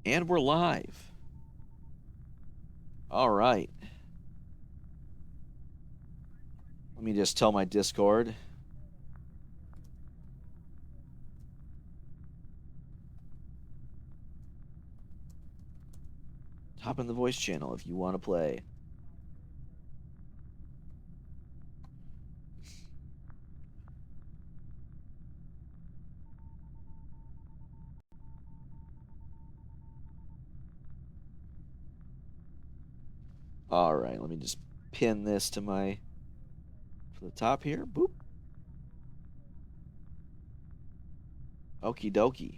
And we're live. All right. Let me just tell my Discord. Hop in the voice channel if you want to play. All right, let me just pin this to the top here. Boop. Okie dokie.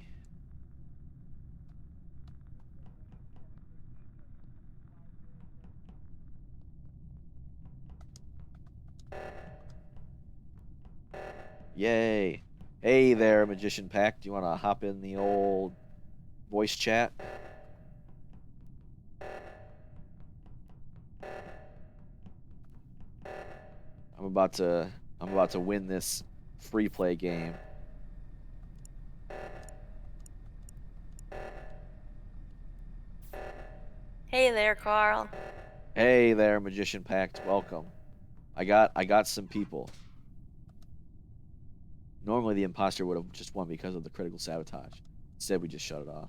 Yay. Hey there, Magician Pack. Do you want to hop in the old voice chat? I'm about to win this free play game. Hey there, Carl. Hey there, Magician Pact. Welcome. I got some people. Normally the imposter would have just won because of the critical sabotage. Instead, we just shut it off.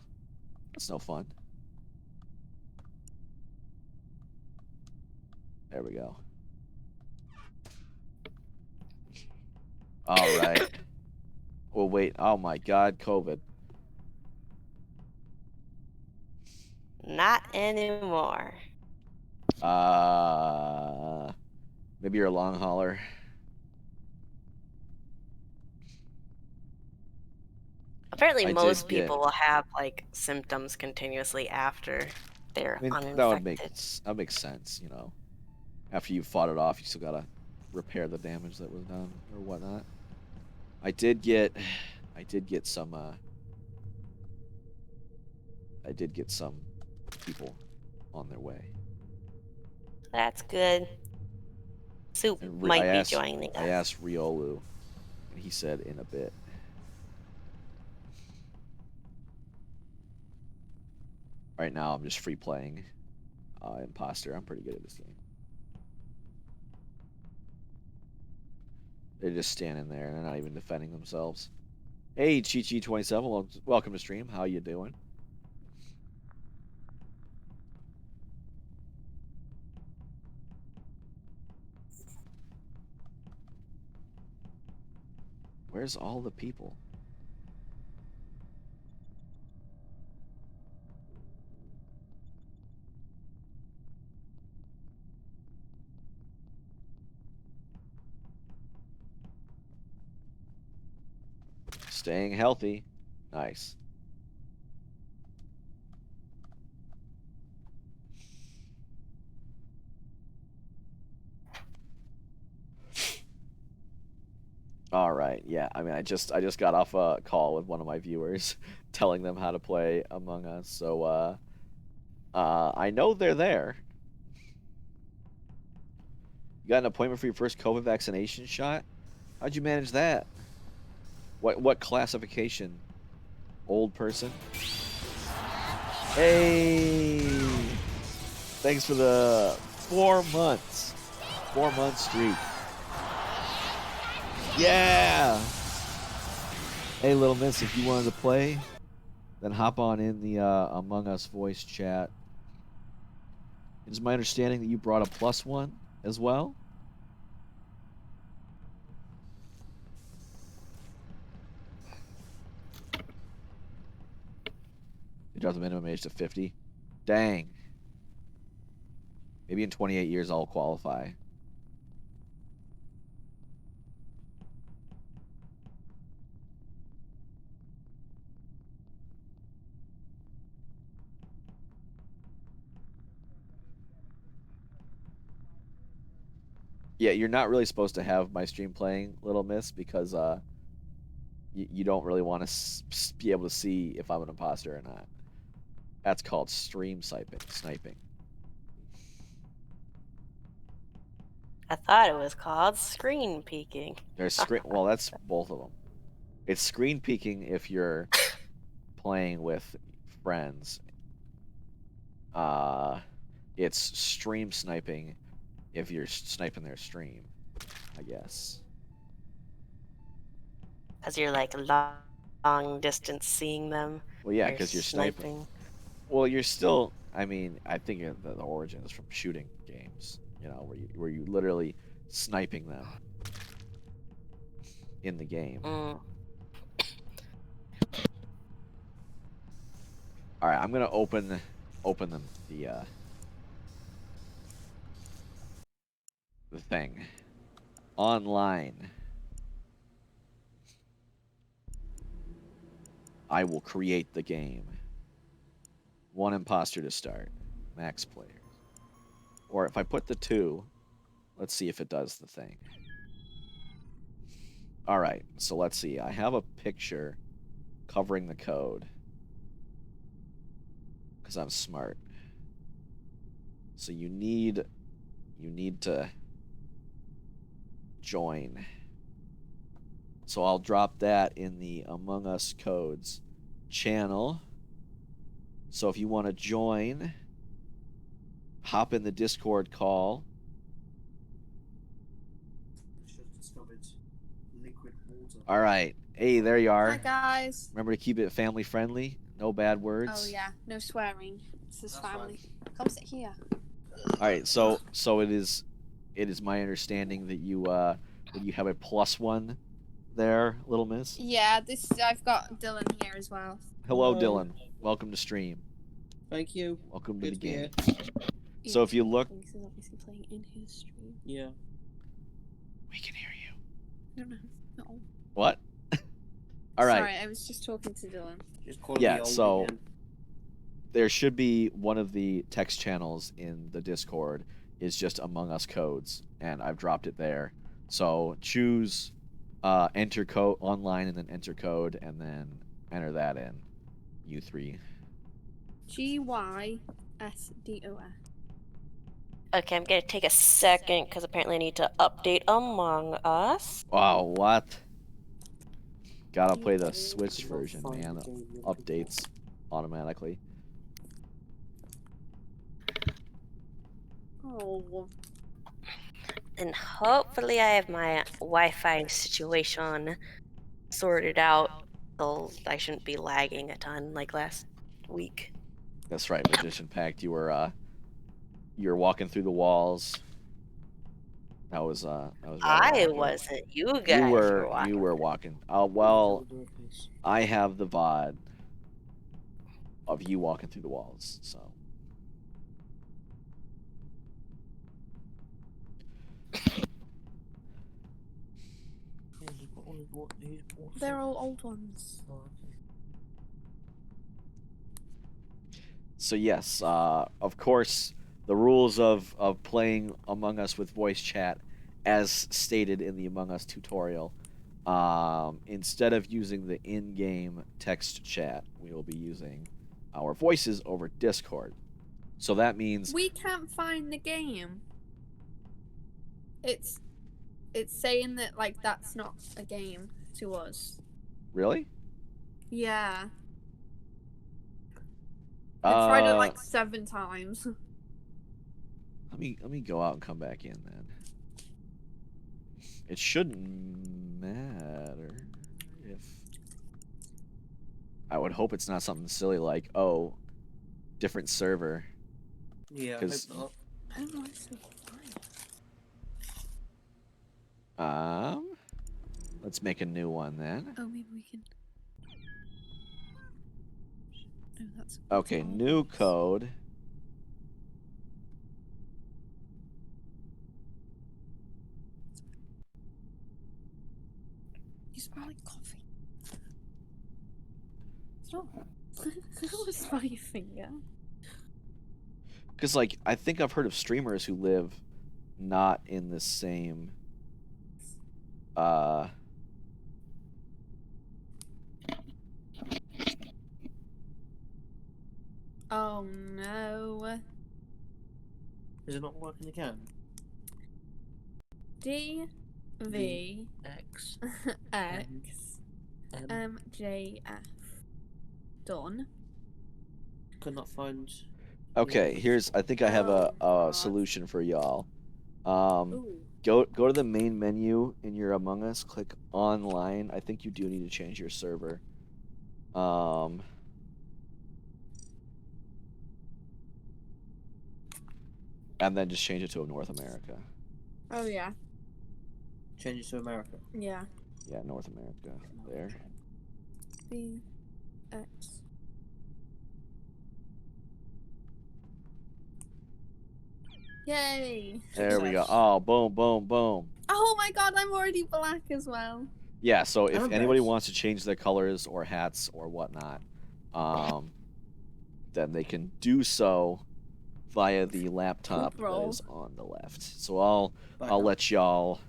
That's no fun. There we go. All right. Well, wait. Oh my God, COVID. Not anymore. Maybe you're a long hauler. Apparently, I most did get. people will have like symptoms continuously after they're I mean, uninfected. that makes sense. You know, after you fought it off, you still gotta repair the damage that was done or whatnot. I did get some. I did get some people on their way. That's good. Soup And might be joining I us. asked Riolu, and he said in a bit. Right now, I'm just free playing imposter. I'm pretty good at this game. They're just standing there. They're not even defending themselves. Hey, Chi27, welcome to stream. How you doing? Where's all the people? Staying healthy. Nice. All right. Yeah. I mean, I just got off a call with one of my viewers, telling them how to play Among Us. So I know they're there. You got an appointment for your first COVID vaccination shot? How'd you manage that? What classification? Old person? Hey! Thanks for the 4 months. 4 month streak. Yeah! Hey, Little Miss, if you wanted to play, then hop on in the Among Us voice chat. It's my understanding that you brought a +1 as well? You dropped the minimum age to 50. Dang. Maybe in 28 years I'll qualify. Yeah, you're not really supposed to have my stream playing, Little Miss, because you don't really want to be able to see if I'm an imposter or not. That's called stream sniping. I thought it was called screen peeking. There's screen. Well, that's both of them. It's screen peeking if you're playing with friends, it's stream sniping if you're sniping their stream, I guess. Because you're like long distance seeing them. Well, yeah, because you're sniping. Well, you're still. I mean, I think the origin is from shooting games. You know, where you literally sniping them in the game. Mm. All right, I'm gonna open them the thing online. I will create the game. 1 imposter to start. Max players. Or if I put the 2, let's see if it does the thing. All right, so let's see. I have a picture covering the code because I'm smart. So you need to join. So I'll drop that in the Among Us Codes channel. So if you want to join, hop in the Discord call. All right. Hey, there you are. Hi, guys. Remember to keep it family friendly. No bad words. Oh, yeah. No swearing. This is family. Come sit here. All right. So it is my understanding that you have a +1 there, little miss. Yeah, I've got Dylan here as well. Hello, Dylan. Welcome to stream. Thank you. Welcome to the Good game. here. So if you look, This is obviously playing in his stream. Yeah. we can hear you. I don't know. No. What? All right. Sorry, I was just talking to Dylan. Just call Yeah, me old so- again. There should be one of the text channels in the Discord is just Among Us Codes, and I've dropped it there. So choose enter code online and then enter code and then enter that in. U3. GYSDOS. Okay, I'm gonna take a second because apparently I need to update Among Us. Wow, what? Gotta play the Switch version, man. It updates automatically. Oh. And hopefully I have my Wi-Fi situation sorted out, so I shouldn't be lagging a ton like last week. That's right, Magician Pact. You were walking through the walls. That was really I accurate. wasn't. You guys were watching. You were walking. Well, I have the VOD of you walking through the walls, so. They're all old ones. So yes, of course, the rules of playing Among Us with voice chat, as stated in the Among Us tutorial, instead of using the in-game text chat, we will be using our voices over Discord. So that means We can't find the game. It's saying that like that's not a game to us. really. Yeah. I tried it like 7 times. Let me go out and come back in then. It shouldn't matter if I would hope it's not something silly like, oh, different server. Yeah, I 'Cause- hope not. I don't know. It's so fine. Let's make a new one then. Oh, maybe we can. Oh, that's Okay, new code. You smell like coffee. Stop. That was my finger. Because, like, I think I've heard of streamers who live not in the same, Oh no. Is it not working again? D V X. X J F. Done. Could not find. Okay, here's. I think I have a God. solution for y'all. Ooh. Go to the main menu in your Among Us. Click online. I think you do need to change your server. And then just change it to North America. Oh yeah. Change it to America. Yeah. Yeah, North America. There. B X. Yay! There we go. Success. Oh, boom, boom, boom. Oh my god, I'm already black as well. Yeah, so if I'm anybody nice. wants to change their colors or hats or whatnot, then they can do so via the laptop that Roll. is on the left. So I'll Bye I'll now. let y'all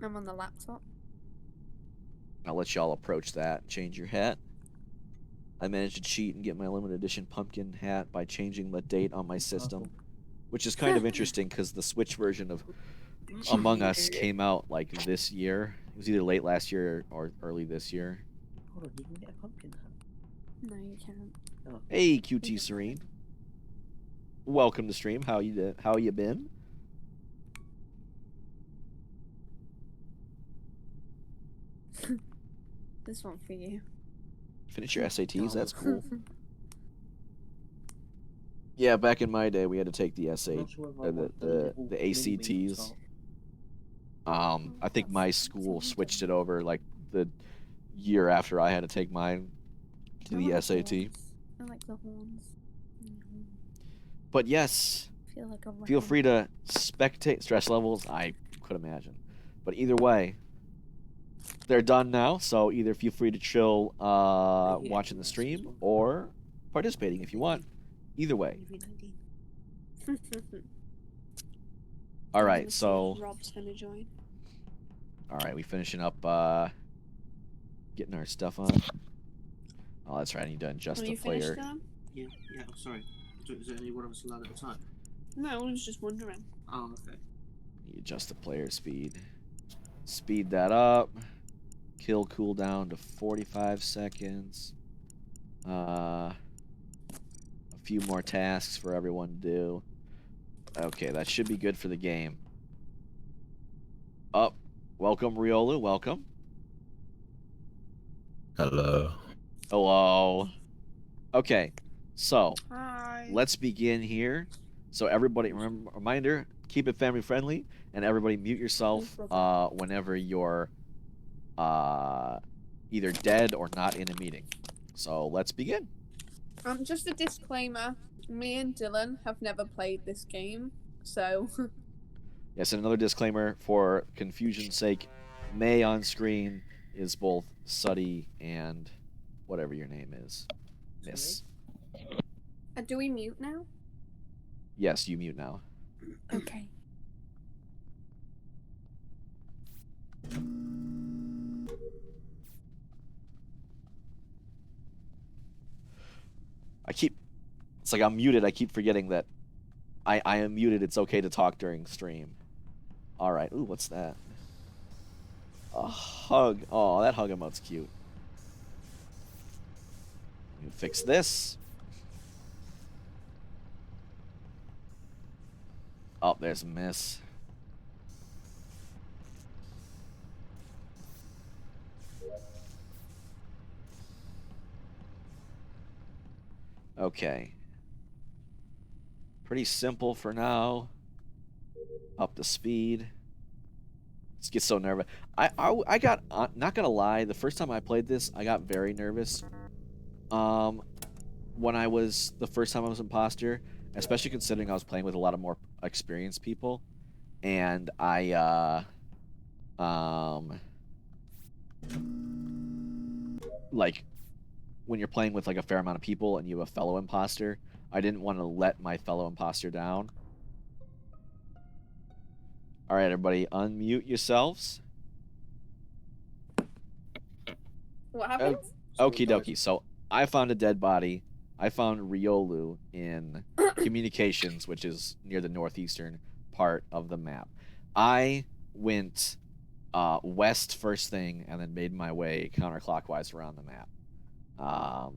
I'm on the laptop. approach that. Change your hat. I managed to cheat and get my limited edition pumpkin hat by changing the date on my system, which is kind of interesting because the Switch version of Among Us came out like this year. It was either late last year or early this year. Hold on, you can get a pumpkin hat. No, you can't. Hey, QT Serene. Welcome to stream. How you been? This one for you. Finish your SATs. That's cool. Yeah, back in my day, we had to take the I'm SAT, not sure if I the want the little the mini-me on ACTs. top. I think my school switched it over like the year after I had to take mine to I the like SAT. horns. I like the horns. But yes, Feel like a feel raccoon. free to spectate stress levels. I could imagine, but either way, they're done now. So either feel free to chill, watching the stream or participating if you want. Either way. All right, so Rob's gonna join. all right, we finishing up getting our stuff on. Oh, that's right. I need to adjust Are the you finished player. now? Yeah, I'm sorry. Is there only one of us allowed at a time? No, I was just wondering. Oh, okay. You adjust the player speed. Speed that up. Kill cooldown to 45 seconds. A few more tasks for everyone to do. Okay, that should be good for the game. Up. Welcome, Riolu. Welcome. Hello. Hello. Okay, so Hi. let's begin here. So everybody, reminder, keep it family friendly, and everybody mute yourself whenever you're either dead or not in a meeting. So let's begin. Just a disclaimer. Me and Dylan have never played this game, so Yes, and another disclaimer for confusion's sake, May on screen is both Suddy and whatever your name is. Miss. do we mute now? Yes, you mute now. Okay. It's like I'm muted. I keep forgetting that I am muted. It's okay to talk during stream. All right. Ooh, what's that? A hug. Oh, that hug emote's cute. Let me fix this. Oh, there's a miss. Okay. Pretty simple for now. Up to speed. Let's get so nervous. I got, not gonna lie, the first time I played this, I got very nervous. When I was, the first time I was imposter, especially considering I was playing with a lot of more experienced people. And I, like, when you're playing with like a fair amount of people and you have a fellow imposter, I didn't want to let my fellow imposter down. All right, everybody, unmute yourselves. What happened? Okie dokie. So I found a dead body. I found Riolu in communications, which is near the northeastern part of the map. I went west first thing and then made my way counterclockwise around the map. All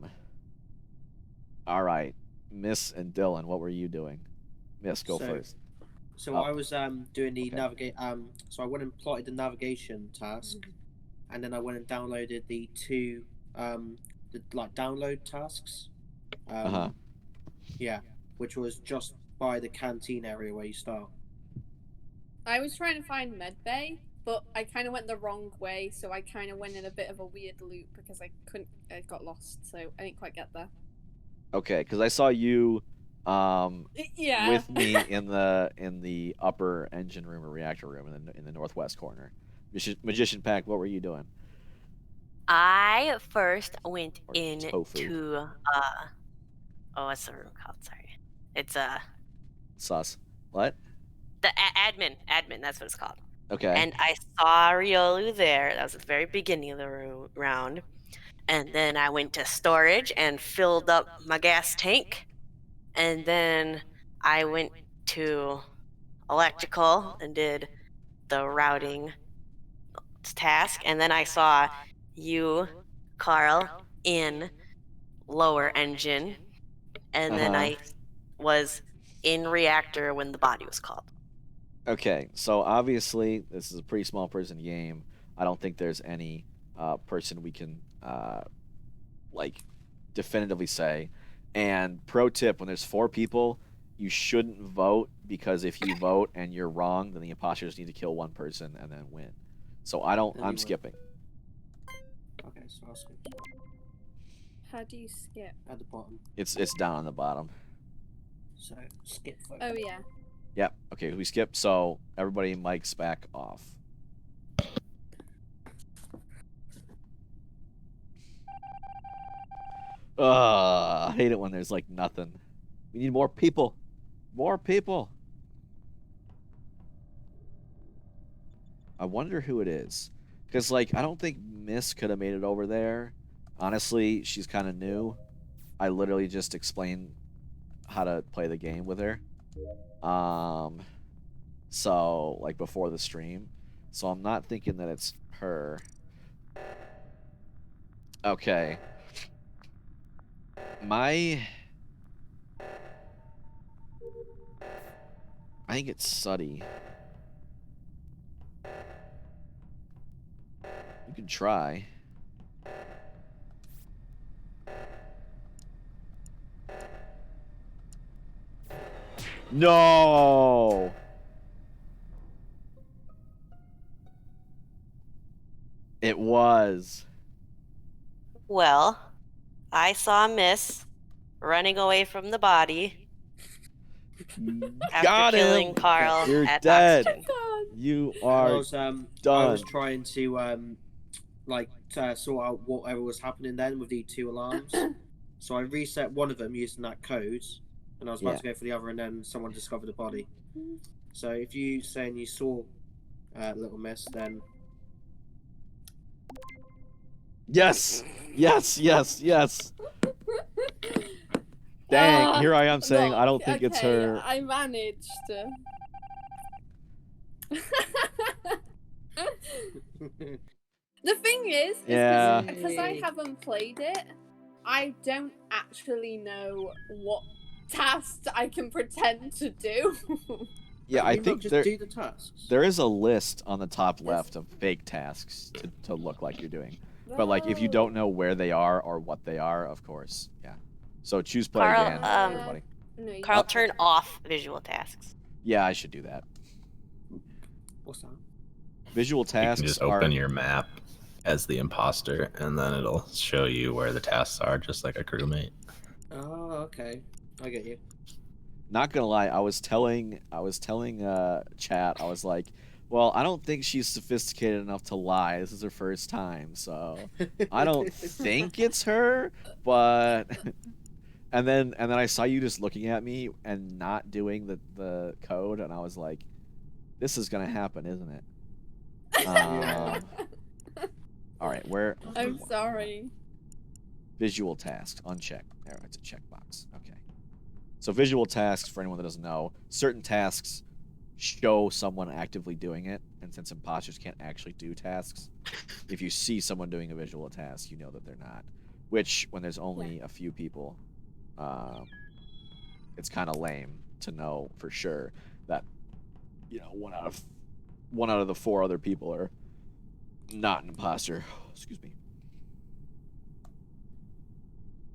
right. Miss and Dylan, what were you doing? Miss, go So- first. So Oh. I was doing the Okay. navigate. So I went and plotted the navigation task, and then I went and downloaded the two download tasks. Uh-huh. Yeah, which was just by the canteen area where you start. I was trying to find medbay, but I kind of went the wrong way, so I kind of went in a bit of a weird loop because I got lost, so I didn't quite get there. Okay, because I saw you Yeah. with me in the upper engine room or reactor room in the northwest corner. Magician Pack, what were you doing? I first went Or into tofu. what's the room called? Sorry, it's Sus. What? the admin. Admin, that's what it's called. Okay. And I saw Riolu there. That was at the very beginning of the round. And then I went to storage and filled up my gas tank. And then I went to electrical and did the routing task. And then I saw you, Carl, in lower engine. And then Uh-huh. I was in reactor when the body was called. Okay, so obviously this is a pretty small person game. I don't think there's any person we can like definitively say. And pro tip: when there's 4 people, you shouldn't vote, because if you vote and you're wrong, then the imposters need to kill 1 person and then win. So Then you I'm win. skipping. Okay, so I'll skip How do you skip? at the bottom. It's down on the bottom. So skip vote. Oh yeah. Yep. Okay, we skip. So everybody, mic's back off. I hate it when there's like nothing. We need more people. More people. I wonder who it is. Because, like, I don't think Miss could have made it over there. Honestly, she's kind of new. I literally just explained how to play the game with her. So, like, before the stream. So I'm not thinking that it's her. Okay. I think it's Suddy. You can try. No! It was. Well, I saw Miss running away from the body after Got killing him! Carl You're at dead. oxygen. God. You I are was I done. was trying to sort out whatever was happening then with the 2 alarms. So I reset one of them using that code, and I was about Yeah. to go for the other, and then someone discovered the body. So if you saying you saw Little Miss, then Yes! Yes, yes, yes. Dang, Ah, here I am saying look, I don't think it's okay, her. I managed. The thing is Yeah. because I haven't played it, I don't actually know what tasks I can pretend to do. Yeah, Can I you not think just there do the tasks. there is a list on the top left of fake tasks to look like you're doing. But like if you don't know where they are or what they are, of course, yeah. So choose play Carl, again, everybody. No, you Carl, can't. turn off visual tasks. Yeah, I should do that. What's that? Visual You tasks can just are open your map as the imposter, and then it'll show you where the tasks are, just like a crewmate. Oh, okay. I get you. not gonna lie. I was telling chat. I was like, well, I don't think she's sophisticated enough to lie. This is her first time, so I don't think it's her. But and then I saw you just looking at me and not doing the code, and I was like, this is gonna happen, isn't it? All right, where? I'm sorry. Visual tasks, uncheck. There, it's a checkbox. Okay. So visual tasks, for anyone that doesn't know, certain tasks show someone actively doing it, and since imposters can't actually do tasks, if you see someone doing a visual task, you know that they're not. Which, when there's only a few people, it's kind of lame to know for sure that, you know, one out of the 4 other people are not an imposter. Excuse me.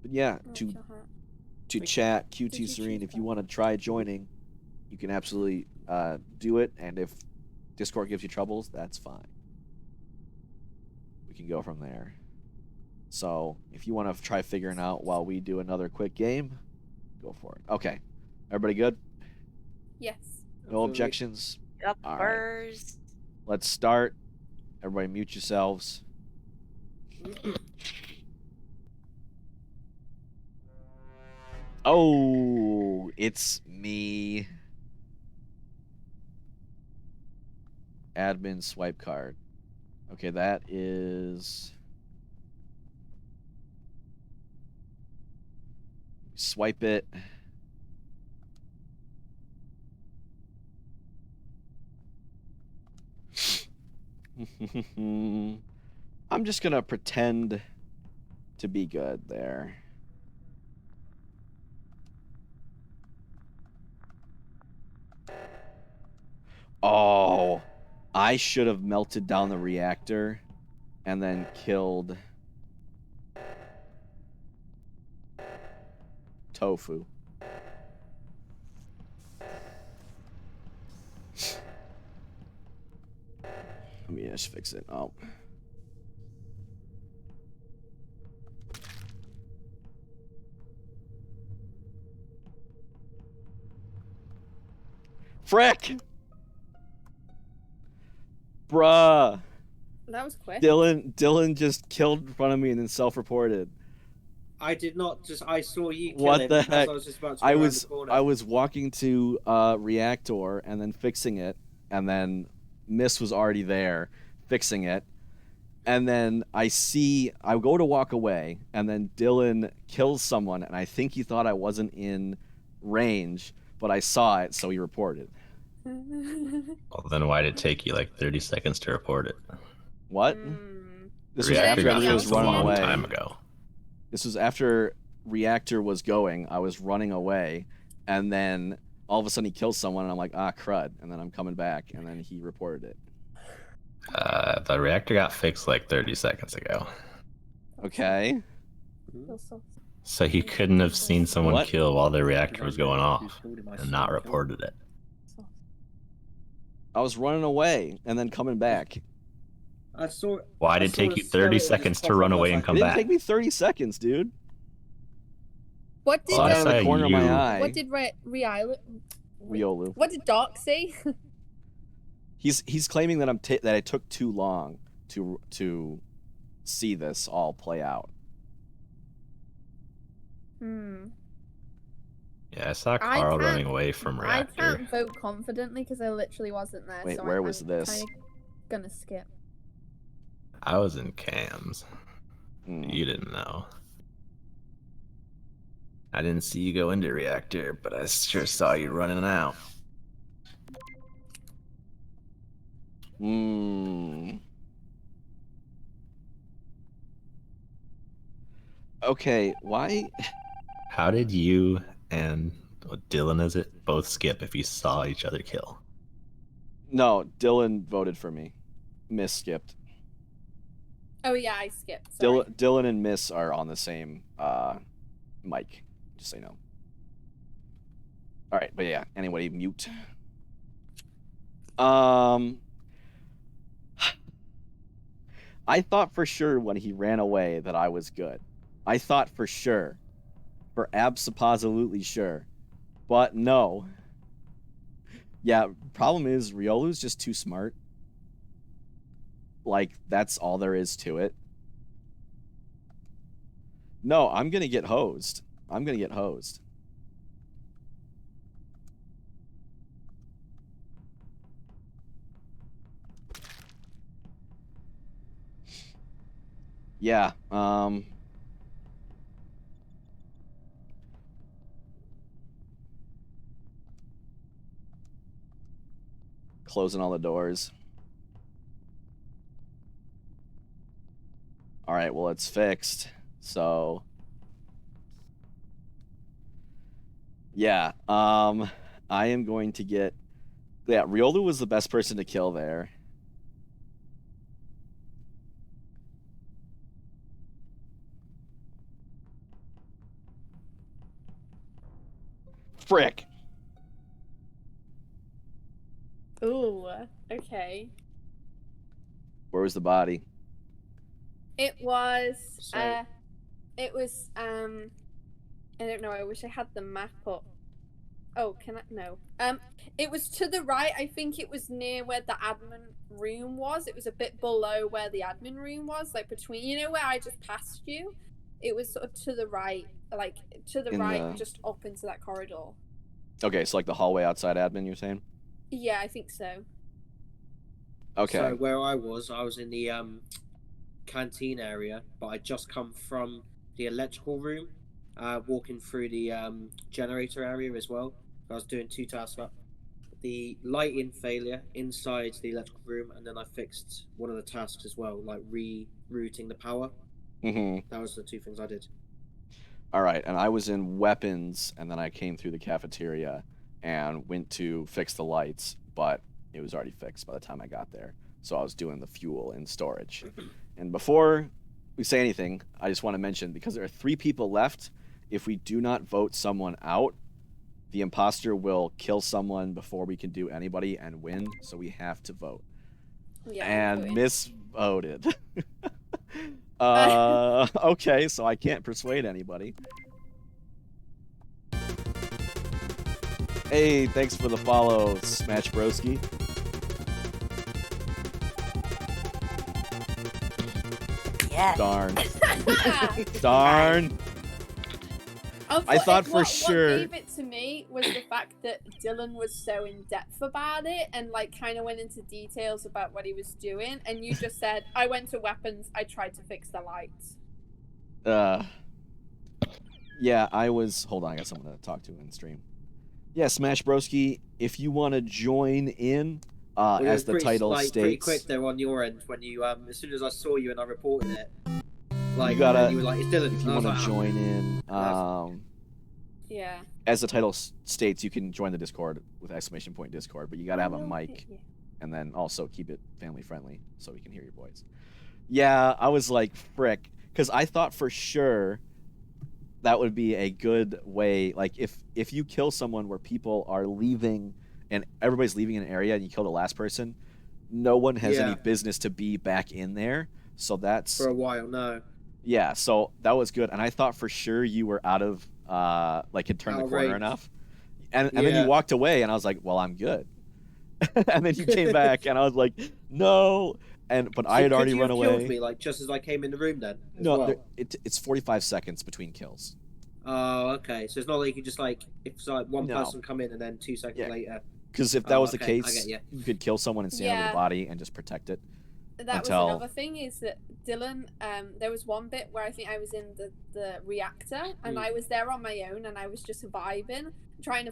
But yeah, Oh, to God. chat Did you QT Serene, choose if you that? want to try joining, you can absolutely do it, and if Discord gives you troubles, that's fine. We can go from there. So if you want to try figuring out while we do another quick game, go for it. Okay, everybody good? Yes. No Absolutely. objections. All right. Uppers. Let's start. Everybody mute yourselves. Oh, it's me. Admin swipe card. Okay, that is... Swipe it. I'm just gonna pretend to be good there. Oh, I should have melted down the reactor and then killed Tofu. Let me just fix it. Oh. Frick! Bruh. That was quick. Dylan just killed in front of me and then self-reported. I did not just. I saw you kill What him the as heck? I was just about to I go around was the corner. I was walking to reactor and then fixing it, and then Miss was already there fixing it, and then I go to walk away, and then Dylan kills someone, and I think he thought I wasn't in range, but I saw it, so he reported. Well, then why did it take you like 30 seconds to report it? What? Mm. This The was reactor after got he was fixed a running long away. time ago. This was after reactor was going. I was running away, and then all of a sudden he kills someone, and I'm like, ah, crud. And then I'm coming back, and then he reported it. The reactor got fixed like 30 seconds ago. Okay. So you couldn't have seen someone What? kill while the reactor was going off and not reported it. I was running away and then coming back. I saw. Why I did it saw take a you skeleton 30 just seconds to pop run up, I was away and like, It come didn't back? take me 30 seconds, dude. What did Well, I Out of the saw corner of my you- eye. what did Riolu. What did Doc say? He's claiming that that I took too long to see this all play out. Hmm. Yeah, I saw I Carl can't- running away from I reactor. can't vote confidently because I literally wasn't there. Wait, so where I'm was this? kinda gonna skip. I was in cams. Mm. You didn't know. I didn't see you go into reactor, but I sure saw you running out. Okay, why? How did you and Dylan, is it, both skip if you saw each other kill? No, Dylan voted for me. Miss skipped. Oh yeah, I skipped. Sorry. Dylan and Miss are on the same mic. Just so you know. All right, but yeah. Anyway, mute. I thought for sure when he ran away that I was good. I thought for sure. For absolutely sure. But no. Yeah, problem is Riolu's just too smart. Like, that's all there is to it. No, I'm gonna get hosed. I'm gonna get hosed. Yeah, closing all the doors. All right, well, it's fixed. So, Yeah. I am going to get. Yeah, Riolu was the best person to kill there. Frick. Ooh, okay. Where was the body? It was So- it was I don't know, I wish I had the map up. Oh, can I no. It was to the right. I think it was near where the admin room was. It was a bit below where the admin room was, like between where I just passed you. It was sort of to the right, like to the In right, the- just up into that corridor. Okay, so like the hallway outside admin, you're saying? Yeah, I think so. Okay. So where I was in the canteen area, but I just come from the electrical room, walking through the generator area as well. I was doing 2 tasks up. The lighting failure inside the electrical room, and then I fixed one of the tasks as well, like rerouting the power. Mm-hmm. That was the 2 things I did. All right, and I was in weapons, and then I came through the cafeteria and went to fix the lights, but it was already fixed by the time I got there. So I was doing the fuel in storage. And before we say anything, I just want to mention, because there are 3 people left, if we do not vote someone out, the imposter will kill someone before we can do anybody and win, so we have to vote. Yeah. And voting. misvoted. Okay, so I can't persuade anybody. Hey, thanks for the follow, Smash Broski. Yeah. Darn. Darn. I thought for sure- What gave it to me was the fact that Dylan was so in depth about it and like kind of went into details about what he was doing, and you just said, "I went to weapons. I tried to fix the lights." Yeah, I was. Hold on, I got someone to talk to in stream. Yeah, Smash Broski, if you want to join in, Well, it as was the pretty, title pretty states, quick there on your end when you as soon as I saw you and I reported it, like You gotta- and then you were like, "It's Dylan." if and you I was want to like, join in, Yeah. as the title states, you can join the Discord with exclamation point Discord, but you gotta have a Oh, mic, yeah. and then also keep it family friendly so we can hear your voice. Yeah, I was like, frick, because I thought for sure that would be a good way. Like, if you kill someone where people are leaving and everybody's leaving an area and you kill the last person, no one has any Yeah. business to be back in there. So that's for a while. No, yeah. So that was good, and I thought for sure you were out of like had turned Out the of corner range. enough, and then Yeah. you walked away, and I was like, well, I'm good. And then you came back, and I was like, no. But I So had could already you run have away. Killed me like just as I came in the room then. As No, well? it's 45 seconds between kills. Oh, okay. So it's not like you could just like if it's like one No. person come in and then 2 seconds Yeah. later. Because if that Oh, was the okay, I case, get ya. you could kill someone and stand over Yeah. the body and just protect it. That Until- was another thing is that Dylan, there was one bit where I think I was in the reactor and I was there on my own and I was just vibing, trying to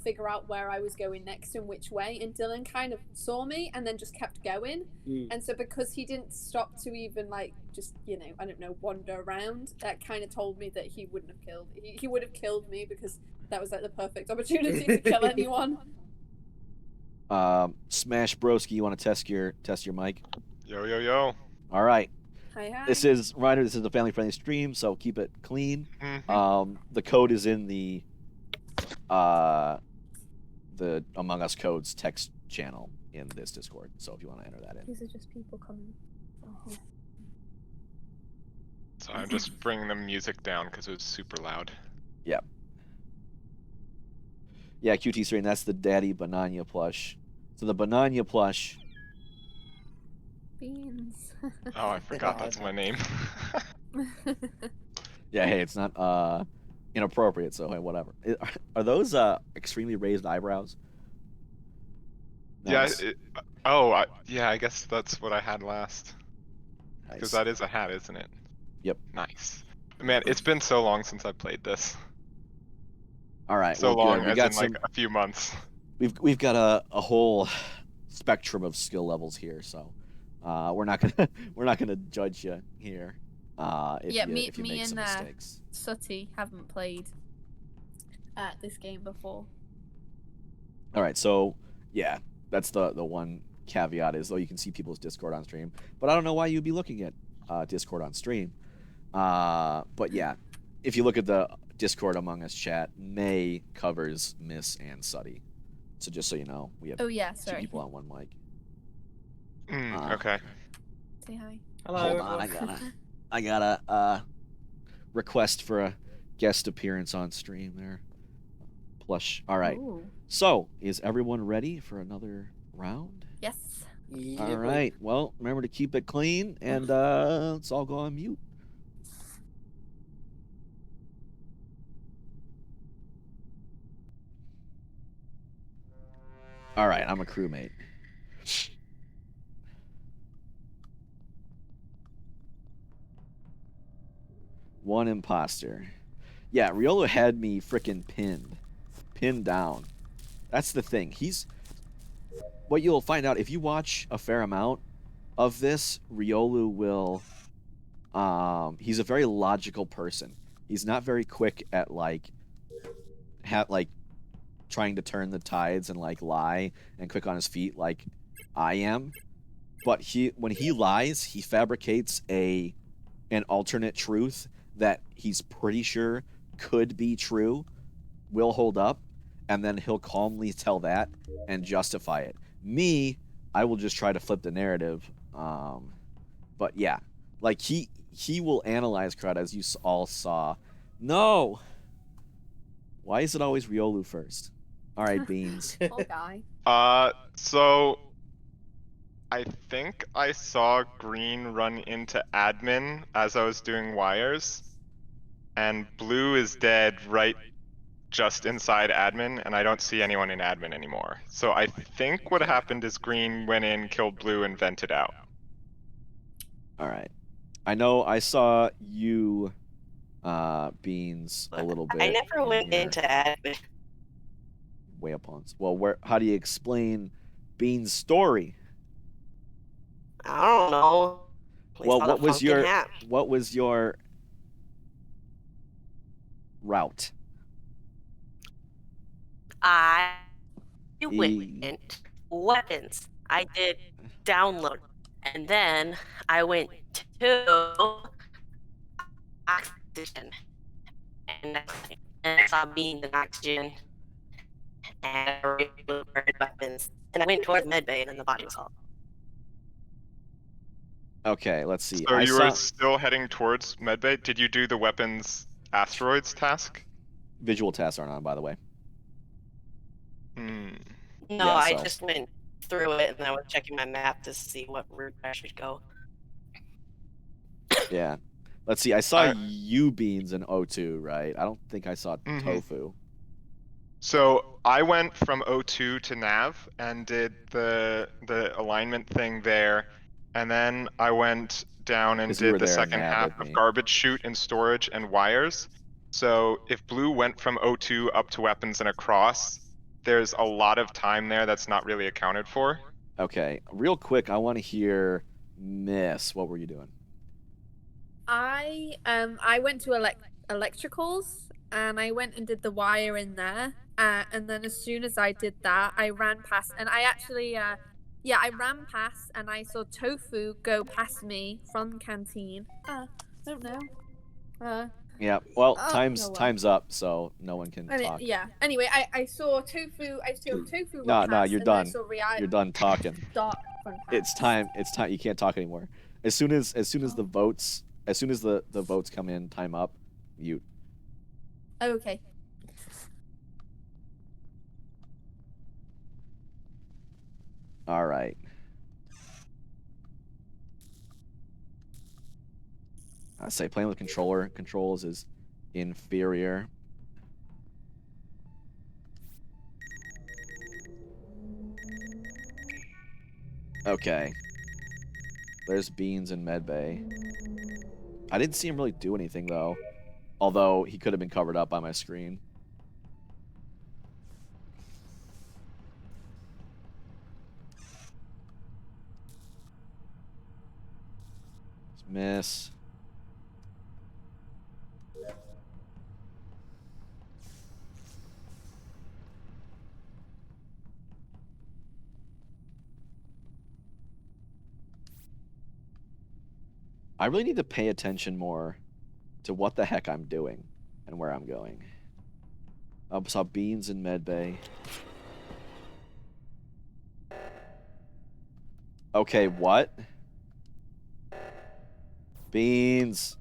figure out where I was going next and which way, and Dylan kind of saw me and then just kept going. Mm. And so because he didn't stop to even just I don't know, wander around, that kind of told me that he wouldn't have killed. He would have killed me because that was like the perfect opportunity to kill anyone. Smash Broski, you want to test your mic? Yo, yo, yo. All right. Hi. This is Ryder. This is a family-friendly stream, so keep it clean. Mhm. The code is in the Among Us Codes text channel in this Discord. So if you want to enter that in. These are just people coming. So I'm just bringing the music down because it was super loud. Yeah, QT stream. That's the Daddy Banana plush. So the Banana plush. Beans. Oh, I forgot that's my name. Yeah, hey, it's not inappropriate. So hey, whatever. Are those extremely raised eyebrows? Nice. Yeah. Yeah. I guess that's what I had last. Because Nice. that is a hat, isn't it? Yep. Nice. Man, it's been so long since I played this. All right. So well, long good. We as got in some. like a few months. We've got a whole spectrum of skill levels here, so we're not gonna judge you here. If Yeah, you, me- if you me make and, some mistakes. Sooty haven't played. this game before. All right, so yeah, that's the one caveat is though you can see people's Discord on stream, but I don't know why you'd be looking at Discord on stream. But yeah, if you look at the Discord Among Us chat, May covers Miss and Suddy. So just so you know, we have Oh yeah, two sorry. people on one mic. Okay. Say hi. Hello, Hold on, everyone. I gotta request for a guest appearance on stream there. Plush. All right. Ooh. So is everyone ready for another round? Yes. Yeah, All right. Well, remember to keep it clean, and let's all go on mute. All right, I'm a crewmate. One imposter. Yeah, Riolo had me freaking pinned down. That's the thing. What you'll find out if you watch a fair amount of this, Riolu will he's a very logical person. He's not very quick at like trying to turn the tides and like lie and quick on his feet like I am. But when he lies, he fabricates an alternate truth that he's pretty sure could be true, will hold up, and then he'll calmly tell that and justify it. Me, I will just try to flip the narrative. But yeah, like he will analyze crowd as you all saw. No. Why is it always Riolu first? All right, Beans. Poor guy. So I think I saw green run into admin as I was doing wires, and blue is dead right just inside admin, and I don't see anyone in admin anymore. So I think what happened is green went in, killed blue, and vented out. All right. I know I saw you, Beans, a little bit. I never went here. into admin. Way upon. Well, how do you explain Bean's story? I don't know. We Well, saw the what was pumpkin your hat. route? I E- went weapons. I did download, and then I went to oxygen, and I saw being in oxygen, and I burned weapons, and I went towards medbay, and then the body was all. Okay, let's see. So I you saw were still heading towards medbay? Did you do the weapons asteroids task? visual tasks aren't on, by the way. Hmm. No, Yeah, I so- just went through it, and then I was checking my map to see what route I should go. Yeah. Let's see. I saw I- you, Beans, in O2, right? I don't think I saw Mhm. Tofu. So I went from O2 to Nav and did the alignment thing there, and then I went down and 'Cause you were did the there in second Nav half with of me. garbage chute and storage and wires. So if blue went from O2 up to weapons and across, there's a lot of time there that's not really accounted for. Okay, real quick, I want to hear Miss. What were you doing? I went to electricals and I went and did the wire in there. And then as soon as I did that, I ran past and I actually I ran past and I saw Tofu go past me from canteen. I don't know. Yeah. Well, Oh, time's no, well. time's up, so no one can talk. Yeah. Anyway, I saw Tofu. I saw Tofu run No, past. no, you're and then I done. saw You're done talking. Dot run past. It's time. It's time. You can't talk anymore. As soon as the votes, as soon as the votes come in, time up. Mute. Okay. All right. I say playing with controls is inferior. Okay. There's Beans and Medbay. I didn't see him really do anything though. Although he could have been covered up by my screen. Miss. I really need to pay attention more to what the heck I'm doing and where I'm going. I saw Beans in Medbay. Okay, what? Beans.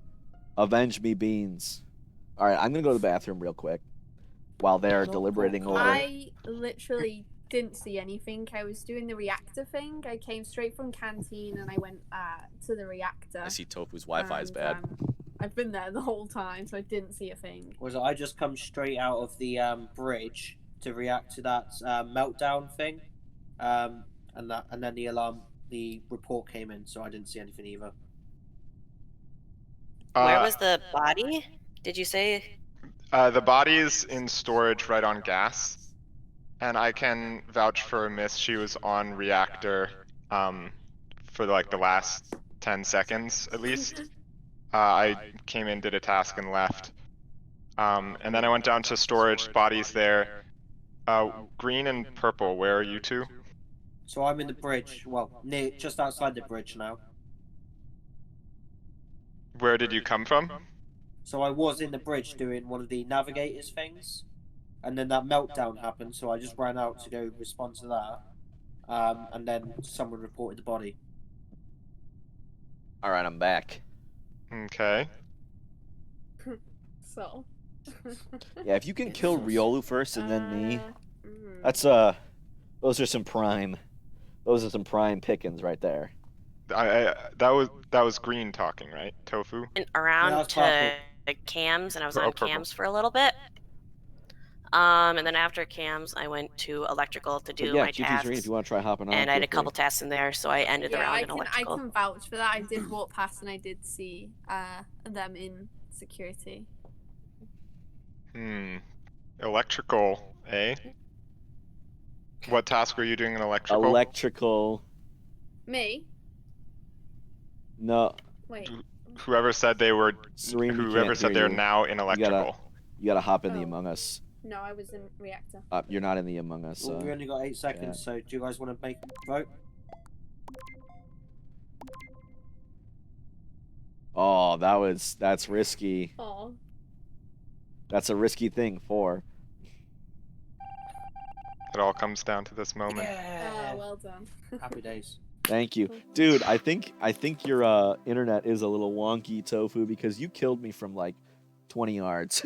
Avenge me, Beans. Alright, I'm gonna go to the bathroom real quick while they're deliberating over. I literally didn't see anything. I was doing the reactor thing. I came straight from canteen and I went to the reactor. I see Tofu's Wi-Fi is and, bad. I've been there the whole time, so I didn't see a thing. Was I just come straight out of the bridge to react to that meltdown thing, and then the report came in, so I didn't see anything either. Where was the body? Did you say? The body is in storage right on gas, and I can vouch for Miss. She was on reactor, for like the last 10 seconds at least. I came in, did a task, and left. And then I went down to storage. Bodies there. Green and purple. Where are you two? So I'm in the bridge. Well, just outside the bridge now. Where did you come from? So I was in the bridge doing one of the navigators things, and then that meltdown happened. So I just ran out to go respond to that, and then someone reported the body. All right, I'm back. Okay. So. Yeah, if you can kill Riolu first and then me, mhm. that's those are some prime pickings right there. That was Green talking, right? Tofu. Went around Yeah, that's to cams, and I was on Purple. cams for a little bit. And then after cams, I went to electrical to But do yeah, my GG's Green, tasks. if you want to try hopping on. And I had feel a couple free. tasks in there, so I ended the Yeah, round I in can electrical. vouch for that. I did walk past and I did see them in security. Electrical, eh? What task were you doing in electrical? Electrical. Me? No, Wait. Whoever said they were. Serene, we Whoever can't said hear they're you. now in electrical. You gotta hop in the Oh. Among Us. No, I was in reactor. You're not in the Among Us. Well, we only got 8 seconds, so do you guys want to make a vote? Oh, that's risky. Oh. That's a risky thing for. It all comes down to this moment. Oh, well done. Happy days. Thank you, dude. I think your internet is a little wonky, Tofu, because you killed me from like 20 yards.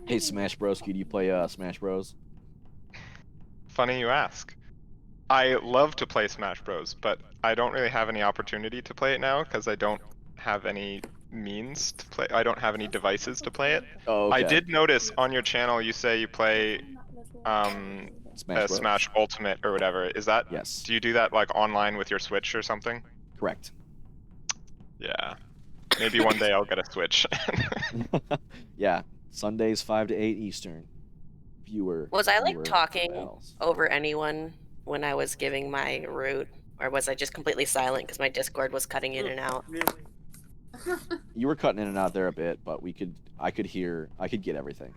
Hey, Smash Broski, do you play Smash Bros? Funny you ask. I love to play Smash Bros, but I don't really have any opportunity to play it now because I don't have any means to play. I don't have any devices to play it. Oh, okay. I did notice on your channel you say you play Smash Bros. Smash Ultimate or whatever. Is that? Yes, Do you do that like online with your Switch or something? correct. Yeah. Maybe one day I'll get a Switch. Yeah, Sundays 5 to 8 Eastern. Viewer. Was I like viewer talking battles. over anyone when I was giving my route, or was I just completely silent because my Discord was cutting in and out? You were cutting in and out there a bit, but I could get everything.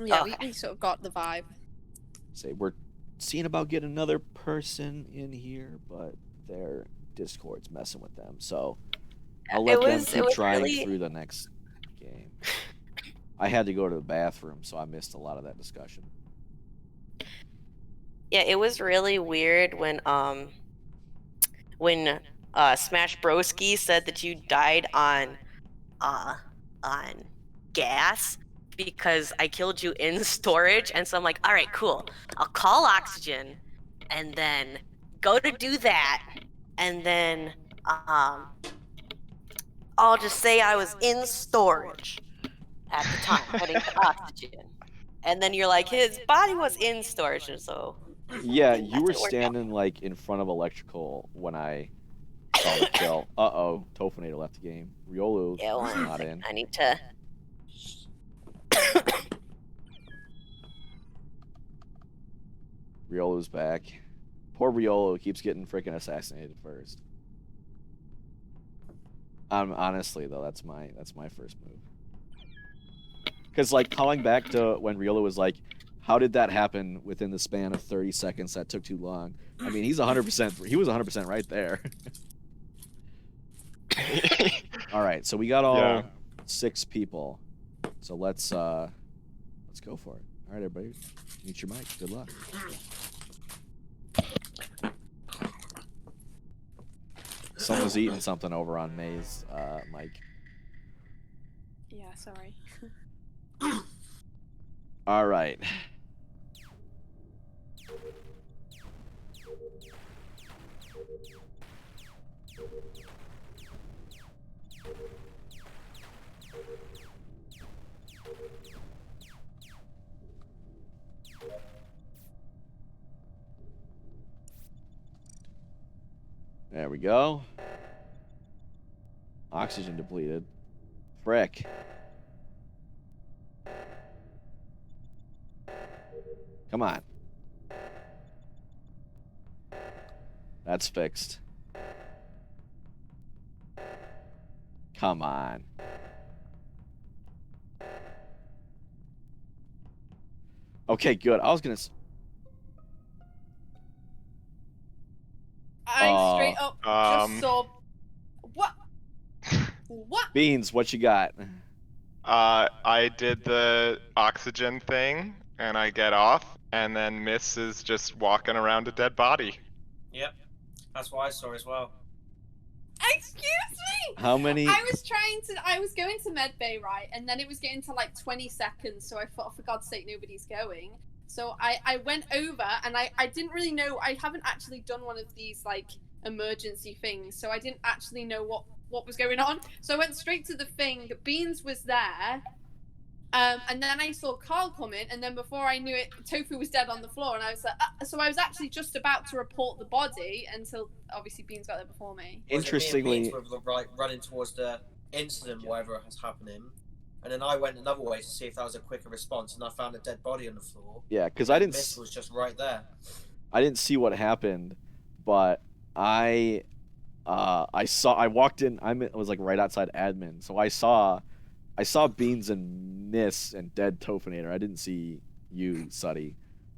Yeah, Okay. we sort of got the vibe. Say we're seeing about getting another person in here, but their Discord's messing with them. So I'll let them keep trying really... through the next game. I had to go to the bathroom, so I missed a lot of that discussion. Yeah, it was really weird when Smash Broski said that you died on gas because I killed you in storage, and so I'm like, all right, cool. I'll call oxygen, and then go to do that, and then I'll just say I was in storage at the time, heading to oxygen, and then you're like, his body was in storage, and so. Yeah, you were That's what worked out. standing like in front of electrical when I saw the kill. Uh-oh, Tofinator left the game. Riolu Yeah, is one not second. in. I need to. Riolu's back. Poor Riolu keeps getting freaking assassinated first. Honestly though, that's my first move. Cause like calling back to when Riolu was like, How did that happen within the span of 30 seconds? That took too long. I mean, he's 100%. He was 100% right there. All right, so we got all Yeah. 6 people. So let's go for it. All right, everybody, mute your mic. Good luck. Someone's eating something over on May's mic. Yeah, sorry. All right. There we go. Oxygen depleted. Frick. Come on. That's fixed. Come on. Okay, good. I was gonna. I straight up just Um. saw. What? What? Beans, what you got? I did the oxygen thing, and I get off, and then Miss is just walking around a dead body. Yep, that's what I saw as well. Excuse me. How many? I was going to medbay, right, and then it was getting to like 20 seconds, so I thought, for God's sake, nobody's going. So I went over, and I didn't really know. I haven't actually done one of these like emergency things, so I didn't actually know what was going on. So I went straight to the thing. Beans was there. And then I saw Carl come in, and then before I knew it, Tofu was dead on the floor, and I was like, so I was actually just about to report the body until obviously Beans got there before me. Interestingly, Me and Beans were running towards the incident, whatever was happening, and then I went another way to see if that was a quicker response, and I found a dead body on the floor. yeah, because I didn't. Miss was just right there. I didn't see what happened, but I saw. I walked in. I was like right outside admin, so I saw Beans and Miss and dead Tofinator. I didn't see you, Suddy,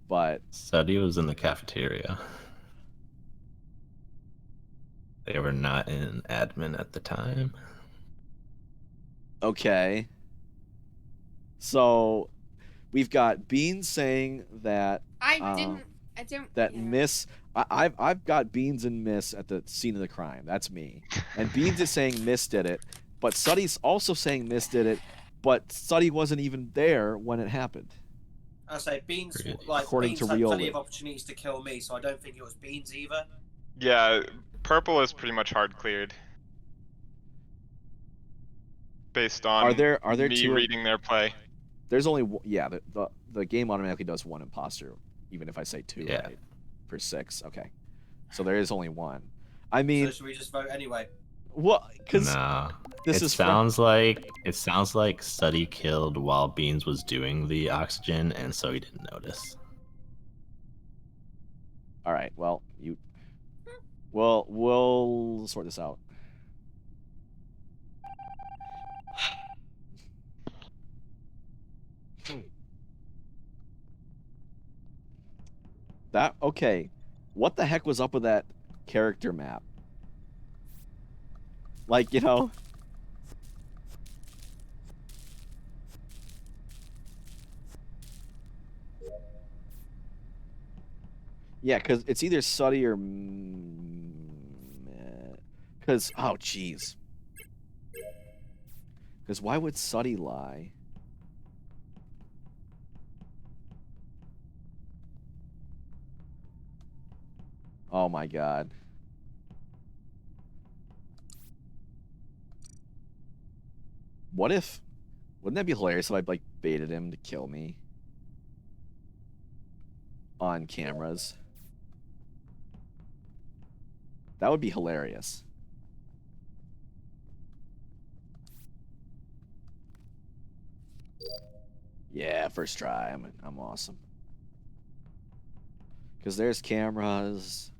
but Suddy was in the cafeteria. They were not in admin at the time. okay. So we've got Beans saying that I didn't. that yeah. Miss. I've got Beans and Miss at the scene of the crime. That's me. And Beans is saying Miss did it, but Suddy's also saying Miss did it, but Suddy wasn't even there when it happened. I say Beans, Really? like According Beans to had plenty Rioli. of opportunities to kill me, so I don't think it was Beans either. Yeah, purple is pretty much hard cleared. Based on Are there me two? reading their play. There's only yeah. The game automatically does one imposter, even if I say 2, Yeah. right? For 6. Okay, so there is only one. I mean, So should we just vote anyway? what? Because No. this it is sounds like Suddy killed while Beans was doing the oxygen, and so he didn't notice. all right. Well, we'll sort this out. That okay. What the heck was up with that character map? Like, you know, yeah, because it's either Suddy or because oh jeez, because why would Suddy lie? Oh my god. Wouldn't that be hilarious if I like baited him to kill me on cameras? That would be hilarious. Yeah, first try. I'm awesome. Because there's cameras.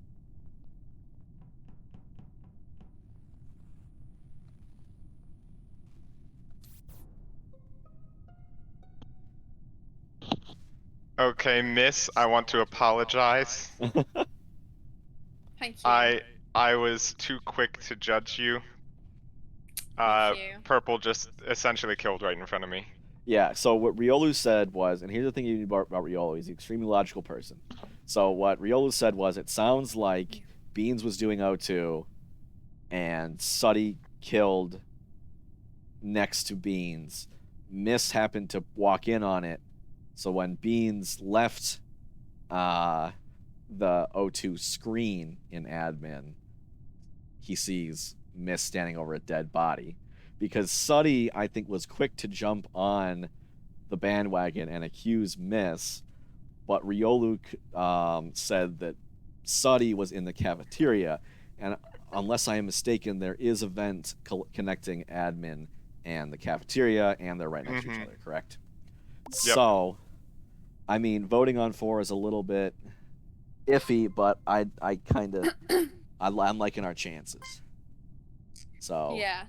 Okay, Miss, I want to apologize. Thank you. I was too quick to judge you. Thank you. Purple just essentially killed right in front of me. Yeah, so what Riolu said was, and here's the thing you need about Riolu, he's an extremely logical person. So what Riolu said was, it sounds like Beans was doing O2, and Suddy killed next to Beans. Miss happened to walk in on it, so when Beans left the O2 screen in admin, he sees Miss standing over a dead body. Because Suddy, I think, was quick to jump on the bandwagon and accuse Miss, but Riolu said that Suddy was in the cafeteria, and unless I am mistaken, there is a vent connecting admin and the cafeteria, and they're right next to each other, correct? Yep. So, I mean, voting on 4 is a little bit iffy, but I kind of I'm liking our chances. So Yeah.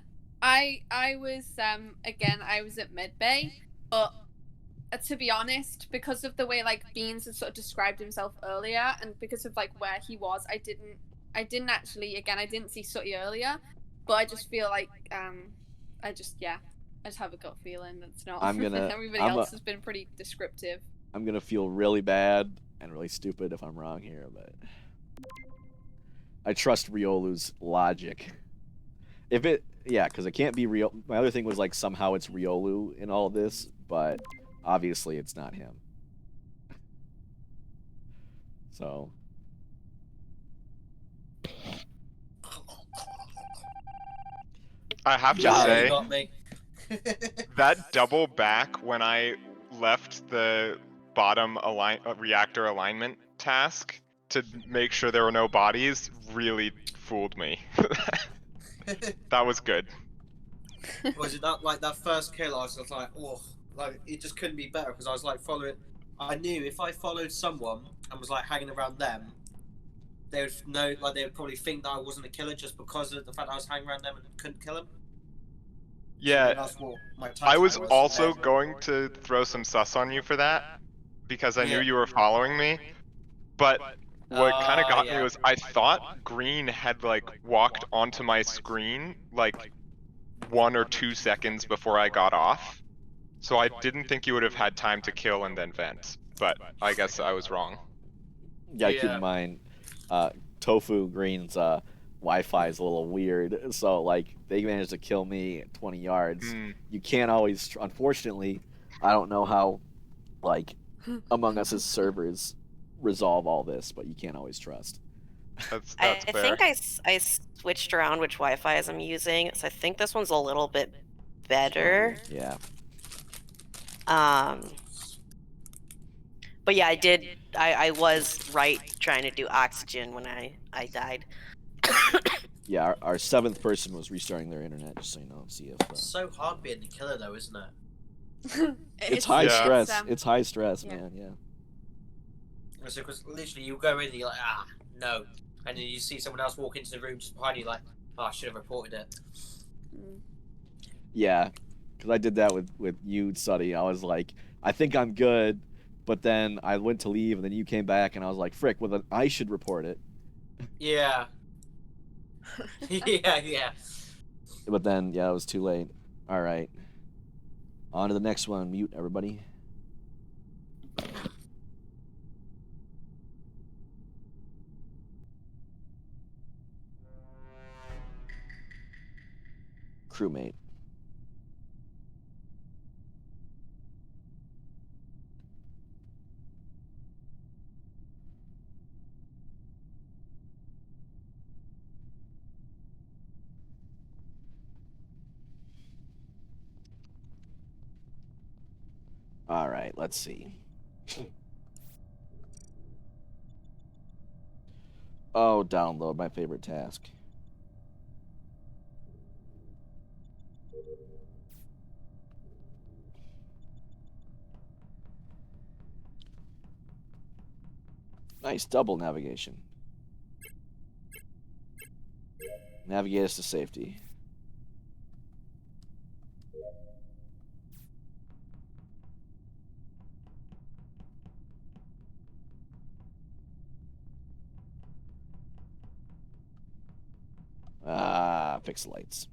I was again I was at Medbay, but to be honest, because of the way like Beans had sort of described himself earlier, and because of like where he was, I didn't actually, again, I didn't see Sooty earlier, but I just feel like I just have a gut feeling that's not. Everybody else has been pretty descriptive. I'm gonna feel really bad and really stupid if I'm wrong here, but I trust Riolu's logic. Because it can't be real. My other thing was like somehow it's Riolu in all this, but obviously it's not him. So I have to Yeah, say, got me. that double back when I left the bottom reactor alignment task to make sure there were no bodies really fooled me. That was good. Was it that like that first kill? I was just like, oh, like it just couldn't be better because I was like following. I knew if I followed someone and was like hanging around them, they would know, like they would probably think that I wasn't a killer just because of the fact I was hanging around them and couldn't kill them. Yeah, That's what my I was tactic also going to throw some sus on you for that because I knew you were following me. But what kind of got me was I thought Green had like walked onto my screen like 1 or 2 seconds before I got off. So I didn't think you would have had time to kill and then vent. But I guess I was wrong. yeah, keep in mind, Tofu Green's Wi-Fi is a little weird. So like they managed to kill me at 20 yards. You can't always, unfortunately, I don't know how like Among Us's servers resolve all this, but you can't always trust. That's I fair. think I switched around which Wi-Fi I'm using, so I think this one's a little bit better. Yeah. But yeah, I was right trying to do oxygen when I died. Yeah, our 7th person was restarting their internet, just so you know. See if It's so hard being the killer though, isn't it? it's high stress. It's, It's high stress, yeah. man. Yeah. Because literally you go in and you're like, ah, no. And then you see someone else walk into the room just behind you like, oh, I should have reported it. Yeah, because I did that with you, Suddy. I was like, I think I'm good, but then I went to leave, and then you came back, and I was like, frick, well, then I should report it. Yeah. yeah. But then, yeah, it was too late. All right. On to the next one. Mute, everybody. Crewmate. All right, let's see. Oh, download, my favorite task. Nice, double navigation. Navigate us to safety. fix the lights.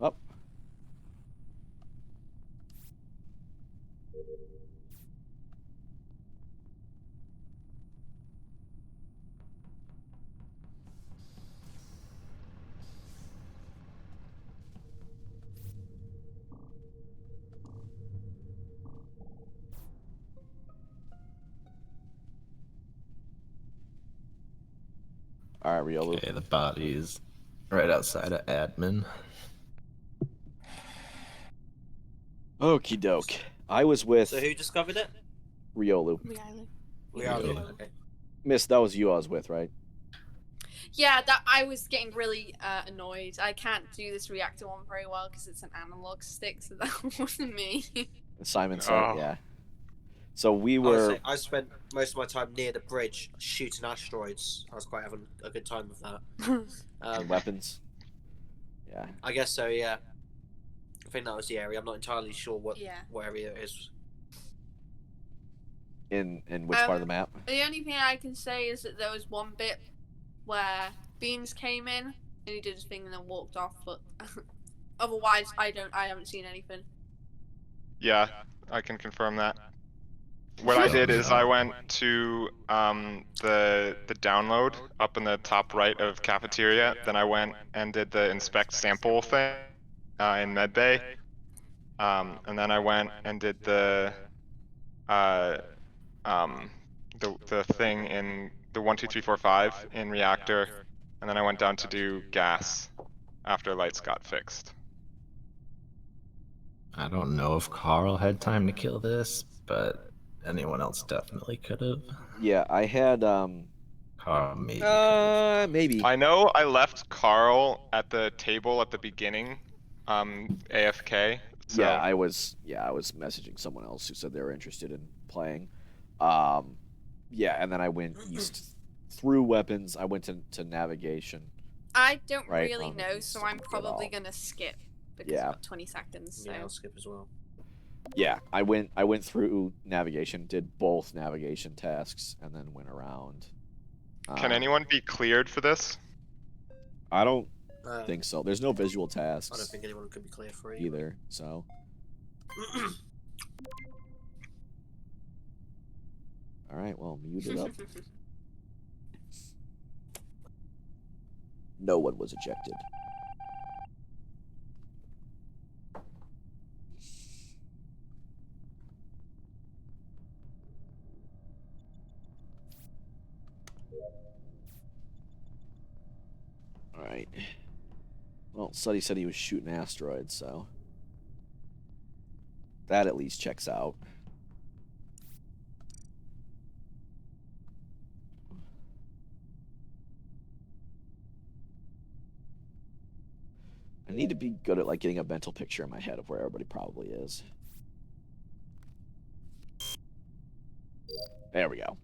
Up. All right, Riolu. Okay, the body's right outside of admin. Okie doke. I was with So who discovered it? Riolu. We are. Yeah. Okay. Miss, that was you I was with, right? Yeah, that I was getting really annoyed. I can't do this reactor one very well because it's an analog stick, so that wasn't me. Simon said, Oh. yeah. So we I would were. say I spent most of my time near the bridge shooting asteroids. I was quite having a good time with that. Weapons. Yeah. I guess so. Yeah. I think that was the area. I'm not entirely sure what Yeah. area it is. In which part of the map? The only thing I can say is that there was one bit where Beans came in and he did his thing and then walked off, but otherwise I haven't seen anything. Yeah, I can confirm that. What I did is I went to the download up in the top right of cafeteria. Then I went and did the inspect sample thing in medbay. And then I went and did the thing in the 1, 2, 3, 4, 5 in reactor. And then I went down to do gas after lights got fixed. I don't know if Carl had time to kill this, but anyone else definitely could have. Yeah, I had Carl maybe. could've. maybe. I know I left Carl at the table at the beginning, AFK. So. Yeah, I was messaging someone else who said they were interested in playing. Yeah, and then I went east through weapons. I went to navigation. I don't Right, really know, so I'm at probably all. gonna skip because Yeah. I've got 20 seconds. So. Yeah, I'll skip as well. Yeah, I went through navigation, did both navigation tasks, and then went around. Can anyone be cleared for this? I don't I think so. There's no visual don't tasks think anyone could be clear for it. either. So all right, well, mute it up. No one was ejected. All right. Well, Suddy said he was shooting asteroids, so that at least checks out. I need to be good at like getting a mental picture in my head of where everybody probably is. There we go.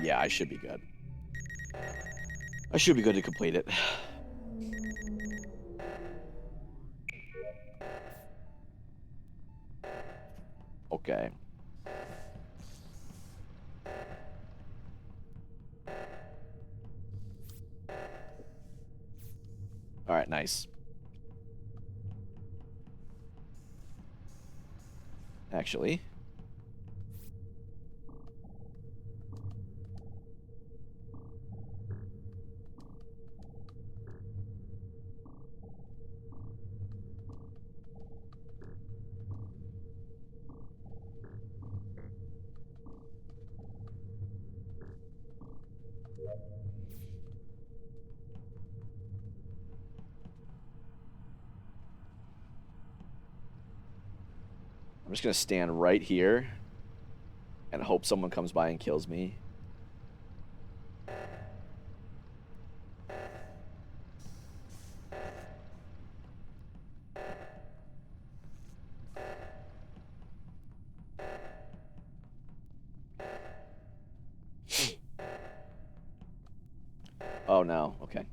Yeah, I should be good. I should be good to complete it. Okay. All right, nice. Actually, I'm just gonna stand right here and hope someone comes by and kills me. Oh no, okay.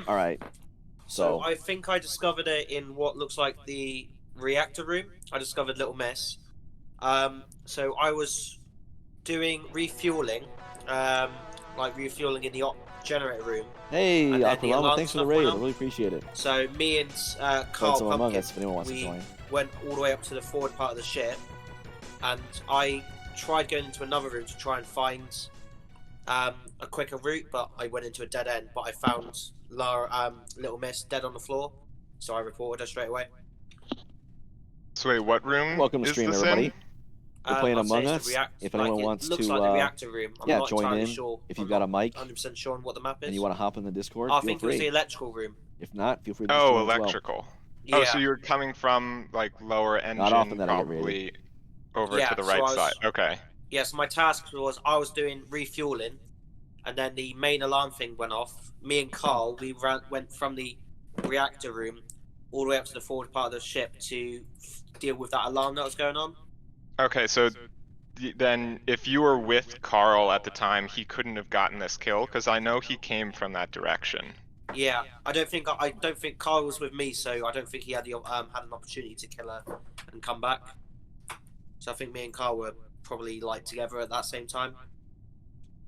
All right. So So I think I discovered it in what looks like the reactor room. I discovered Little Miss. So I was doing refueling, like refueling in the generator room. hey, and then the Aqualama, alarm thanks for the stuff raid. went I off. really appreciate it. So me and Playing Carl some Among Pumpkin, Us if anyone wants to we join. went all the way up to the forward part of the ship, and I tried going into another room to try and find a quicker route, but I went into a dead end. But I found Little Miss dead on the floor, so I reported her straight away. So wait, what room Welcome to is stream, this everybody. in? We're playing I'd say Among it's the Us. If anyone it wants looks to, like the reactor room. I'm yeah, not join entirely in. sure. If you've I'm got a not mic 100% sure on what the map is. and you want to hop in the Discord, I feel think it was free. the electrical room. If not, feel free to just Oh, join as well. electrical. Yeah. Oh, so you're coming from like lower engine, often that I get raided. probably over Yeah, to the so right I was- side. Okay. Yeah, so my task was I was doing refueling, and then the main alarm thing went off. Me and Carl, we went from the reactor room all the way up to the forward part of the ship to deal with that alarm that was going on. Okay, so then if you were with Carl at the time, he couldn't have gotten this kill because I know he came from that direction. Yeah, I don't think Carl was with me, so I don't think he had the had an opportunity to kill her and come back. So I think me and Carl were probably like together at that same time.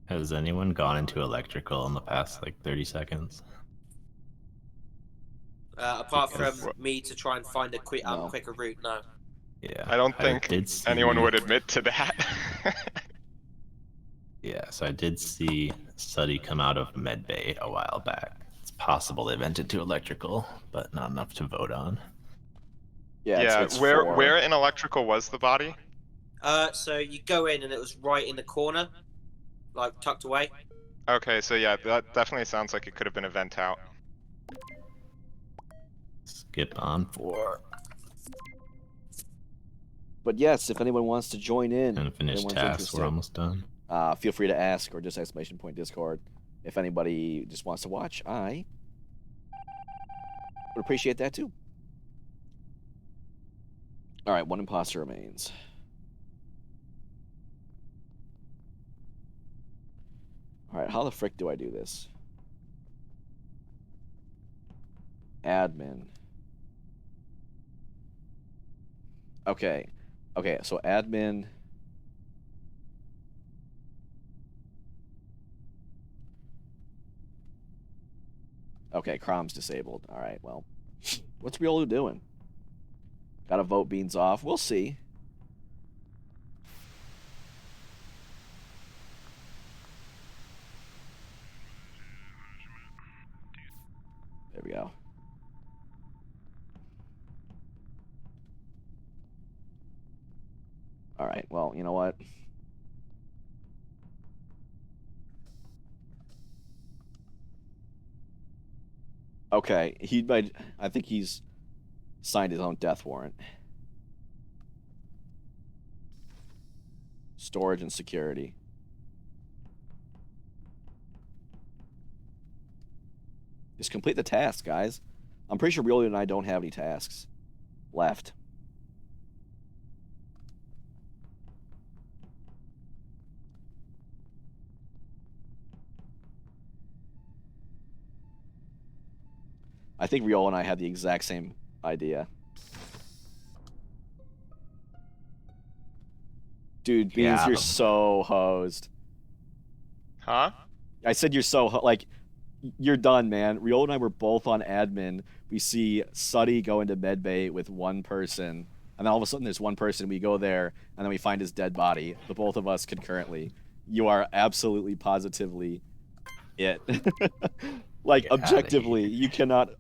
Has anyone gone into electrical in the past like 30 seconds? Apart Because- from me to try and find a No. quicker route, no. Yeah. I don't think did see- anyone would admit to that. Yeah, so I did see Suddy come out of medbay a while back. It's possible they vented to electrical, but not enough to vote on. Yeah, it's where 4. where in electrical was the body? So you go in and it was right in the corner, like tucked away. Okay, so yeah, that definitely sounds like it could have been a vent out. Skip on 4 But yes, if anyone wants to join in, and finish anyone's tasks. interested, We're almost done. feel free to ask or just exclamation point Discord. If anybody just wants to watch, I would appreciate that too. All right, one imposter remains. All right, how the frick do I do this? Admin. Okay. Okay, so admin. Okay, Crom's disabled. All right, well, what's Riolu doing? Got to vote Beans off. We'll see. There we go. All right, well, you know what? Okay, I think he's signed his own death warrant. Storage and security. Just complete the task, guys. I'm pretty sure Riolu and I don't have any tasks left. I think Riolu and I had the exact same idea. Dude, Beans, Yeah. you're so hosed. Huh? I said you're so like, you're done, man. Riolu and I were both on admin. We see Suddy go into medbay with one person, and then all of a sudden there's one person. We go there, and then we find his dead body. The both of us concurrently. You are absolutely positively it. Like Get outta objectively, you cannot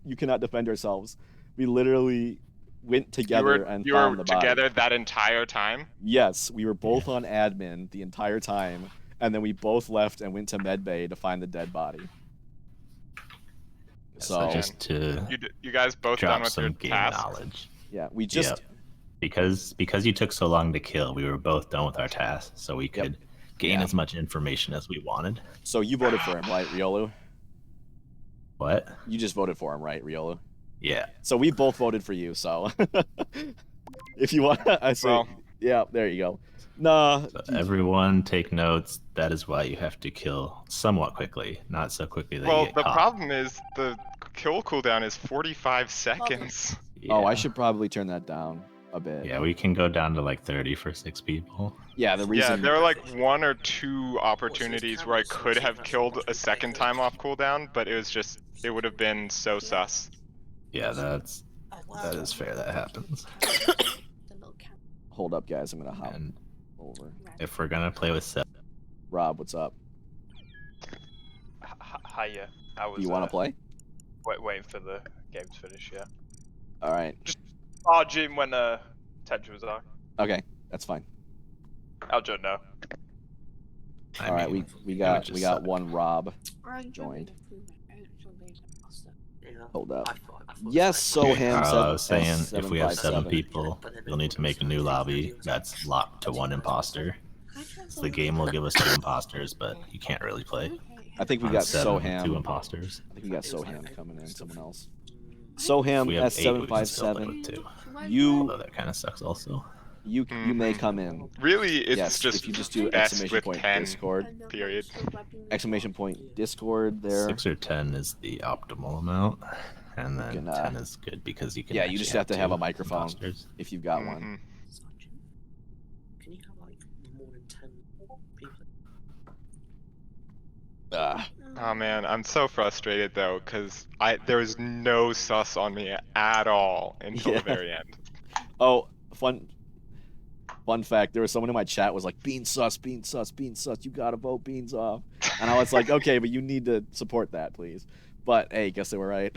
defend ourselves. We literally went together and you found were the body. together that entire time? Yes, we were both on admin the entire time, and then we both left and went to medbay to find the dead body. So So just to You guys both done drop with your some game tasks? knowledge. yeah, we just Yep. Because you took so long to kill, we were both done with our tasks, so we could gain Yeah. as much information as we wanted. so you voted for him, right, Riolu? What? You just voted for him, right, Riolu? Yeah. So we both voted for you. So if you want, I say, Well- yeah, there you go. Nah, So everyone take notes. That is why you have to kill somewhat quickly, not so quickly that you Well, get the caught. problem is the kill cooldown is 45 seconds. Oh, I Yeah. should probably turn that down a bit. Yeah, we can go down to like 30 for 6 people. Yeah, the Yeah, reason. there were like 1 or 2 opportunities where I could have killed a second time off cooldown, but it would have been so sus. Yeah, that is fair. That happens. Hold up, guys. I'm gonna hop And over. if we're gonna play with 7, Rob, what's up? Hiya. I was. You want to play? Waiting for the game to finish. Yeah. All right. Jim when Tenchu was on. Okay, that's fine. I'll join now. I All right, mean, we it got would just got suck. one Rob joined. Hold up. Yes, Soham Carl, I was saying said if we have 7 S757. people, you'll need to make a new lobby that's locked to 1 imposter. So the game will give us 2 imposters, but you can't really play. I think we on got 7 with 2 Soham. imposters. I think we got Soham coming in. Someone else. If Soham we have 8, we can still play S757. with 2. You Although that kind of sucks also. you may come in. Really, it's Yes, just if you just do S exclamation with point 10. Discord. Period. Exclamation point Discord there. 6 or 10 is the optimal amount, and then can, 10 is good because you can. yeah, you just actually have to have a 2 microphone. imposters. If you've got Mhm. one. Can you have like more than 10 people? Oh man, I'm so frustrated though, cause there was no sus on me at all until Yeah. the very end. Oh, fun fact, there was someone in my chat was like, Beans sus, Beans sus, Beans sus, you gotta vote Beans off. And I was like, okay, but you need to support that, please. But hey, guess they were right.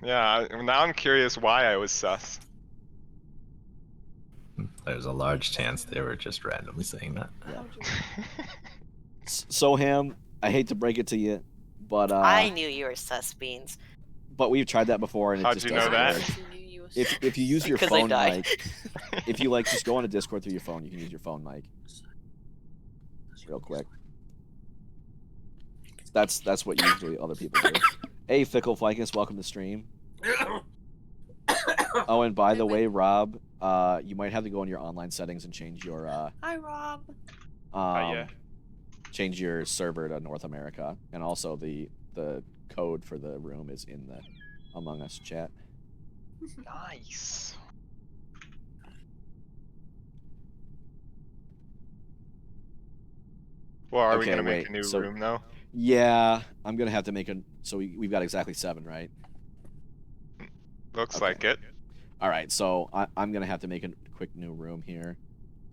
Yeah, now I'm curious why I was sus. There's a large chance they were just randomly saying that. Soham, I hate to break it to you, but I knew you were sus beans. but we've tried that before and it How'd just you know doesn't that? work. If you use your Because I phone died. mic, if you like just go on a Discord through your phone, you can use your phone mic. Real quick. That's what usually other people do. Hey, Fickle Ficus, welcome to stream. Oh, and by the way, Rob, you might have to go in your online settings and change your Hi, Rob. Yeah. change your server to North America, and also the code for the room is in the Among Us chat. Nice. Well, are we Okay, gonna make wait, a new so- room though? Yeah, I'm gonna have to make a. So we've got exactly 7, right? Looks Okay. like it. All right, so I'm gonna have to make a quick new room here,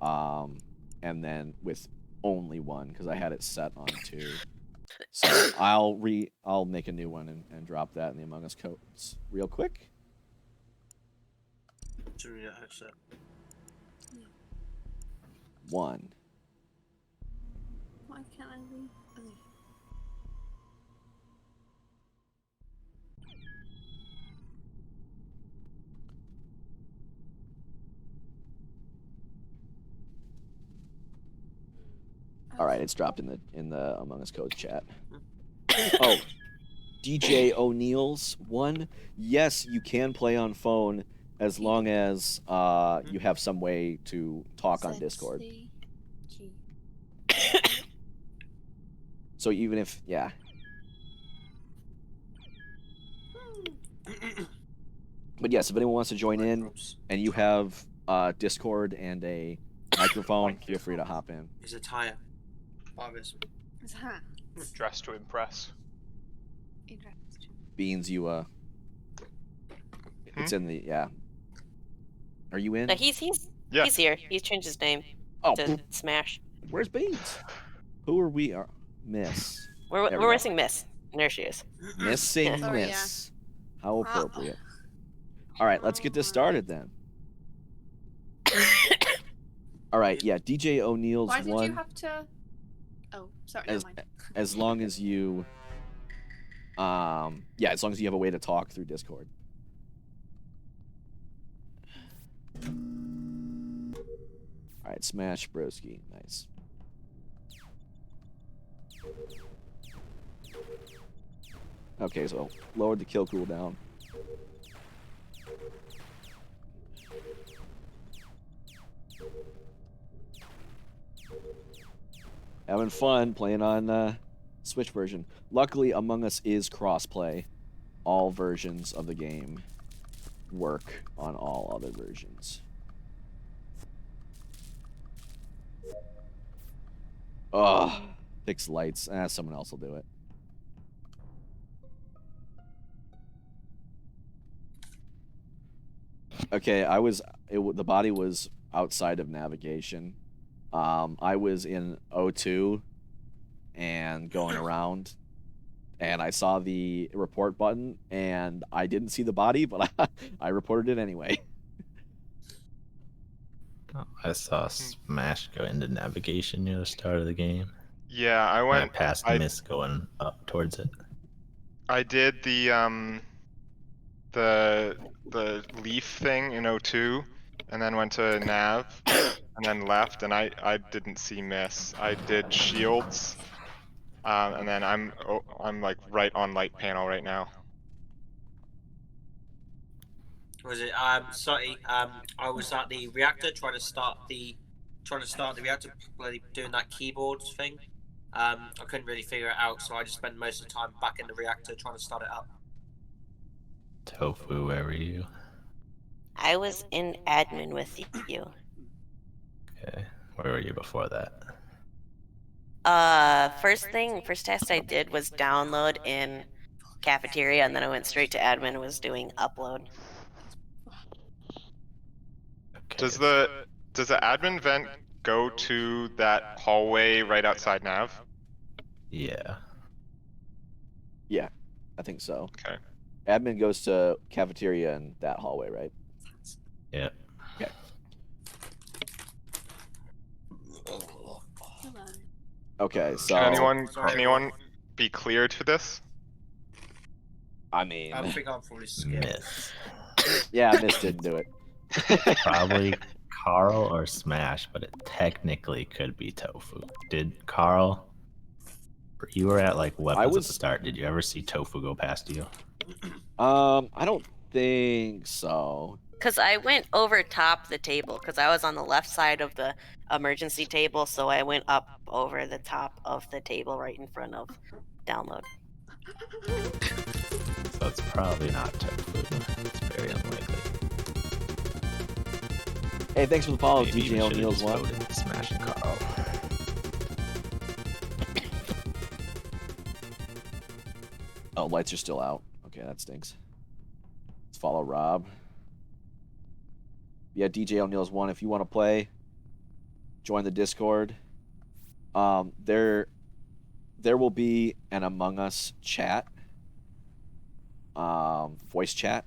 and then with only 1 because I had it set on 2. So I'll make a new one and drop that in the Among Us codes real quick. One. Why can't I leave? Oh. All right, it's dropped in the Among Us codes chat. Oh, DJ O'Neill's 1. Yes, you can play on phone as long as you have some way to talk on Discord. So even if, yeah. But yes, if anyone wants to join in and you have Discord and a microphone, feel free to hop in. Is a tire. Barbers. It's a hat. Dressed to impress. Interesting. Beans, you it's in the, yeah. Are you in? No, he's Yeah. he's here. He's changed his name Oh, to Smash. where's Beans? Who are we? Miss. We're There we we're go. missing Miss. And there she is. Missing Oh, yeah. Miss. How appropriate. All right, let's get this started then. All right, yeah, DJ O'Neill's Why did 1. you have to? Oh, sorry. As- Never mind. As long as you, yeah, as long as you have a way to talk through Discord. All right, Smash Broski, nice. Okay, so lowered the kill cooldown. Having fun playing on Switch version. Luckily, Among Us is crossplay, all versions of the game work on all other versions. Ugh. Fix lights. Someone else will do it. Okay, the body was outside of navigation. I was in O2 and going around, and I saw the report button, and I didn't see the body, but I reported it anyway. Oh, I saw Smash go into navigation near the start of the game. Yeah, I And I went. passed Miss going up towards it. I did the leaf thing in O2, and then went to nav, and then left, and I didn't see Miss. I did shields, and then I'm like right on light panel right now. Was it sorry, I was at the reactor trying to start the reactor, bloody doing that keyboard thing. I couldn't really figure it out, so I just spent most of the time back in the reactor trying to start it up. Tofu, where were you? I was in admin with you. Okay. Where were you before that? First test I did was download in cafeteria, and then I went straight to admin and was doing upload. Okay. Does the admin vent go to that hallway right outside nav? Yeah. Yeah, I think so. Okay. Admin goes to cafeteria in that hallway, right? Yeah. Okay. Okay, so Can Sorry, anyone be cleared for this? I mean, I think I'll probably skip. Miss. yeah, Miss didn't do it. Probably Carl or Smash, but it technically could be Tofu. Did Carl? You were at like weapons at the start. Did you ever see Tofu go past you? I don't think so. Because I went over top the table, because I was on the left side of the emergency table, so I went up over the top of the table right in front of download. So it's probably not Tofu. It's very unlikely. Hey, thanks for the follow, Maybe we DJ should've O'Neill's just one. voted Smash and Carl. Oh, lights are still out. Okay, that stinks. Let's follow Rob. Yeah, DJ O'Neill's one. If you want to play, join the Discord. There will be an Among Us chat, voice chat.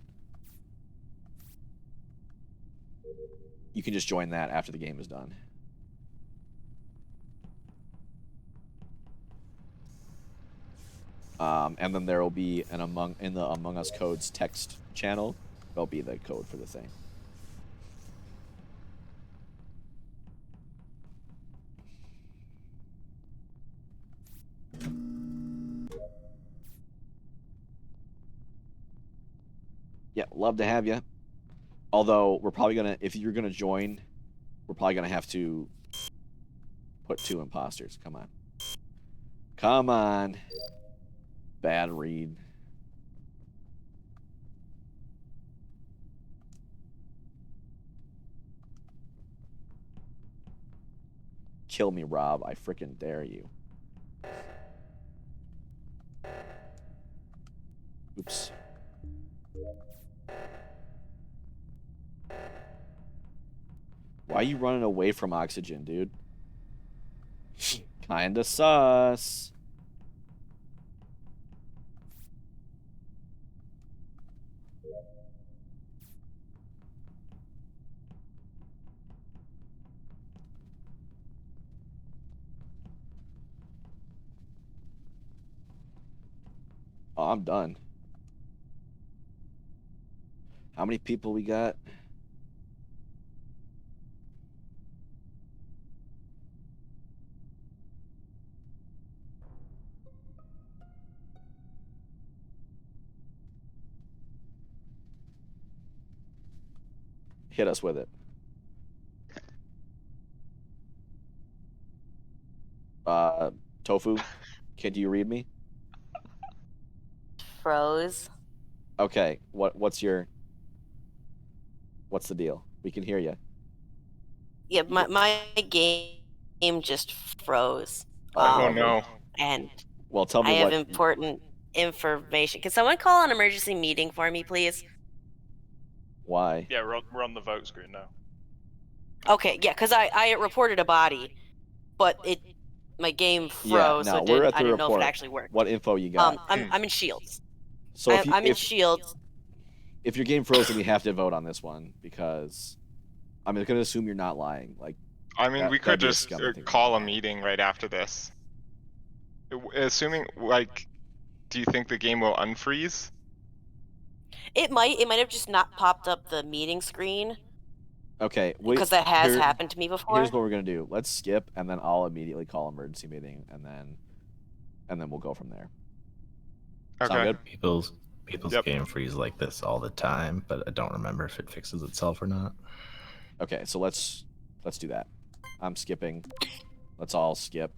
You can just join that after the game is done. And then there will be an in the Among Us codes text channel. There'll be the code for the thing. Yeah, love to have you. Although we're probably gonna, if you're gonna join, we're probably gonna have to put 2 imposters. Come on. Come on. Bad read. Kill me, Rob. I frickin' dare you. Oops. Why are you running away from oxygen, dude? Kinda sus. Oh, I'm done. How many people we got? Hit us with it. Tofu, do you read me? Froze. Okay, what's the deal? We can hear you. Yeah, my game just froze. Oh no. And Well, tell I me have what. important information. Can someone call an emergency meeting for me, please? Why? Yeah, we're on the vote screen now. Okay, yeah, because I reported a body, but my game froze, no, so we're at the I didn't know if report. it actually worked. What info you got? I'm in Shields. So if I'm in Shields. if your game froze, then we have to vote on this one because I'm going to assume you're not lying. Like, I mean, we could that'd be a just scummy thing to call do. a meeting right after this. Assuming, like, do you think the game will unfreeze? It might have just not popped up the meeting screen Okay, because that has happened to me before. Here's what we're gonna do. Let's skip, and then I'll immediately call emergency meeting, and then we'll go from there. Okay. Sound good? People's Yep. game freeze like this all the time, but I don't remember if it fixes itself or not. Okay, so let's do that. I'm skipping. Let's all skip.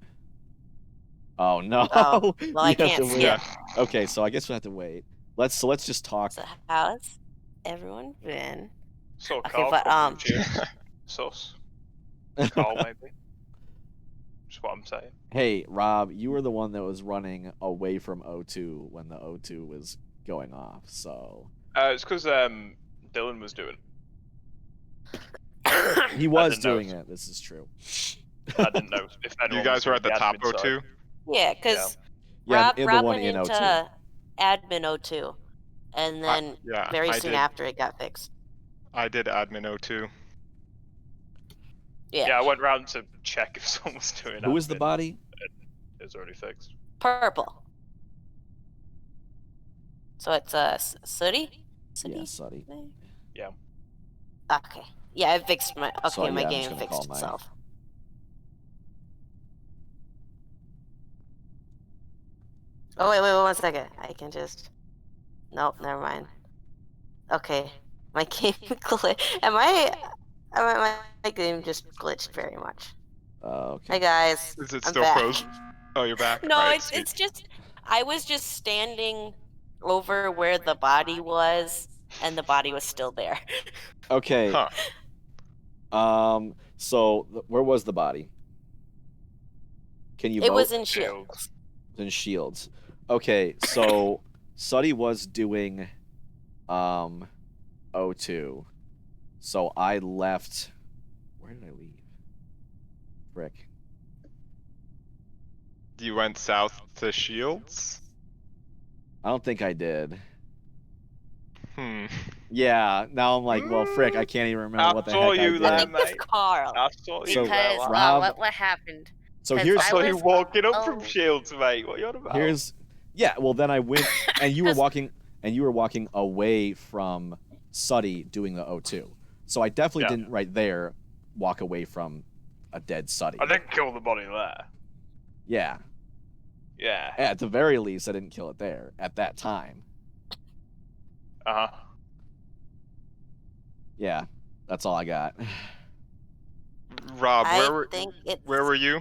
Oh no! Oh, well, I We have can't to skip. wait. Okay, so I guess we have to wait. Let's just talk. So how's everyone been? So Okay, Carl but, come from Shields. Sus. Carl maybe. Just what I'm saying. Hey, Rob, you were the one that was running away from O2 when the O2 was going off. So It's because Dylan was doing. he was didn't know. doing it. This is true. I didn't know if anyone. You guys was were at the doing top admin side. O2? Yeah, because Yeah, Rob the one went in into O2. admin O2, and then Yeah, very I soon did. after it got fixed. I did admin O2. Yeah, Yeah, I went round to check if someone was doing. Who is the admin. body? It was already fixed. purple. So it's Sooty? Yeah, Suddy. Yeah. Okay. Yeah, I fixed my. Okay, So, my yeah, I'm just game gonna call fixed mine. itself. Oh wait, 1 second. I can just. Nope, never mind. Okay, my game glitched. My game just glitched very much. Okay. Hi guys. Is it I'm still back. frozen? Oh, you're back. No, Alright, it's just I was just standing over where the body was, and the body was still there. Okay. Huh. So where was the body? Can you It vote? was in Shields. Shields. In Shields. Okay, so Suddy was doing O2. So I left. Where did I leave? Frick. You went south to Shields? I don't think I did. Yeah, now I'm like, well, frick, I can't even remember I what the saw heck I you did. there, I think it's mate. Carl. I saw you So, there. Because Rob- what happened? So 'cause here's I saw I you was- walking up from oh. Shields, mate. What are you on about? yeah. Well, then I went, and you were 'Cause- walking away from Suddy doing the O2. So I definitely Yeah. didn't right there walk away from a dead Suddy. I didn't kill the body there. Yeah. Yeah. At the very least, I didn't kill it there at that time. Uh huh. Yeah, that's all I got. Rob, I think it's. where were you?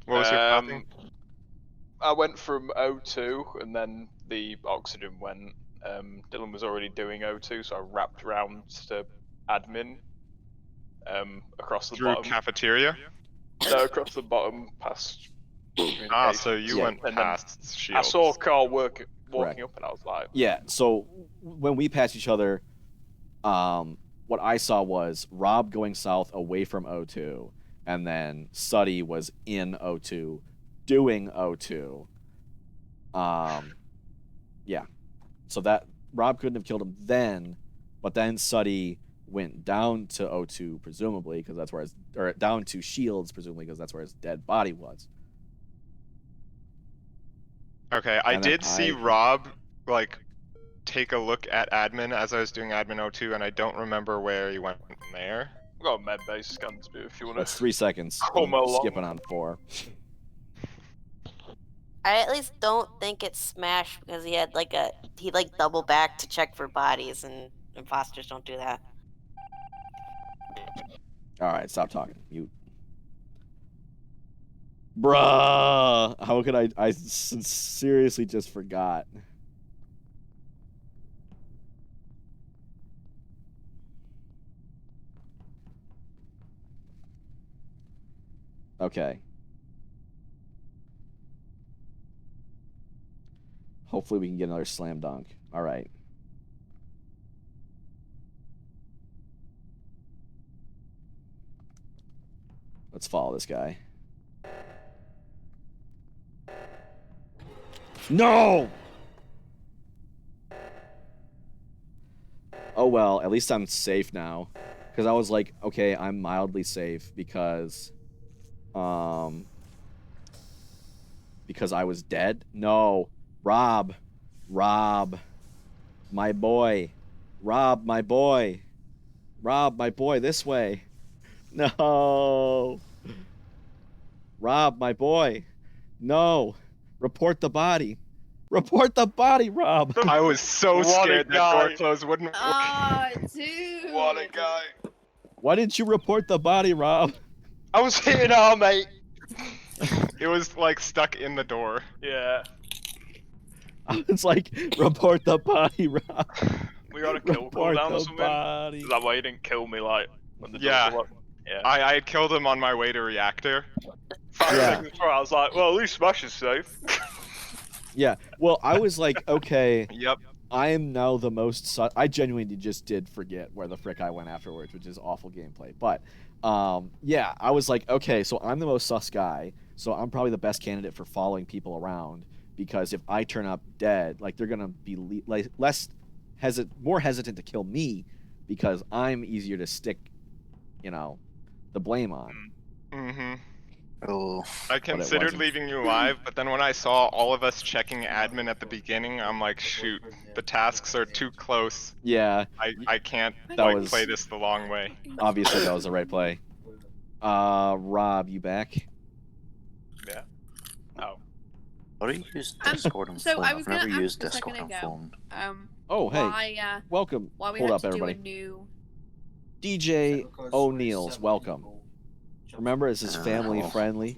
What was your copy? I went from O2 and then the oxygen went. Dylan was already doing O2, so I wrapped around to admin. Across the Through bottom. cafeteria? No, across the bottom past. Ah, so you Yeah. went And then past I Shields. saw Carl walking Correct. up, and I was like, Yeah, so when we passed each other, what I saw was Rob going south away from O2, and then Suddy was in O2 doing O2. Yeah. So that Rob couldn't have killed him then, but then Suddy went down to O2 presumably because that's where or down to Shields presumably because that's where his dead body was. Okay, I And then did see I- Rob, like, take a look at admin as I was doing admin O2, and I don't remember where he went from there. I've got a med base scan to do if you want That's to. 3 seconds. Come I'm along. skipping on 4. I at least don't think it's Smash because he double back to check for bodies, and imposters don't do that. All right, stop talking. Mute. Bruh, how could I seriously just forgot. Okay. Hopefully we can get another slam dunk. All right. Let's follow this guy. No! Oh well, at least I'm safe now. Because I was like, okay, I'm mildly safe because I was dead. No. Rob, my boy. Rob, my boy, this way. No. Rob, my boy. No. Report the body. Report the body, Rob. I was so What a scared that door guy. close wouldn't work. Ah, dude. What a guy. Why didn't you report the body, Rob? I was hitting our mate. It was like stuck in the door. Yeah. I was like, report the body, Rob. We got a kill Report cooldown or the something. body. Is that why you didn't kill me like when the Yeah. doors were locked? Yeah. I had killed him on my way to reactor. 5 Yeah. seconds before, I was like, well, at least Smash is safe. Yeah, well, I was like, okay, Yep. I am now the most I genuinely just did forget where the frick I went afterwards, which is awful gameplay. But yeah, I was like, okay, so I'm the most sus guy, so I'm probably the best candidate for following people around, because if I turn up dead, like, they're gonna be more hesitant to kill me because I'm easier to stick, the blame on. Mm-hmm. Oh, I considered wasn't. leaving you alive, but then when I saw all of us checking admin at the beginning, I'm like, shoot, the tasks are too close. Yeah, I can't That was- play this the long way. obviously that was the right play. Rob, you back? Yeah. Oh. how do you use Um, Discord on so phone? I I've was gonna never ask used a second Discord on ago. phone. Oh, hey, Why welcome. why we Hold had up, to everybody. do a new DJ O'Neill's, welcome. Remember, this is family hello. friendly.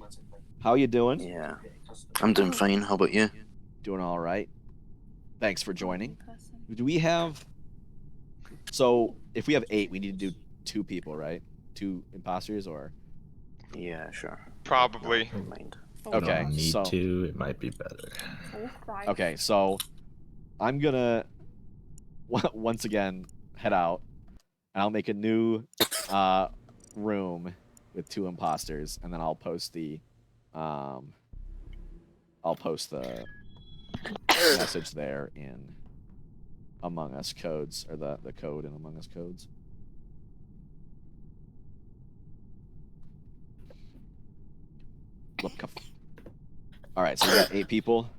How you doing? Yeah, I'm doing fine. How about you? Doing all right. Thanks for joining. person? Do we have? So, if we have 8, we need to do 2 people, right? 2 imposters, or? Yeah, sure. Probably. Never mind. Oh, Okay, Don't need so- to. It might be better. oh, Christ. Okay, so I'm gonna once again head out, and I'll make a new room with 2 imposters, and then I'll post the message there in Among Us codes, or the code in Among Us codes. All right, so we got 8 people.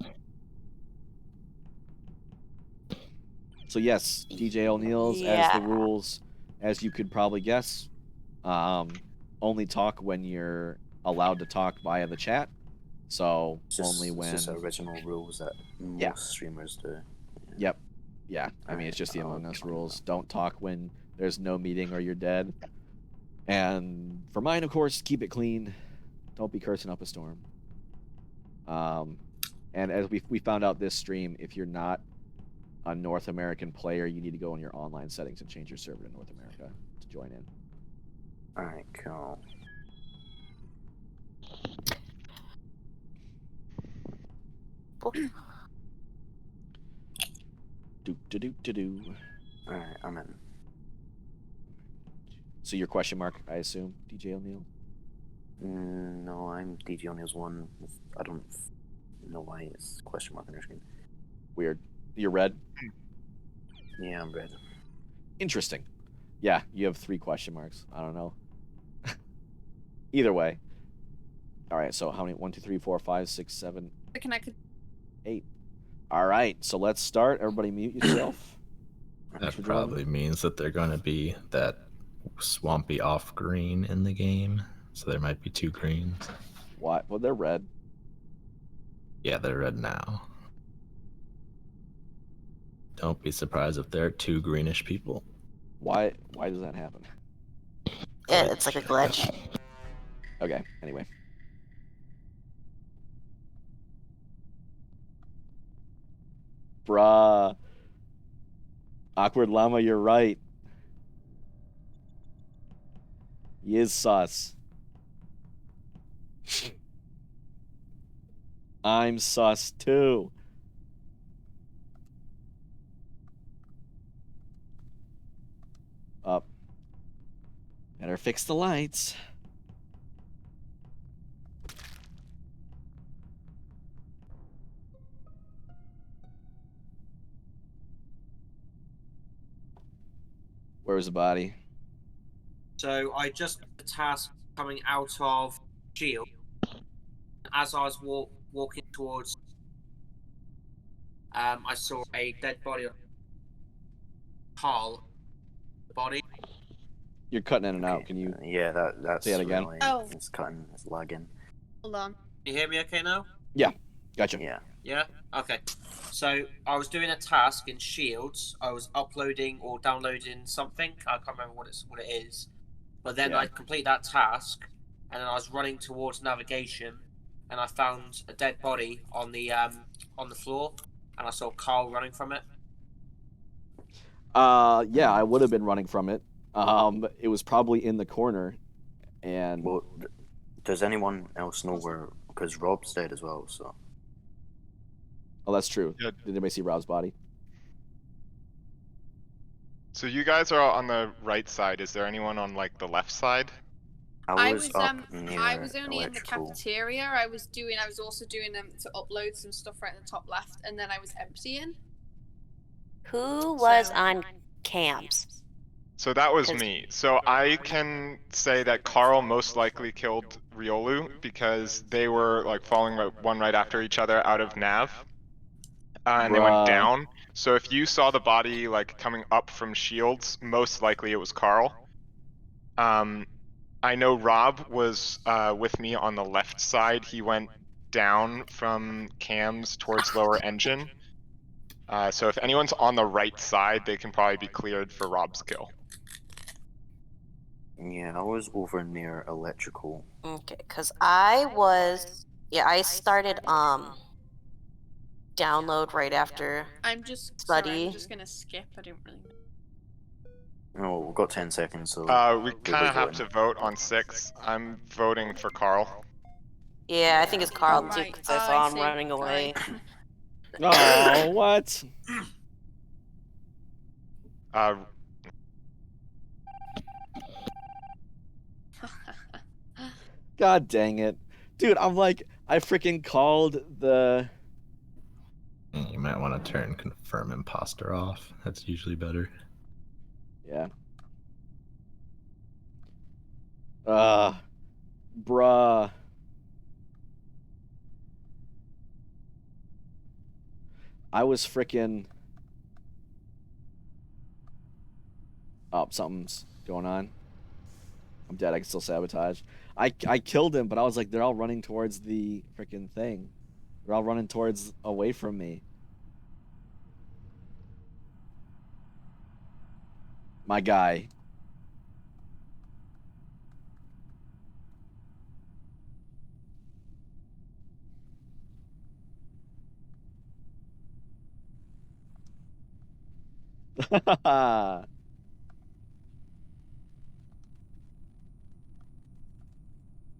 So yes, DJ O'Neill's, as Yeah. the rules, as you could probably guess, only talk when you're allowed to talk via the chat. So It's just, only when. it's just original rules that most Yeah. streamers do. Yep. Yeah. I mean, it's just the Among Us rules. Don't talk when there's no meeting or you're dead. And for mine, of course, keep it clean. Don't be cursing up a storm. And as we found out this stream, if you're not a North American player, you need to go in your online settings and change your server to North America to join in. Alright, cool. Do. Alright, I'm in. So your question mark, I assume, DJ O'Neill? No, I'm DJ O'Neill's one. I don't know why it's question mark on your screen. Weird. You're red? Yeah, I'm red. Interesting. Yeah, you have 3 question marks. I don't know. Either way. All right, so how many? 1, 2, 3, 4, 5, 6, 7, Can I could 8. All right, so let's start. Everybody mute yourself. That for joining. probably means that they're going to be that swampy off green in the game. So there might be 2 greens. What? Well, they're red. Yeah, they're red now. Don't be surprised if there are 2 greenish people. Why does that happen? Yeah, it's like a glitch. Okay, anyway. Bruh. Awkward Llama, you're right. He is sus. I'm sus too. Up. Better fix the lights. Where was the body? So I just did the task coming out of Shield. As I was walking towards, I saw a dead body of Carl. Body. You're cutting in and out. Okay, Can you? Yeah, that's say it again? really. Oh. It's cutting. It's lagging. Hold on. Can you hear me okay now? Gotcha. Yeah. Yeah? Okay. So I was doing a task in Shields. I was uploading or downloading something. I can't remember what it is. But then Yeah. I complete that task, and then I was running towards navigation, and I found a dead body on the floor, and I saw Carl running from it. Yeah, I would have been running from it. It was probably in the corner, and Well, does anyone else know where? Because Rob's dead as well. So. oh, that's true. Yeah. Did anybody see Rob's body? So you guys are on the right side. Is there anyone on like the left side? I was was up near I was only in the electrical. cafeteria. I was also doing to upload some stuff right in the top left, and then I was emptying. Who was So- on cams? So that was 'Cause- me. So I can say that Carl most likely killed Riolu because they were like falling one right after each other out of nav. And they Bruh. went down. So if you saw the body like coming up from Shields, most likely it was Carl. I know Rob was with me on the left side. He went down from cams towards lower engine. So if anyone's on the right side, they can probably be cleared for Rob's kill. Yeah, I was over near electrical. Okay, because I started download right after. I'm just Buddy. I'm just gonna skip. I don't really know. Oh, we've got 10 seconds, so. We kind of have to vote on 6. I'm voting for Carl. Yeah, I think it's Carl too, Right. because I Oh, saw I him see. running away. Oh, what? God dang it. Dude, I'm like, I freaking called the... You might want to turn confirm imposter off. That's usually better. Yeah. Bruh. I was freaking... Oh, something's going on. I'm dead. I can still sabotage. I killed him, but I was like, they're all running towards the freaking thing. They're all running towards away from me. My guy.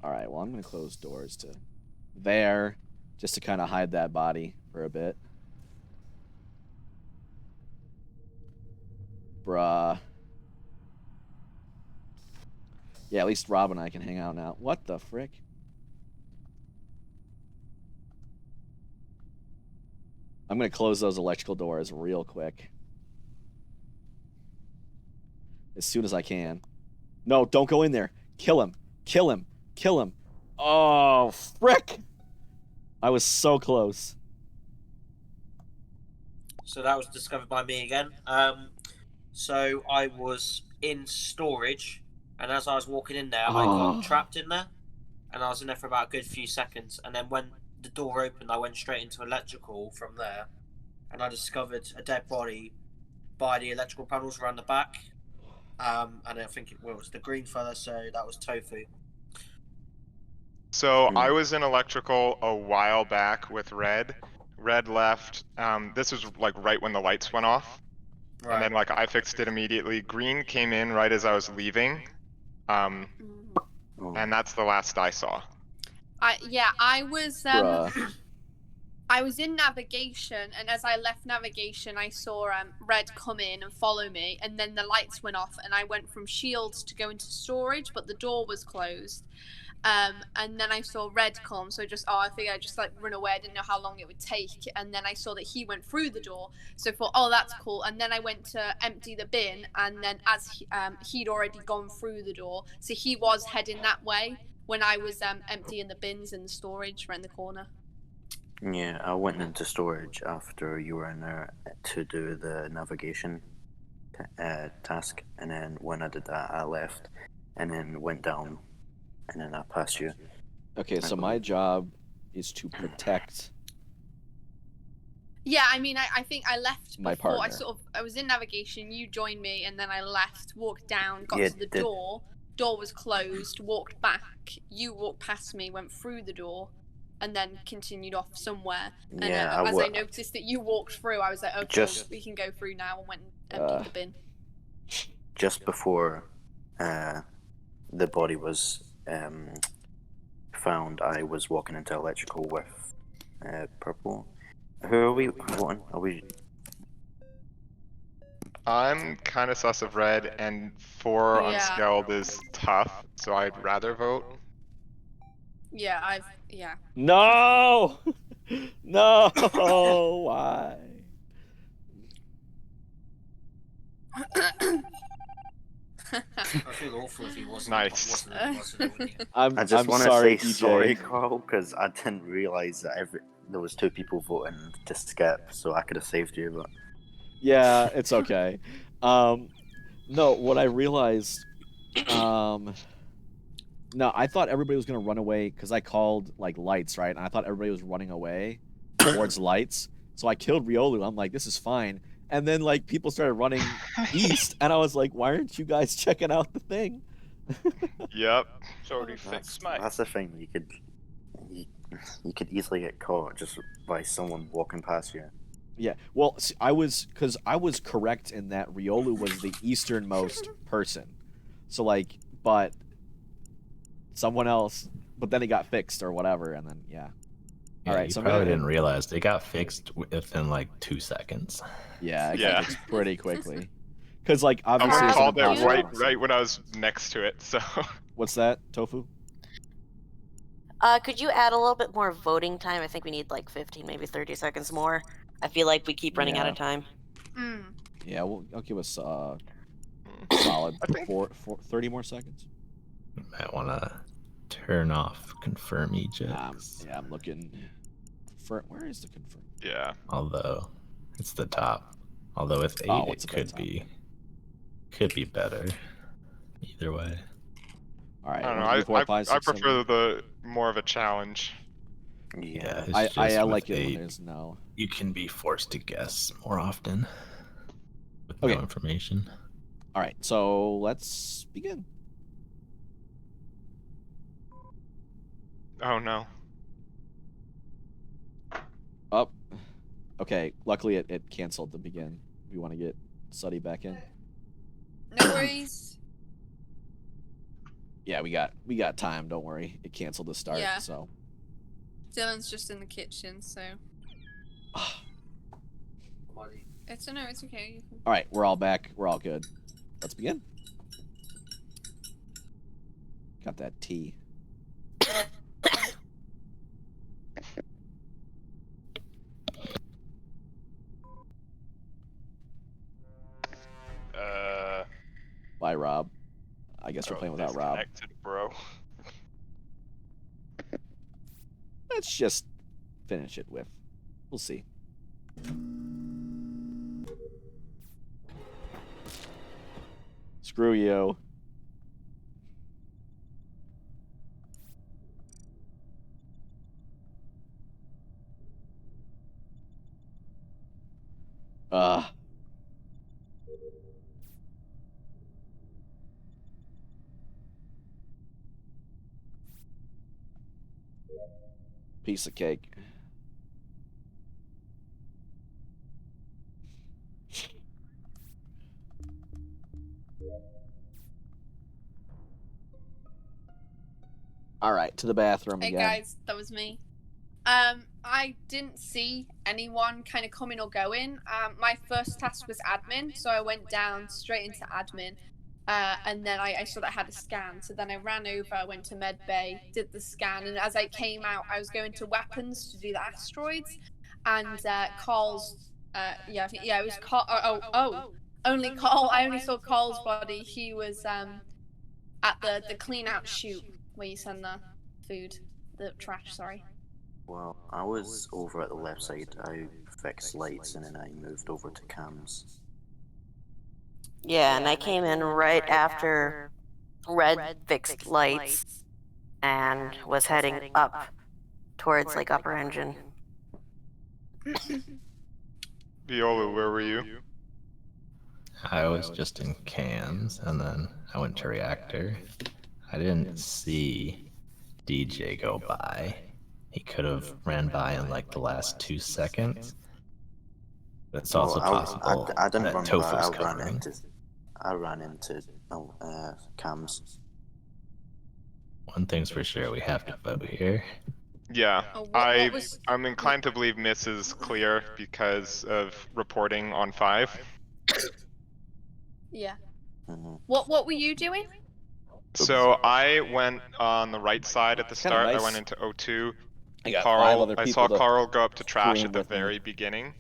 Alright, well, I'm going to close doors to there, just to kind of hide that body for a bit. Bruh. Yeah, at least Rob and I can hang out now. What the frick? I'm going to close those electrical doors real quick. As soon as I can. No, don't go in there. Kill him. Kill him. Kill him. Oh, frick! I was so close. So that was discovered by me again. So I was in storage, and as I was walking in there, I got trapped in there, and I was in there for about a good few seconds. And then when the door opened, I went straight into electrical from there, and I discovered a dead body by the electrical panels around the back. And I think it was the green fella, so that was Tofu. So I was in electrical a while back with Red. Red left. This was like right when the lights went off. Right. And then like I fixed it immediately. Green came in right as I was leaving. And that's the last I saw. I was Bruh. I was in navigation, and as I left navigation, I saw Red come in and follow me, and then the lights went off, and I went from shields to go into storage, but the door was closed. And then I saw Red come, so I figured I'd just like run away. I didn't know how long it would take, and then I saw that he went through the door, so I thought, oh, that's cool. And then I went to empty the bin, and then as he'd already gone through the door, so he was heading that way when I was emptying the bins in the storage around the corner. Yeah, I went into storage after you were in there to do the navigation task, and then when I did that, I left, and then went down, and then I passed you. Okay, so my job is to protect. Yeah, I mean, I think I left My before. partner. I was in navigation. You joined me, and then I left, walked down, got Yeah, to the door. Door was closed. Walked back. You walked past me, went through the door, and then continued off somewhere. And Yeah, as I noticed that you walked through, I was like, okay, we can go through now, and went and emptied the bin. Just before the body was found, I was walking into electrical with Purple. Who are we voting? Are we? I'm kind of sus of Red, and 4 on Yeah. Skeld is tough, so I'd rather vote. Yeah, No! No! Why? I feel awful if he wasn't. Nice. I'm I just want to sorry, say EJ. sorry, Carl, because I didn't realize that there was 2 people voting to skip, so I could have saved you, but. Yeah, it's okay. No, what I realized, no, I thought everybody was gonna run away because I called like lights, right? And I thought everybody was running away towards lights. So I killed Riolu. I'm like, this is fine. And then like people started running east, and I was like, why aren't you guys checking out the thing? Yep. It's already fixed, mate. That's the thing. You could easily get caught just by someone walking past you. Yeah, well, see, I was correct in that Riolu was the easternmost person. So like, but someone else, but then it got fixed or whatever, and then yeah. Yeah, All right, you so I'm probably gonna- didn't realize they got fixed within like 2 seconds. Yeah, it Yeah. got fixed pretty quickly. Because like I obviously, it's an called it imposter. right when I was next to it, so. What's that, Tofu? Could you add a little bit more voting time? I think we need like 15, maybe 30 seconds more. I feel like we keep running out Yeah. of time. Yeah, I'll give us solid I think- 30 more seconds. You might want to turn off confirm ejects. Yeah, I'm looking. Where is the confirm? Yeah. Although it's the top. Although with 8 it's it at the could be better. Either way. All right, I don't 1, 2, 4, know. 5, I 6, 7. prefer the more of a challenge. Yeah. it's I just like with it when 8, there's no. you can be forced to guess more often with Okay. no information. All right, so let's begin. Oh no. Up. Okay, luckily it canceled to begin. We want to get Suddy back in. No worries. Yeah, we got time. Don't worry. It canceled to start. Yeah. So. Dylan's just in the kitchen, so it's okay. You can... All right, we're all back. We're all good. Let's begin. Got that tea. Bye, Rob. I guess we're playing without Rob. Disconnected, bro. Let's just finish it with. We'll see. Screw you. Piece of cake. All right, to the bathroom Hey again. guys, that was me. I didn't see anyone kind of coming or going. My first task was admin, so I went down straight into admin. And then I saw that I had a scan, so then I ran over, went to med bay, did the scan, and as I came out, I was going to weapons to do the asteroids, and Carl's, yeah, I think, yeah, it was Carl. Only Carl. I only saw Carl's body. He was at the clean out chute where you send the food, the trash. Sorry. Well, I was over at the left side. I fixed lights and then I moved over to cams. Yeah, and I came in right after Red fixed lights and was heading up towards like upper engine. Viola, where were you? I was just in cams, and then I went to reactor. I didn't see DJ go by. He could have ran by in like the last 2 seconds. But it's also possible I didn't that run Tofu's by. covering. I ran into cams. One thing's for sure, we have to vote here. Yeah, Oh, what was- I'm inclined to believe Miss is clear because of reporting on 5. Yeah. Mm-hmm. What were you doing? So I went on the right side at the Kinda start. nice. I went into O2. I got 5 Carl, other I people saw to Carl go up to trash scream at the with me. very beginning,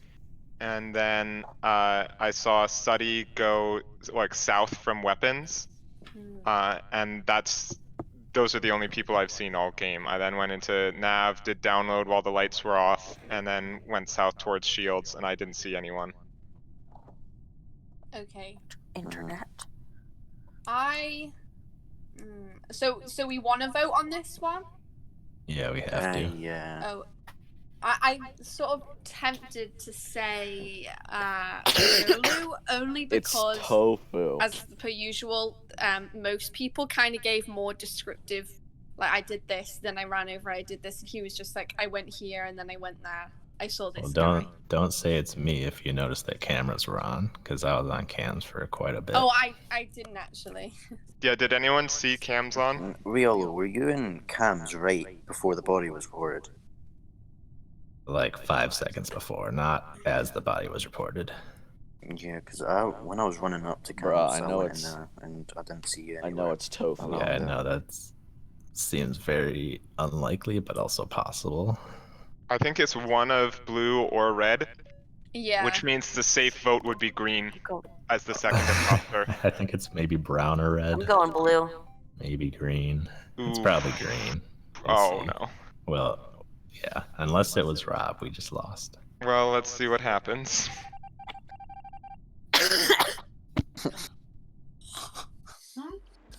and then I saw Suddy go like south from weapons, and those are the only people I've seen all game. I then went into nav, did download while the lights were off, and then went south towards shields, and I didn't see anyone. Okay. Internet. So we want to vote on this one? Yeah, we have to. Yeah. Oh, I'm sort of tempted to say Lulu only It's because, Tofu. as per usual, most people kind of gave more descriptive. Like, I did this, then I ran over, I did this, and he was just like, I went here and then I went there. I saw this. Well, guy. don't say it's me if you notice that cameras were on, because I was on cams for quite a bit. Oh, I didn't actually. Yeah, did anyone see cams on? Riolo, were you in cams right before the body was reported? Like 5 seconds before, not as the body was reported. Yeah, because when I was running up to cams, Bruh, I I know went it's- in there and I didn't see you I anywhere. know it's Tofu. Oh, Yeah, I yeah. know that seems very unlikely, but also possible. I think it's one of blue or red, Yeah. which means the safe vote would be green Go. as the second imposter. I think it's maybe brown or red. I'm going blue. Maybe green. It's Ooh. probably green. We'll Oh see. no. Well, yeah, unless it was Rob, we just lost. Well, let's see what happens.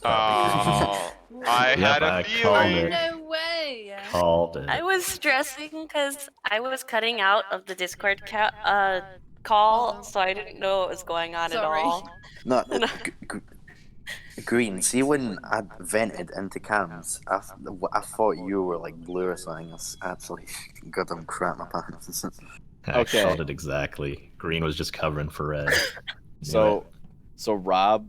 Oh, I Yep, had I a called feeling. it. No way. Called it. I was stressing because I was cutting out of the Discord call, so I didn't know what was going on Sorry. at all. No, Green, see when I vented into cams, I thought you were like blue or something. I was absolutely goddamn crap my pants. I Okay. called it exactly. Green was just covering for red. So Rob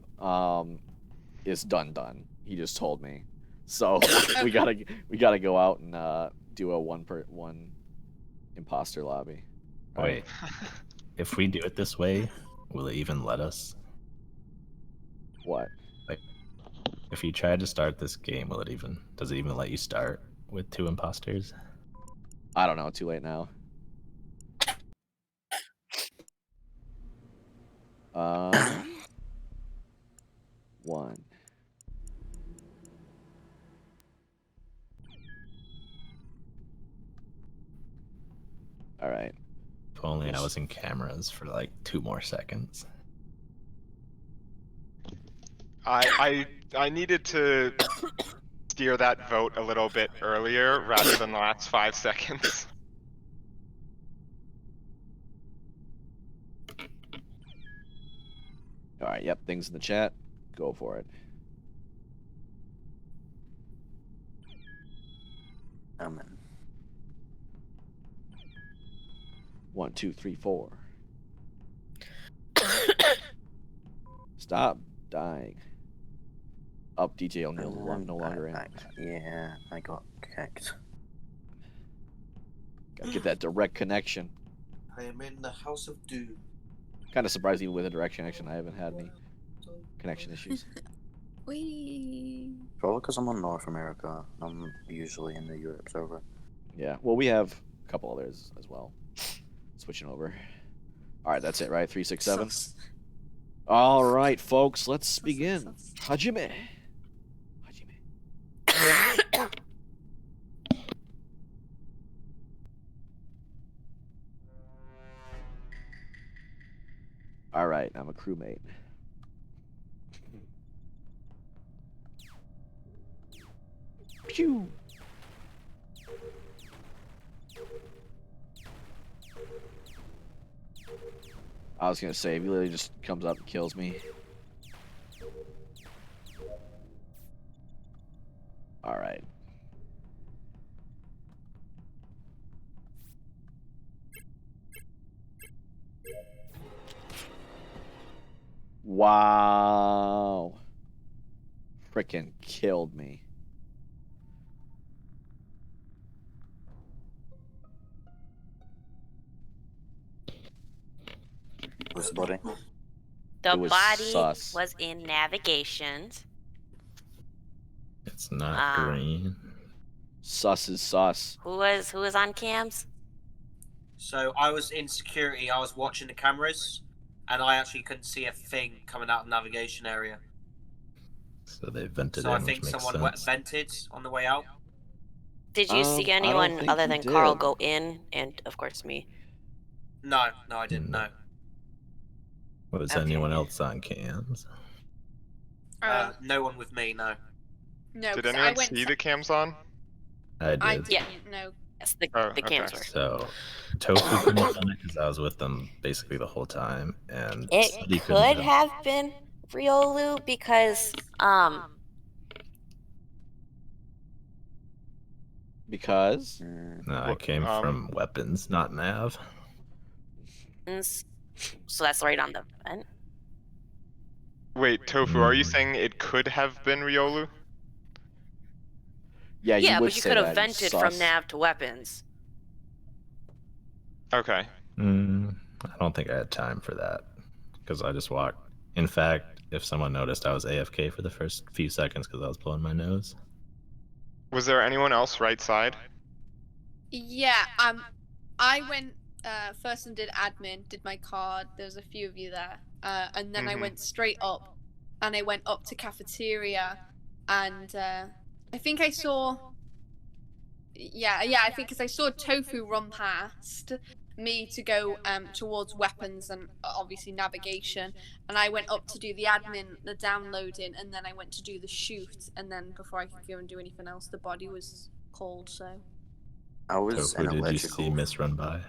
is done. He just told me. So we gotta go out and do a one imposter lobby. Wait, if we do it this way, will it even let us? What? If you try to start this game, does it even let you start with 2 imposters? I don't know. Too late now. One. All right. If only I was in cameras for like 2 more seconds. I needed to steer that vote a little bit earlier rather than the last 5 seconds. All right. Yep. Things in the chat. Go for it. I'm in. 1, 2, 3, 4. Stop dying. Up, DJ O'Neill no longer in. Yeah, I got kicked. Gotta get that direct connection. I am in the House of Doom. Kind of surprised even with a direct connection, I haven't had any connection issues. Wee. Probably because I'm on North America. I'm usually in the Europe server. Yeah, well, we have a couple others as well. Switching over. All right, that's it, right? 3, 6, 7. All right, folks, let's begin. Hajime. All right, I'm a crewmate. Pew. I was gonna say, if he literally just comes up and kills me. All right. Wow. Frickin' killed me. What's the body? The was body sus. was in navigations. It's not green. Sus is sus. Who was on cams? So I was in security. I was watching the cameras, and I actually couldn't see a thing coming out of the navigation area. So they vented So in, I think which makes someone sense. vented on the way out. Did you see I don't anyone think other you than Carl did. go in? And of course me. No, I didn't know. Was Okay. anyone else on cams? No one with me. No. No, Did 'cause anyone I went. see the cams on? I did. I didn't. Yeah. No. Yes, the Oh, cams okay. were. So Tofu couldn't have done it because I was with them basically the whole time, and It Suddy couldn't could have been Riolu because Because No, I came from weapons, not nav. so that's right on the vent. Wait, Tofu, are you saying it could have been Riolu? yeah, you Yeah, would but you say could that, have vented from sus. nav to weapons. Okay. I don't think I had time for that because I just walked. In fact, if someone noticed, I was AFK for the first few seconds because I was blowing my nose. Was there anyone else right side? Yeah. I went first and did admin, did my card. There was a few of you there, and then I went straight up, and I went up to cafeteria, and I think I saw. Yeah, I think because I saw Tofu run past me to go towards weapons and obviously navigation, and I went up to do the admin, the downloading, and then I went to do the shoot, and then before I could go and do anything else, the body was called. So I was in Tofu, did you electrical. see Miss run by?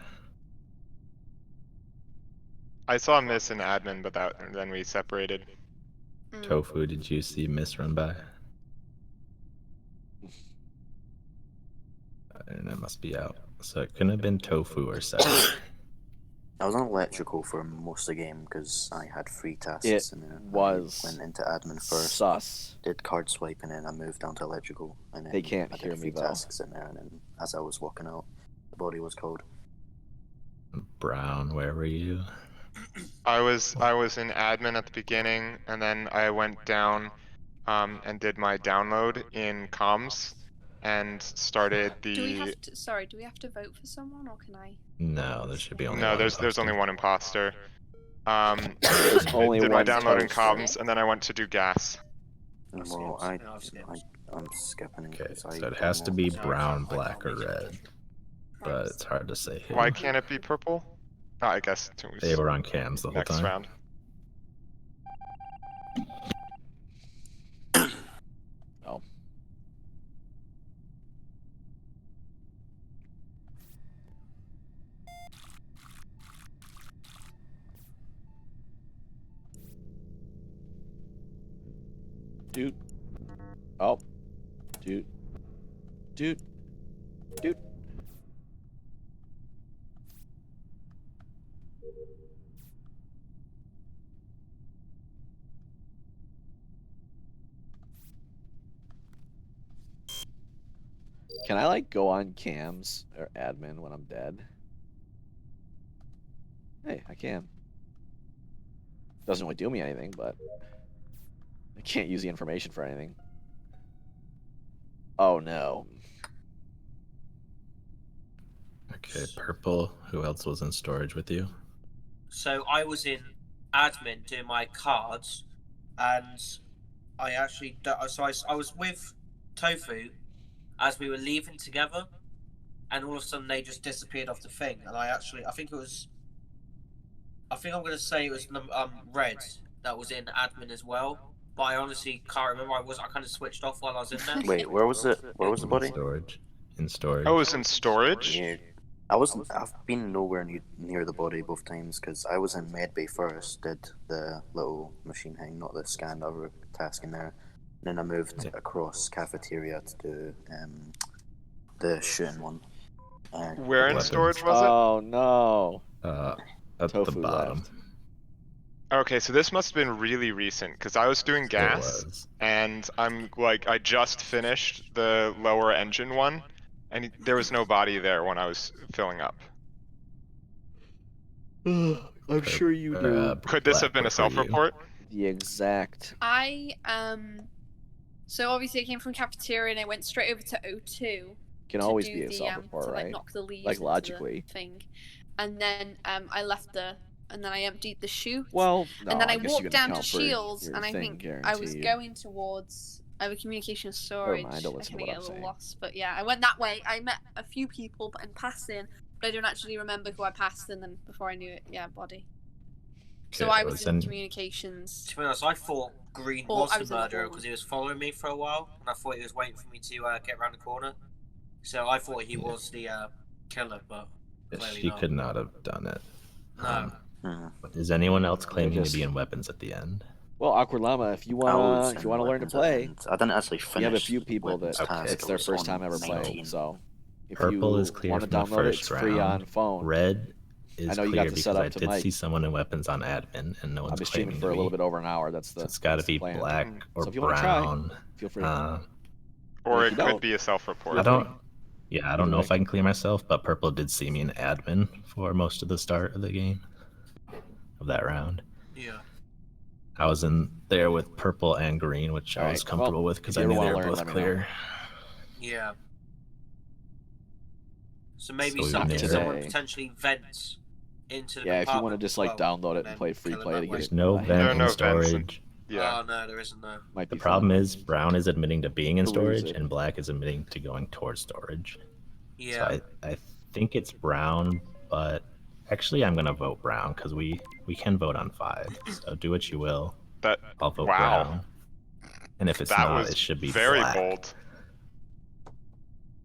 I saw Miss in admin, but then we separated. Tofu, did you see Miss run by? And it must be out. So it couldn't have been Tofu or Seth. I was on electrical for most of the game because I had 3 tasks, It and then was I went into admin first. Sus. Did card swipe, and then I moved down to electrical, and then They can't I did hear a me, few though. tasks in there, and then as I was walking out, the body was cold. Brown, where were you? I was in admin at the beginning, and then I went down and did my download in comms and started the. do we have to? Sorry, do we have to vote for someone, or can I? No, there should be only No, one there's imposter. only one imposter. There's only I did my one download in toaster. comms, and then I went to do gas. Well, I'm skipping. Okay, 'cause so I it don't has to know. be brown, black, or red. But it's hard to say here. Why can't it be purple? Oh, I guess They were on cams the whole next time. round. Oh. Dude. Oh. Dude. Dude. Dude. Can I like go on cams or admin when I'm dead? Hey, I can. Doesn't really do me anything, but I can't use the information for anything. Oh no. Okay, Purple. Who else was in storage with you? So I was in admin doing my cards, and I actually I was with Tofu as we were leaving together, and all of a sudden they just disappeared off the thing. And I think I'm gonna say it was Red that was in admin as well. But I honestly can't remember. I kind of switched off while I was in there. Wait, where was it? Where was the body? Storage. In storage. Oh, it was in storage? Yeah. I've been nowhere near the body both times because I was in medbay first, did the little machine hang, not the scan over task in there. And then I moved across cafeteria to do the shooting one. Where in storage was it? Oh no. At Tofu the bottom. left. Okay, so this must have been really recent because I was doing gas, and I just finished the lower engine one, and there was no body there when I was filling up. I'm sure you do. Could this have been a self-report? The exact. So obviously I came from cafeteria and I went straight over to O2. Can always be a self-report, to, right? Knock the leaves like into logically. the thing. And then I left and then I emptied the chute. Well, no, and then I guess you walked can down to account for Shields, your and I thing, think I was going towards the communication storage. mind, don't listen to I what get I'm a little saying. lost, but yeah, I went that way. I met a few people in passing, but I don't actually remember who I passed, and then before I knew it, yeah, body. So Okay, I was in communications. To be honest, I thought Green Or was I the was in the murderer hallway. because he was following me for a while, and I thought he was waiting for me to get around the corner. So I thought he was the killer, but clearly She not. could not have done it. No. Is anyone else claiming just- to be in weapons at the end? Well, Awkward Llama, if you wanna learn to play, I didn't actually finish. you have a few people that weapons task. it's their It was first on time ever 19. playing. So if Purple you is clear want to from the download it, first it's free round. on phone. Red is I know you clear got to because set I up did tonight. see someone in weapons on admin, and no I've one's been streaming claiming for to a little be. bit over an hour. That's the. So it's got to that's the be plan. black or So if you want to try, brown. feel free. Or If it you could don't, be a self-report. I don't. Yeah, I don't know Either if I can clear myself, but Purple did see me in admin for most of the start of the game, of that round. Yeah. I was in there with Purple and Green, which I was Alright, comfortable well, with because if I you knew ever they wanna were learn, both let me know. clear. Yeah. So maybe So someone today. potentially vents into the Yeah, if you want to department just as like well, download it and and play then free kill him play that to get way. it. No by vent There are in no vents in- storage. Yeah. Oh no, there isn't no. Might The be problem fun. is Brown is admitting to being in Peruse storage, it. and Black is admitting to going towards storage. Yeah. So I think it's Brown, but actually I'm gonna vote Brown because we can vote on 5. So do what you will. That I'll vote wow. Brown. And if it's That not, was it should be very Black. bold.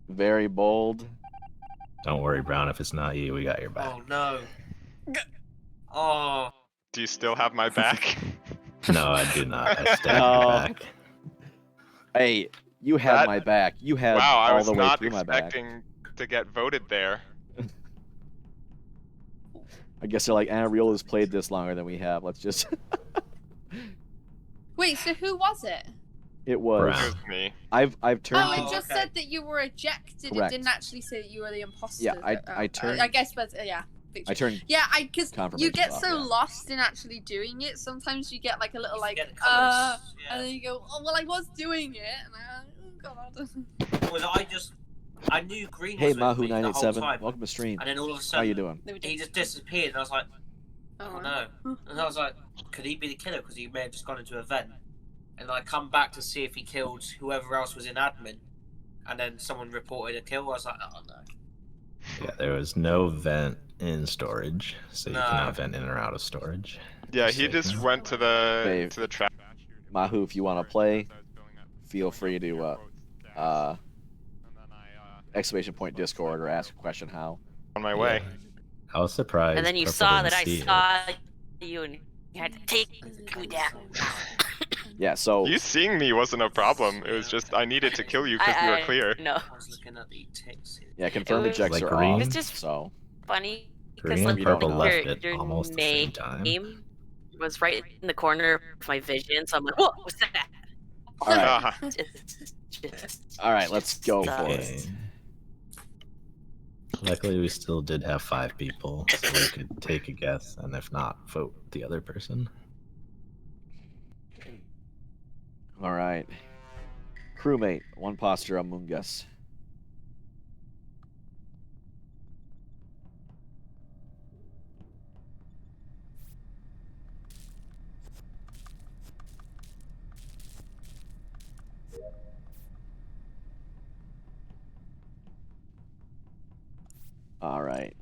Very bold. Don't worry, Brown. If it's not you, we got your back. Oh no. Oh. Do you still have my back? No, I do not. I stabbed No. your back. Hey, you had That- my back. You had Wow, I all was the way not through my back. expecting to get voted there. I guess they're like, Riola's played this longer than we have. Let's just. Wait, so who was it? It was. Brown. It was me. I've turned. Oh, it Oh, just okay. said that you were ejected. Correct. It didn't actually say that you were the imposter. Yeah, I turned- I guess, but yeah. I turned. Yeah, because you Confirmations get off, so yeah. lost in actually doing it. Sometimes you get like a little You like, forget the colours, and then you go, oh well, I was doing it, and oh god. Well, I knew Green Hey was with me the whole Mahu987, time, welcome to stream. and then all of a How sudden you doing? he just disappeared, and I was like, oh Oh, no. And I was like, could he be the killer? Because he may have just gone into a vent. And I come back to see if he killed whoever else was in admin, and then someone reported a kill. I was like, oh no. Yeah, there was no vent in storage, so you No. cannot vent in or out of storage. Yeah, he Sick, just no? went to Dave. the trap. Mahu, if you want to play, feel free to exclamation point Discord or ask a question how. On my way. I was surprised. And then you Purple saw didn't that I see it. saw you and you had to take you down. Yeah, so You seeing me wasn't a problem. It was just I needed to kill you because you were clear. No, I was looking at the ticks. yeah, confirmed It was- ejects Like are green? off. It's just- So funny Green because and like purple your- left at your almost the same time. name was right in the corner of my vision, so I'm like, what's that? all right, Uh-huh. Just all right, let's go for sucks. it. Luckily, we still did have 5 people, so we could take a guess, and if not, vote the other person. All right. Crewmate, one imposter among us. All right.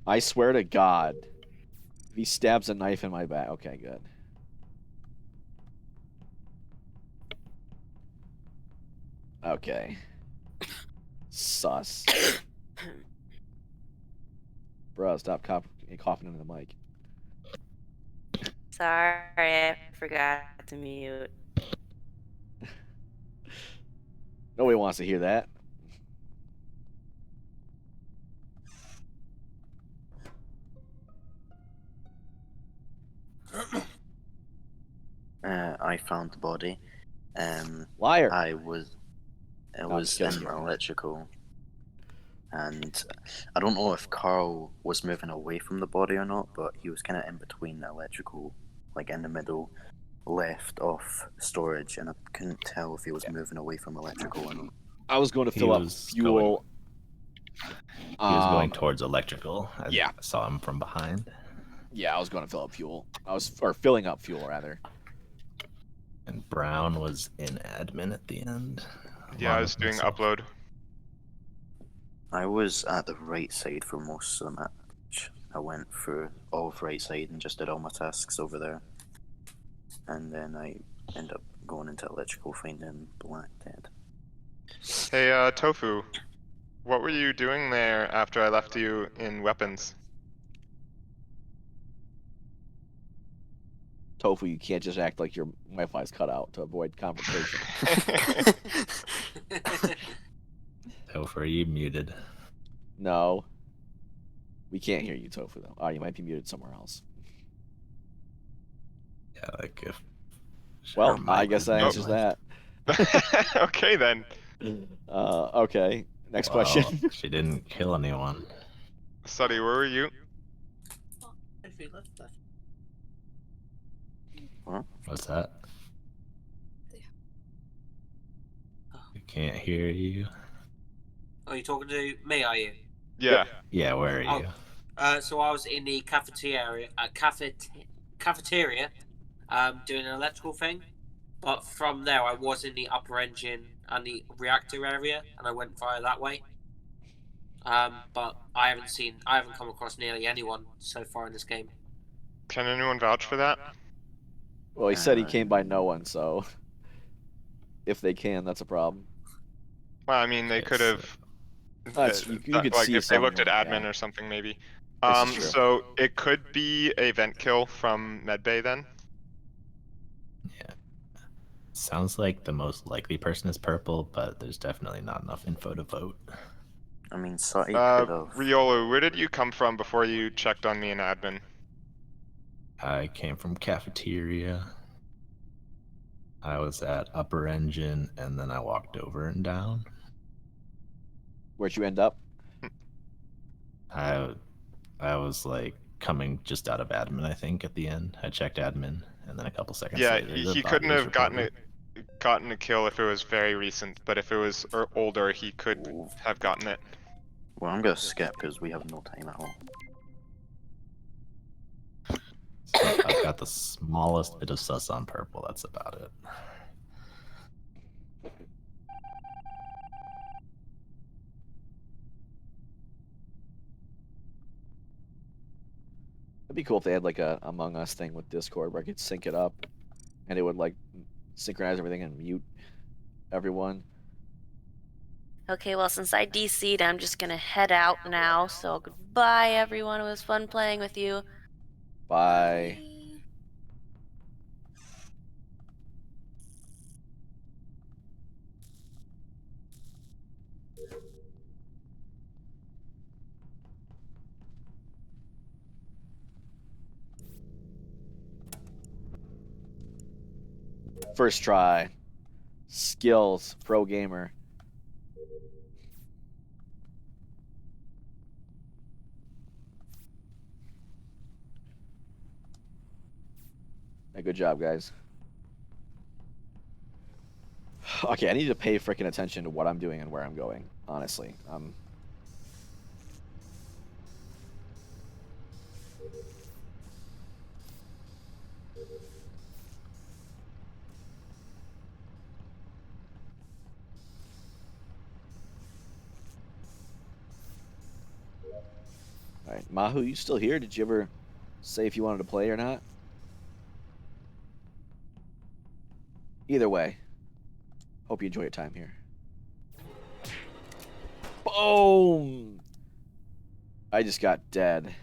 I swear to God, if he stabs a knife in my back. Okay, good. Okay. Sus. Bro, stop coughing into the mic. Sorry, I forgot to mute. Nobody wants to hear that. I found the body. Liar. It was just in kidding. electrical. And I don't know if Carl was moving away from the body or not, but he was kind of in between electrical, like in the middle, left off storage, and I couldn't tell if he was moving away from electrical or not. I was going to fill up fuel. He was going towards electrical. Yeah. I saw him from behind. Yeah, I was going to fill up fuel. Filling up fuel, rather. And Brown was in admin at the end. Yeah, I was doing upload. I was at the right side for most of the match. I went through all of right side and just did all my tasks over there. And then I ended up going into electrical, finding Black dead. Hey, Tofu, what were you doing there after I left you in weapons? Tofu, you can't just act like your Wi-Fi's cut out to avoid confrontation. Tofu, are you muted? No. We can't hear you, Tofu, though. Oh, you might be muted somewhere else. Yeah, like if... Well, I guess that answers that. Okay, then. Okay. Next question. She didn't kill anyone. Suddy, where were you? What's that? I can't hear you. Are you talking to me, are you? Yeah. Yeah, where are you? So I was in the cafeteria, doing an electrical thing. But from there, I was in the upper engine and the reactor area, and I went via that way. But I haven't come across nearly anyone so far in this game. Can anyone vouch for that? Well, he said he came by no one, so if they can, that's a problem. Well, I mean, they could have. You could like see if they looked at someone, admin yeah. or something, maybe. This is true. So it could be a vent kill from medbay then. Yeah. Sounds like the most likely person is purple, but there's definitely not enough info to vote. I mean, Sati could have... Riolo, where did you come from before you checked on me in admin? I came from cafeteria. I was at upper engine, and then I walked over and down. Where'd you end up? I was like coming just out of admin, I think, at the end. I checked admin, and then a couple seconds later, the he body couldn't was have reported. gotten a kill if it was very recent, but if it was older, he could have gotten it. Well, I'm gonna skip because we have no time at all. So I've got the smallest bit of sus on purple, that's about it. It'd be cool if they had like a Among Us thing with Discord where I could sync it up and it would like synchronize everything and mute everyone. Okay, well, since I DC'd, I'm just gonna head out now. So goodbye, everyone. It was fun playing with you. Bye. First try. Skills. Pro gamer. Yeah, good job, guys. Okay, I need to pay freaking attention to what I'm doing and where I'm going, honestly. All right, Mahu, you still here? Did you ever say if you wanted to play or not? Either way, hope you enjoy your time here. Boom! I just got dead.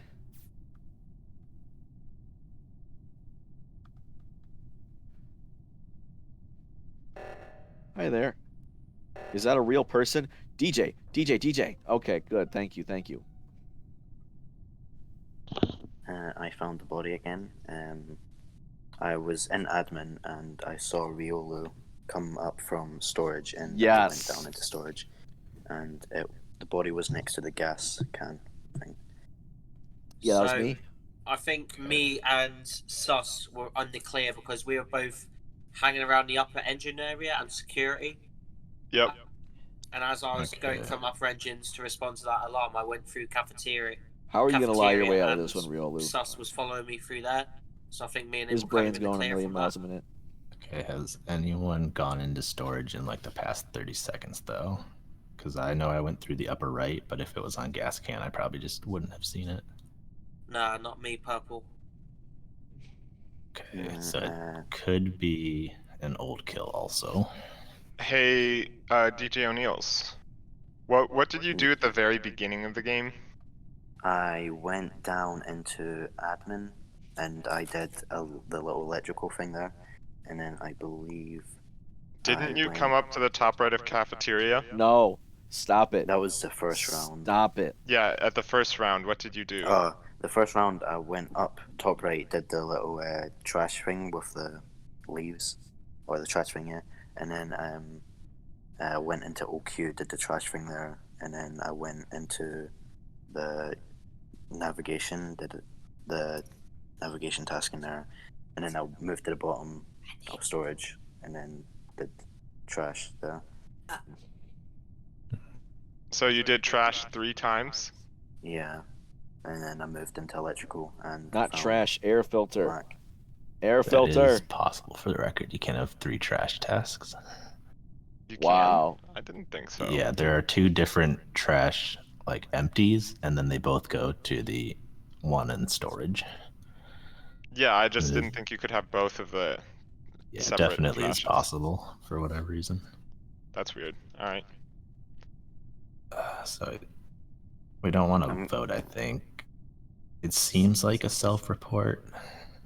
Hi there. Is that a real person? DJ, DJ, DJ. Okay, good. Thank you, thank you. I found the body again. I was in admin and I saw Riolu come up from storage and I went down into storage, and the body was next to the gas can thing. Yeah, that was me. I think me and Sus were unclear because we were both hanging around the upper engine area and security. Yep. And as I was going from upper engines to respond to that alarm, I went through cafeteria. How are you gonna lie your way out of this one, Riolu? Sus was following me through there, so I think me and him His were kind of brain's in the going a clear million from miles that. a minute. Okay, has anyone gone into storage in like the past 30 seconds though? Because I know I went through the upper right, but if it was on gas can, I probably just wouldn't have seen it. Nah, not me, Purple. Okay, so it could be an old kill also. Hey, DJ O'Neills. What did you do at the very beginning of the game? I went down into admin and I did the little electrical thing there, and then I believe. Didn't you come up to the top right of cafeteria? No, stop it. That was the first round. Stop it. Yeah, at the first round, what did you do? The first round I went up top right, did the little trash thing with the leaves, or the trash thing, yeah, and then went into OQ, did the trash thing there, and then I went into the navigation, did the navigation task in there, and then I moved to the bottom of storage, and then did trash there. So you did trash 3 times? Yeah, and then I moved into electrical and Not found trash, air filter. black. Air That filter. is possible for the record. You can have 3 trash tasks. You Wow. can? I didn't think so. Yeah, there are 2 different trash like empties, and then they both go to the one in storage. Yeah, I just didn't think you could have both of the Yeah, separate definitely is trashes. possible for whatever reason. That's weird. Alright. So we don't want to vote, I think. It seems like a self-report.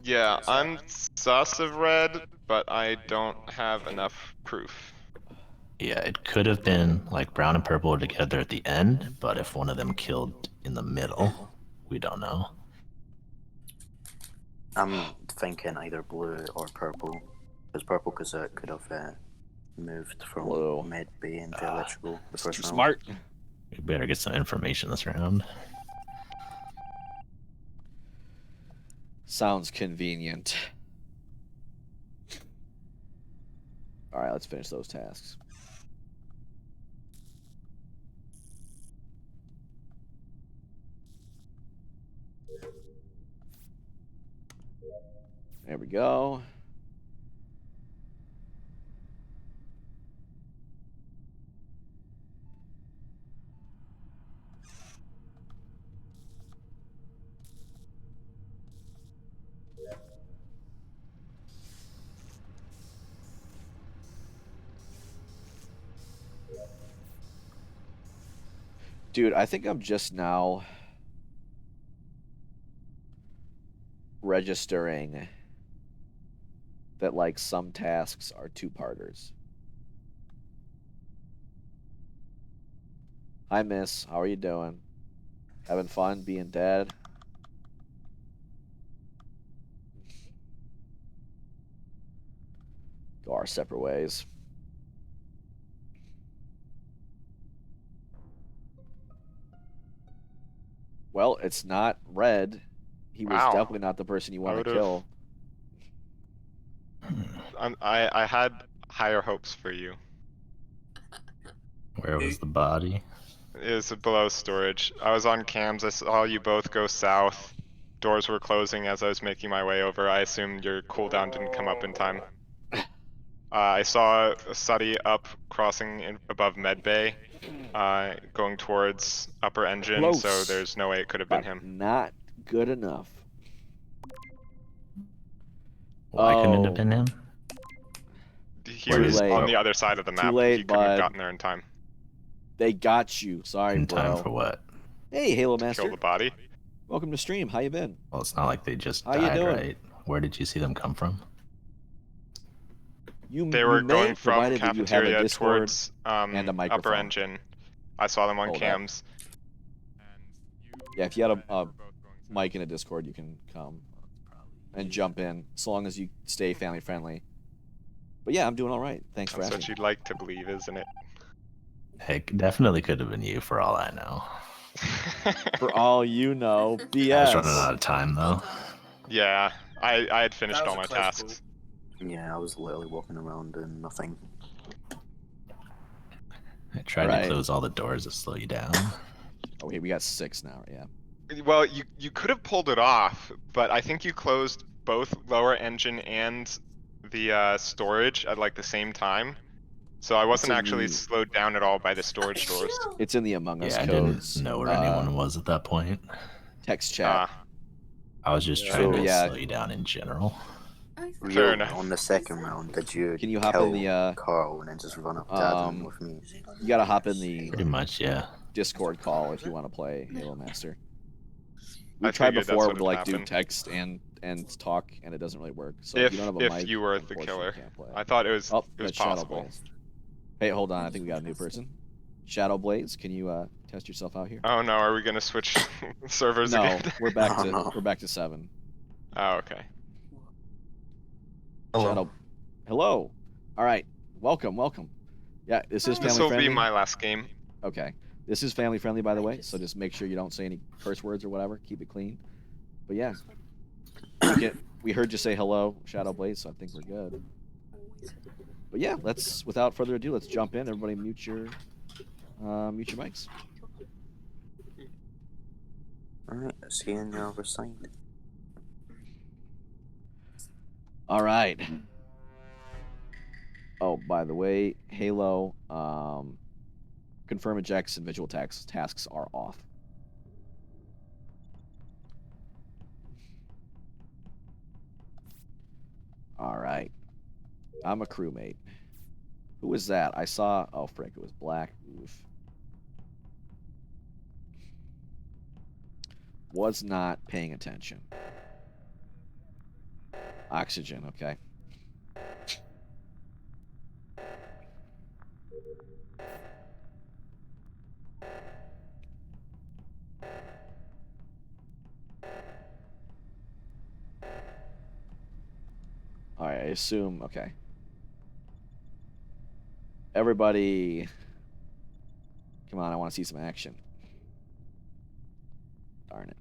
Yeah, I'm sus of red, but I don't have enough proof. Yeah, it could have been like brown and purple together at the end, but if one of them killed in the middle, we don't know. I'm thinking either blue or purple. Because purple could have moved from Blue. mid B into electrical the Too first round. smart. We better get some information this round. Sounds convenient. All right, let's finish those tasks. There we go. Dude, I think I'm just now registering that like some tasks are 2-parters. Hi, miss. How are you doing? Having fun being dead? Go our separate ways. Well, it's not Red. He was Wow. definitely not the person you want to Would've- kill. I had higher hopes for you. Where was the body? It was below storage. I was on cams. I saw you both go south. Doors were closing as I was making my way over. I assumed your cooldown didn't come up in time. I saw Suddy up crossing above Medbay, going towards upper engine, so Close, there's no way it could have been but him. not good enough. Why couldn't it Oh. have been him? He Too was late. on the other side of the map. late, He couldn't have bud. gotten there in time They got you. Sorry, In bro. time for what? Hey, Halo to Master. kill the body. Welcome to stream. How you been? Well, it's not like they just How you died, doing? right? Where did you see them come from? They were going from provided that you have a cafeteria Discord towards and a upper microphone. engine. I saw them on Hold up. cams. Yeah, if you had a mic in a Discord, you can come and jump in, so long as you stay family friendly. But yeah, I'm doing all right. Thanks for That's what asking. you'd like to believe, isn't it? Heck, definitely could have been you for all I know. For all you know, I was BS. running out of time though. Yeah, I had finished That was all a my close tasks. Yeah, I was literally walking around doing nothing. I tried Alright. to close all the doors to slow you down. Oh, wait, we got 6 now. Yeah. Well, you could have pulled it off, but I think you closed both lower engine and the storage at like the same time. So I wasn't in actually the- slowed down at all by the storage doors. It's in the Among Us Yeah, I codes. didn't know where anyone was at that point. Text chat. Ah, I was just Yeah. trying So, to yeah. slow you down in general. Fair Rio, enough. on the second round, did you Can you hop kill in the, Carl and then just run up to Adam um, with me? You gotta hop in the Pretty much, yeah. Discord call if you want to play Halo Master. We I tried figured that's before what to like had do happened. text and talk, and it doesn't really work. So If you don't have a mic, you were the unfortunately, killer, you can't play. I thought it was Oh, it was that's Shadow possible. Blaze. Hey, hold on. I think we got a new person. Shadow Blaze, can you test yourself out here? Oh no, are we gonna switch servers No, again? we're back Oh, to no. we're back to 7. Oh, okay. Shadow. Hello. All right. Welcome. Yeah, this is This family will friendly. be my last game. Okay. This is family friendly, by the way. So just make sure you don't say any curse words or whatever. Keep it clean. But yeah, we heard you say hello, Shadow Blaze. So I think we're good. But yeah, without further ado, let's jump in. Everybody, mute your mics. Alright, see you on your other side. All right. Oh, by the way, Halo, confirm ejects and visual tasks are off. All right. I'm a crewmate. Who was that? I saw. Oh, frick! It was Black. Oof. Was not paying attention. Oxygen. Okay. All right. I assume. Okay. Everybody, come on, I want to see some action. Darn it.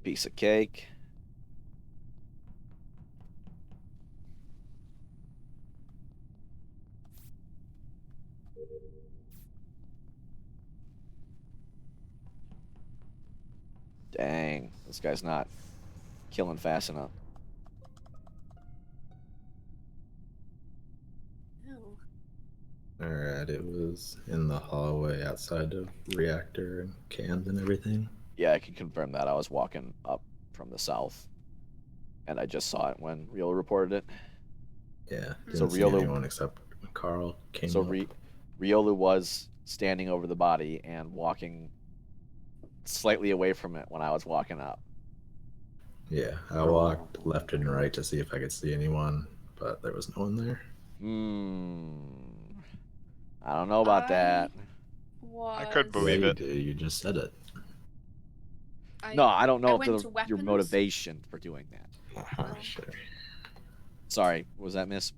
Piece of cake. Dang, this guy's not killing fast enough. Alright, it was in the hallway outside of reactor and cams and everything. Yeah, I can confirm that. I was walking up from the south, and I just saw it when Riola reported it. Yeah, So didn't see Riola- anyone except when Carl came So up. Riola was standing over the body and walking slightly away from it when I was walking up. Yeah, I walked left and right to see if I could see anyone, but there was no one there. I don't know about that. I could believe Yeah, it. You just said it. No, I don't know went if to your weapons. motivation for doing that. Sure. Sorry, was that miss?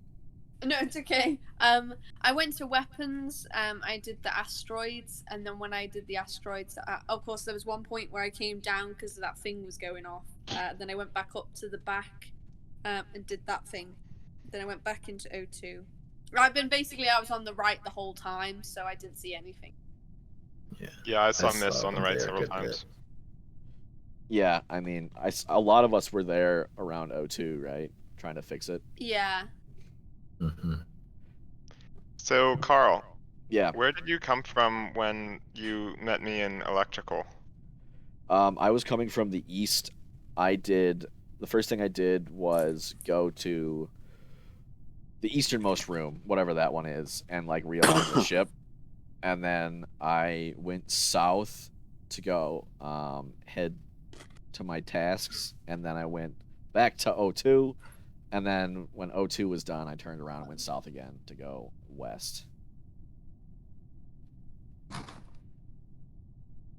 No, it's okay. I went to weapons. I did the asteroids, and then when I did the asteroids, of course, there was one point where I came down because that thing was going off. Then I went back up to the back, and did that thing. Then I went back into O2. I was on the right the whole time, so I didn't see anything. Yeah, I saw I Miss saw on the him right there a several good times. Yeah, I mean, a lot of us were there around O2, right? Trying to fix it. Yeah. Mm-hmm. So, Carl. Yeah. Where did you come from when you met me in electrical? I was coming from the east. The first thing I did was go to the easternmost room, whatever that one is, and like realign the ship. And then I went south to go head to my tasks, and then I went back to O2, and then when O2 was done, I turned around and went south again to go west.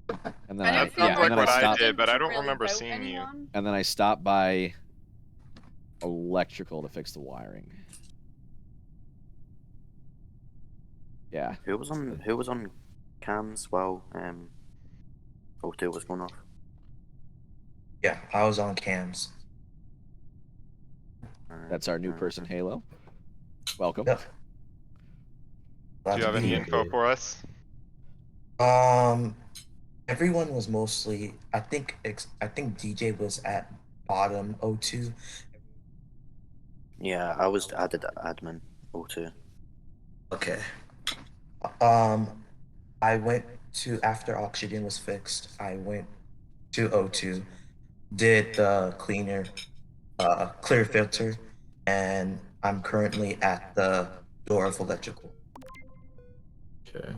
And then That sounds like what I did, but I don't really remember vote seeing anyone. And then I stopped by electrical to fix the wiring. Yeah. Who was on cams while O2 was going off? Yeah, I was on cams. That's our new person, Halo. Welcome. Yep. Do you have any info for us? Everyone was mostly. I think DJ was at bottom O2. Yeah, I did admin O2. Okay. I went to, after oxygen was fixed, I went to O2, did the clear filter, and I'm currently at the door of electrical. Okay.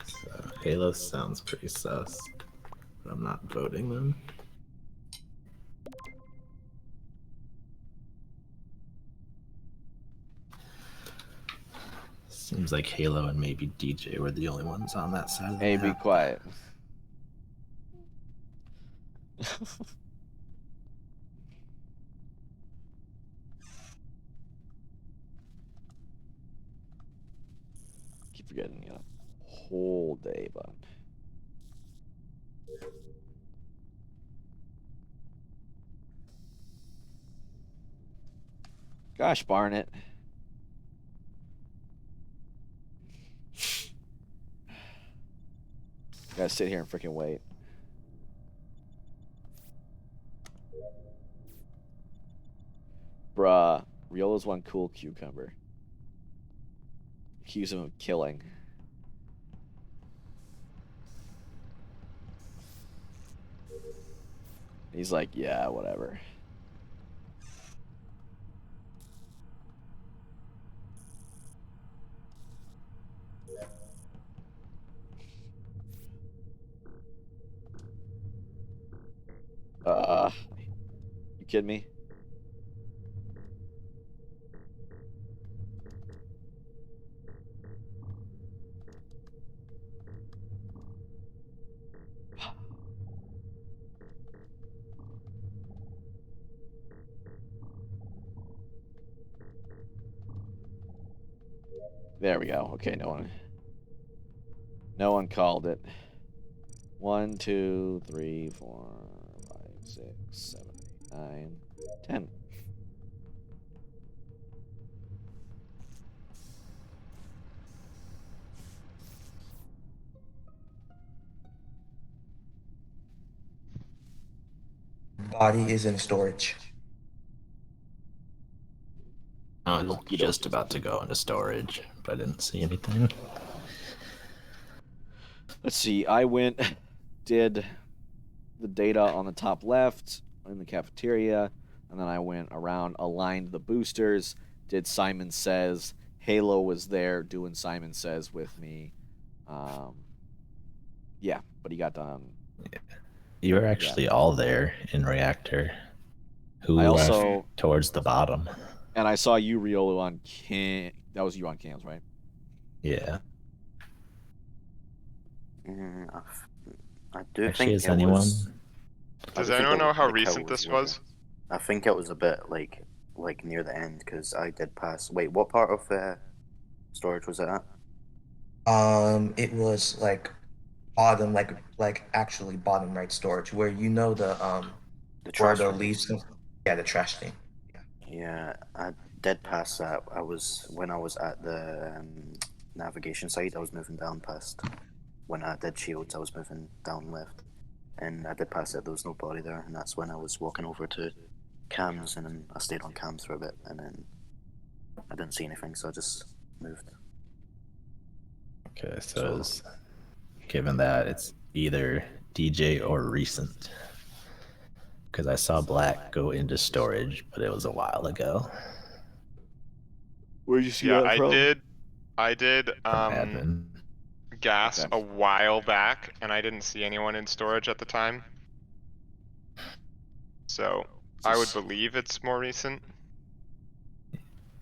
So Halo sounds pretty sus, but I'm not voting them. Seems like Halo and maybe DJ were the only ones on that side of the Hey, map. be quiet. Keep forgetting, whole day, but gosh, Barnett. Gotta sit here and freaking wait. Bruh, Riola's one cool cucumber. Accuse him of killing. He's like, yeah, whatever. You kidding me? There we go. Okay, no one called it. 1, 2, 3, 4, 5, 6, 7, 8, 9, 10. Body is in storage. I was just about to go into storage, but I didn't see anything. Let's see. I did the data on the top left in the cafeteria, and then I went around, aligned the boosters, did Simon Says. Halo was there doing Simon Says with me. Yeah, but he got done You were actually all there in reactor. Who I left also towards the bottom? and I saw you, Riolu, on cam. That was you on cams, right? Yeah. I do Actually, think is it anyone? was. I Does do think anyone it know was how the kill recent this later. was? I think it was a bit like near the end because I did pass. Wait, what part of storage was it at? It was like bottom, like actually bottom right storage, where you know the The where trash the thing. leaves. Yeah, the trash thing. Yeah, I did pass that. When I was at the navigation site. I was moving down past. When I did shields, I was moving down left, and I did pass it. There was no body there, and that's when I was walking over to cams, and then I stayed on cams for a bit, and then I didn't see anything, so I just moved. Okay, so given that it's either DJ or recent, because I saw Black go into storage, but it was a while ago. Where'd you see Yeah, that from? I did Admin. gas Okay. a while back, and I didn't see anyone in storage at the time. So I would believe it's more recent.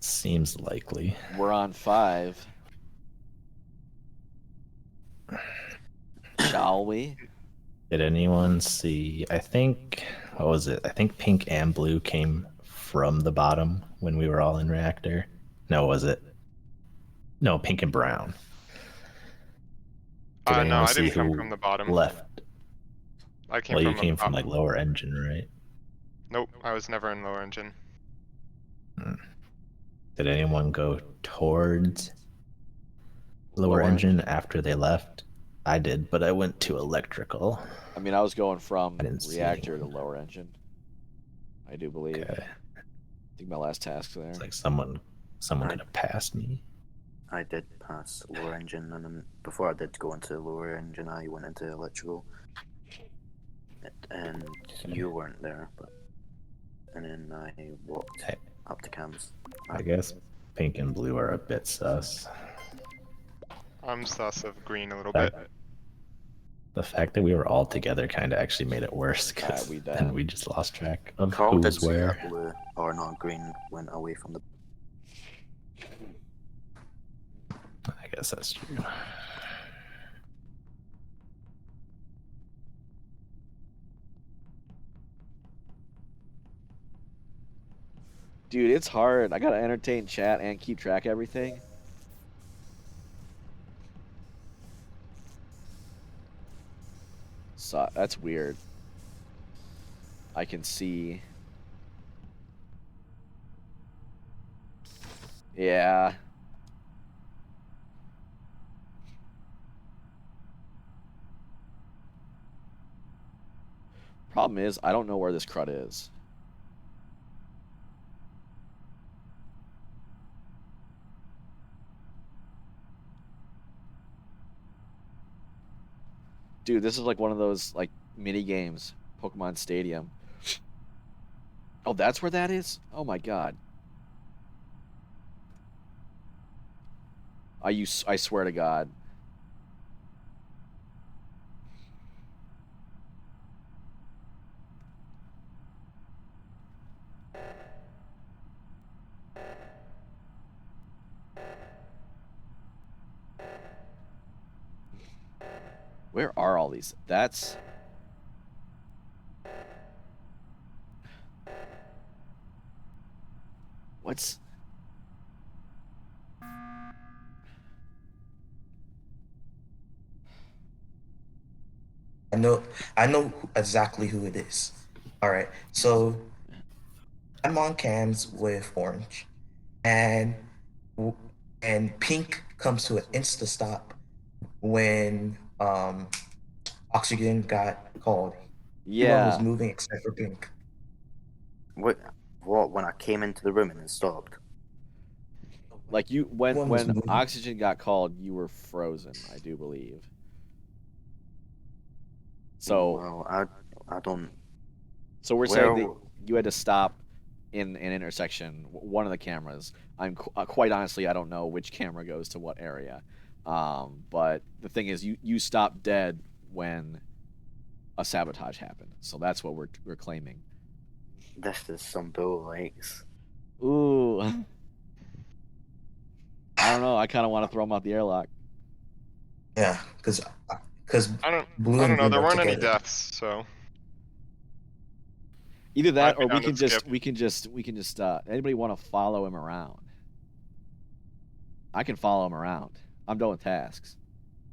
Seems likely. We're on 5. Shall we? Did anyone see? I think, what was it? I think pink and blue came from the bottom when we were all in reactor. No, was it? No, pink and brown. Did No, anyone I see didn't come who from the bottom. left? I came Well, from you came the from top. like lower engine, right? Nope, I was never in lower engine. Did anyone go towards lower engine after they left? I did, but I went to electrical. I mean, I was going from I didn't see reactor to lower engine. I do believe. Okay. I think my last task there. It's like someone could have passed me. I did pass lower engine, and then before I did go into lower engine, I went into electrical, and you weren't there, and then I walked up to cams. I guess pink and blue are a bit sus. I'm sus of green a little bit. The fact that we were all together kind of actually made it worse because then we just lost track of Carl who did was say where. that blue, or not green, went away from the. I guess that's true. Dude, it's hard. I gotta entertain chat and keep track of everything. So that's weird. I can see. Yeah. Problem is, I don't know where this crud is. Dude, this is like one of those like mini games, Pokemon Stadium. Oh, that's where that is? Oh my god. I swear to God. Where are all these? That's... What's... I know exactly who it is. All right, so I'm on cams with Orange, and Pink comes to an insta stop when Oxygen got called. Everyone was moving except for Pink. What? When I came into the room and then stopped? Like you, when Oxygen got called, you were frozen, I do believe. So well, I don't. So we're saying that you had to stop in an intersection, one of the cameras. I'm quite honestly, I don't know which camera goes to what area. But the thing is, you stopped dead when a sabotage happened. So that's what we're claiming. This is some bull legs. Ooh. I don't know. I kind of want to throw him out the airlock. Yeah, because I don't Blue know. and Green There are weren't any together. deaths, so Either that, Might be or down to skip. we can just. Anybody want to follow him around? I can follow him around. I'm done with tasks,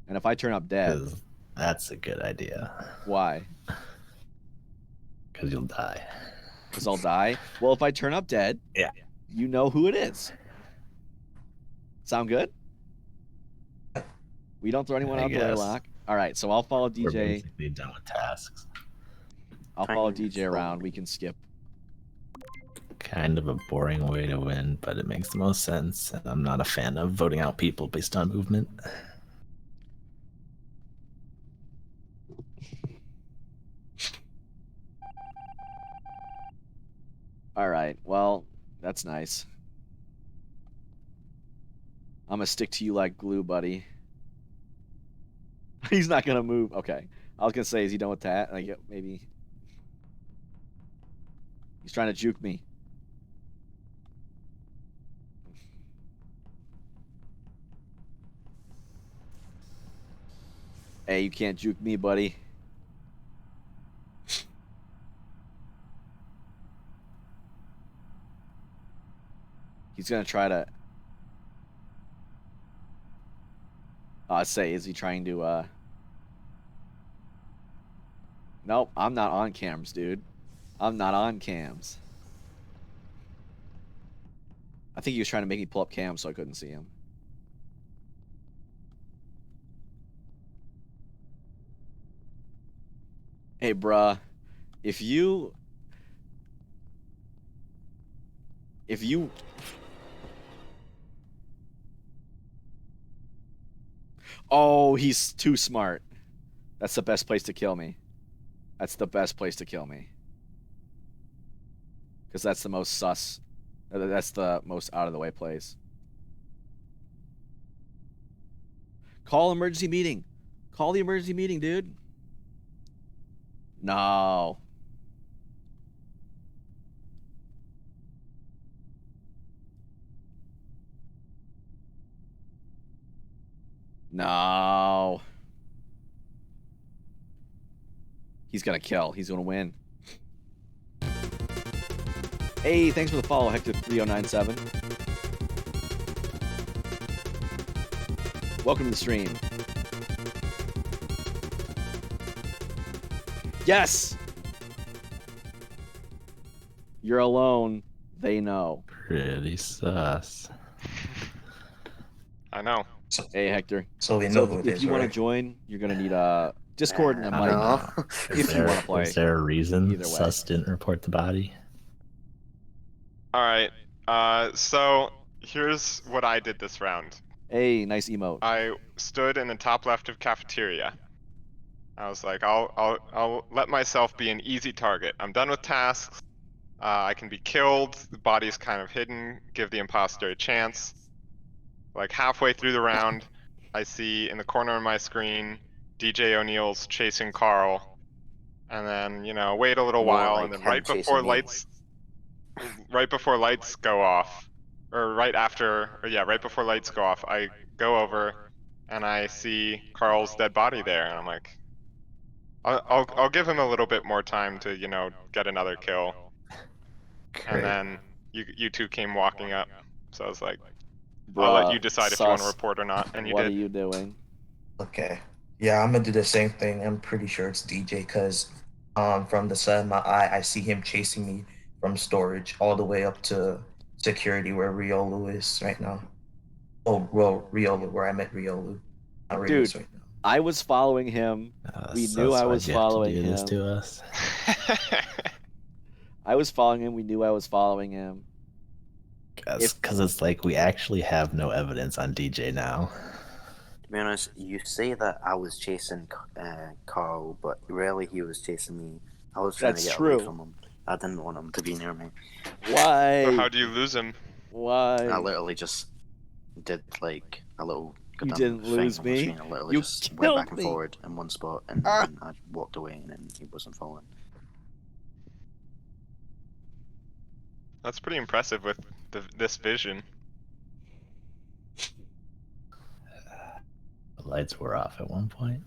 and if I turn up dead, 'Cause that's a good idea. why? Because you'll die. Because I'll die. Well, if I turn up dead, Yeah. you know who it is. Sound good? We don't throw anyone I out the guess. airlock. All right, so I'll follow We're DJ. basically done with tasks. I'll follow Fine, DJ around. We can skip. Kind of a boring way to win, but it makes the most sense. And I'm not a fan of voting out people based on movement. All right. Well, that's nice. I'm gonna stick to you like glue, buddy. He's not gonna move. Okay. I was gonna say, is he done with that? Like, maybe he's trying to juke me. Hey, you can't juke me, buddy. He's gonna try to. Say, is he trying to? Nope, I'm not on cams, dude. I'm not on cams. I think he was trying to make me pull up cams so I couldn't see him. Hey, bruh, if you Oh, he's too smart. That's the best place to kill me. That's the best place to kill me. Because that's the most sus. That's the most out of the way place. Call emergency meeting. Call the emergency meeting, dude. No. No. He's gonna kill. He's gonna win. Hey, thanks for the follow, Hector3097. Welcome to the stream. Yes! You're alone. They know. Pretty sus. I know. Hey, Hector. So we know who it if is, you want to right? join, you're gonna need a Discord and a I mic. know. If you want to play. Is there a reason Either way. Sus didn't report the body? All right. So here's what I did this round. Hey, nice emote. I stood in the top left of cafeteria. I was like, I'll let myself be an easy target. I'm done with tasks. I can be killed. The body's kind of hidden. Give the imposter a chance. Like halfway through the round, I see in the corner of my screen DJ O'Neill's chasing Carl, and then wait a little More while, like and then him right chasing before me. lights go off, or right before lights go off, I go over and I see Carl's dead body there, and I'm like, I'll give him a little bit more time to get another kill. And Great. then you two came walking up, so I was like, I'll let you decide if you want to sus. report or not, and you What did. are you doing? Okay. Yeah, I'm gonna do the same thing. I'm pretty sure it's DJ because from the side of my eye, I see him chasing me from storage all the way up to security where Riolu is right now. Oh, well, Riolu, where I met Riolu. Not Riolu right now. I was following him. We knew I was following do this him. to us. I was following him. We knew I was following him. Because it's like we actually have no evidence on DJ now. To be honest, you say that I was chasing Carl, but really he was chasing me. I was trying That's to get true. away from him. I didn't want him to be near me. Why? So how do you lose him? Why? I literally just did like a little goddamn didn't thing lose on the me. screen. I literally You just went killed back and me. forward in one spot, and then I walked away, and then he wasn't following. That's pretty impressive with this vision. The lights were off at one point.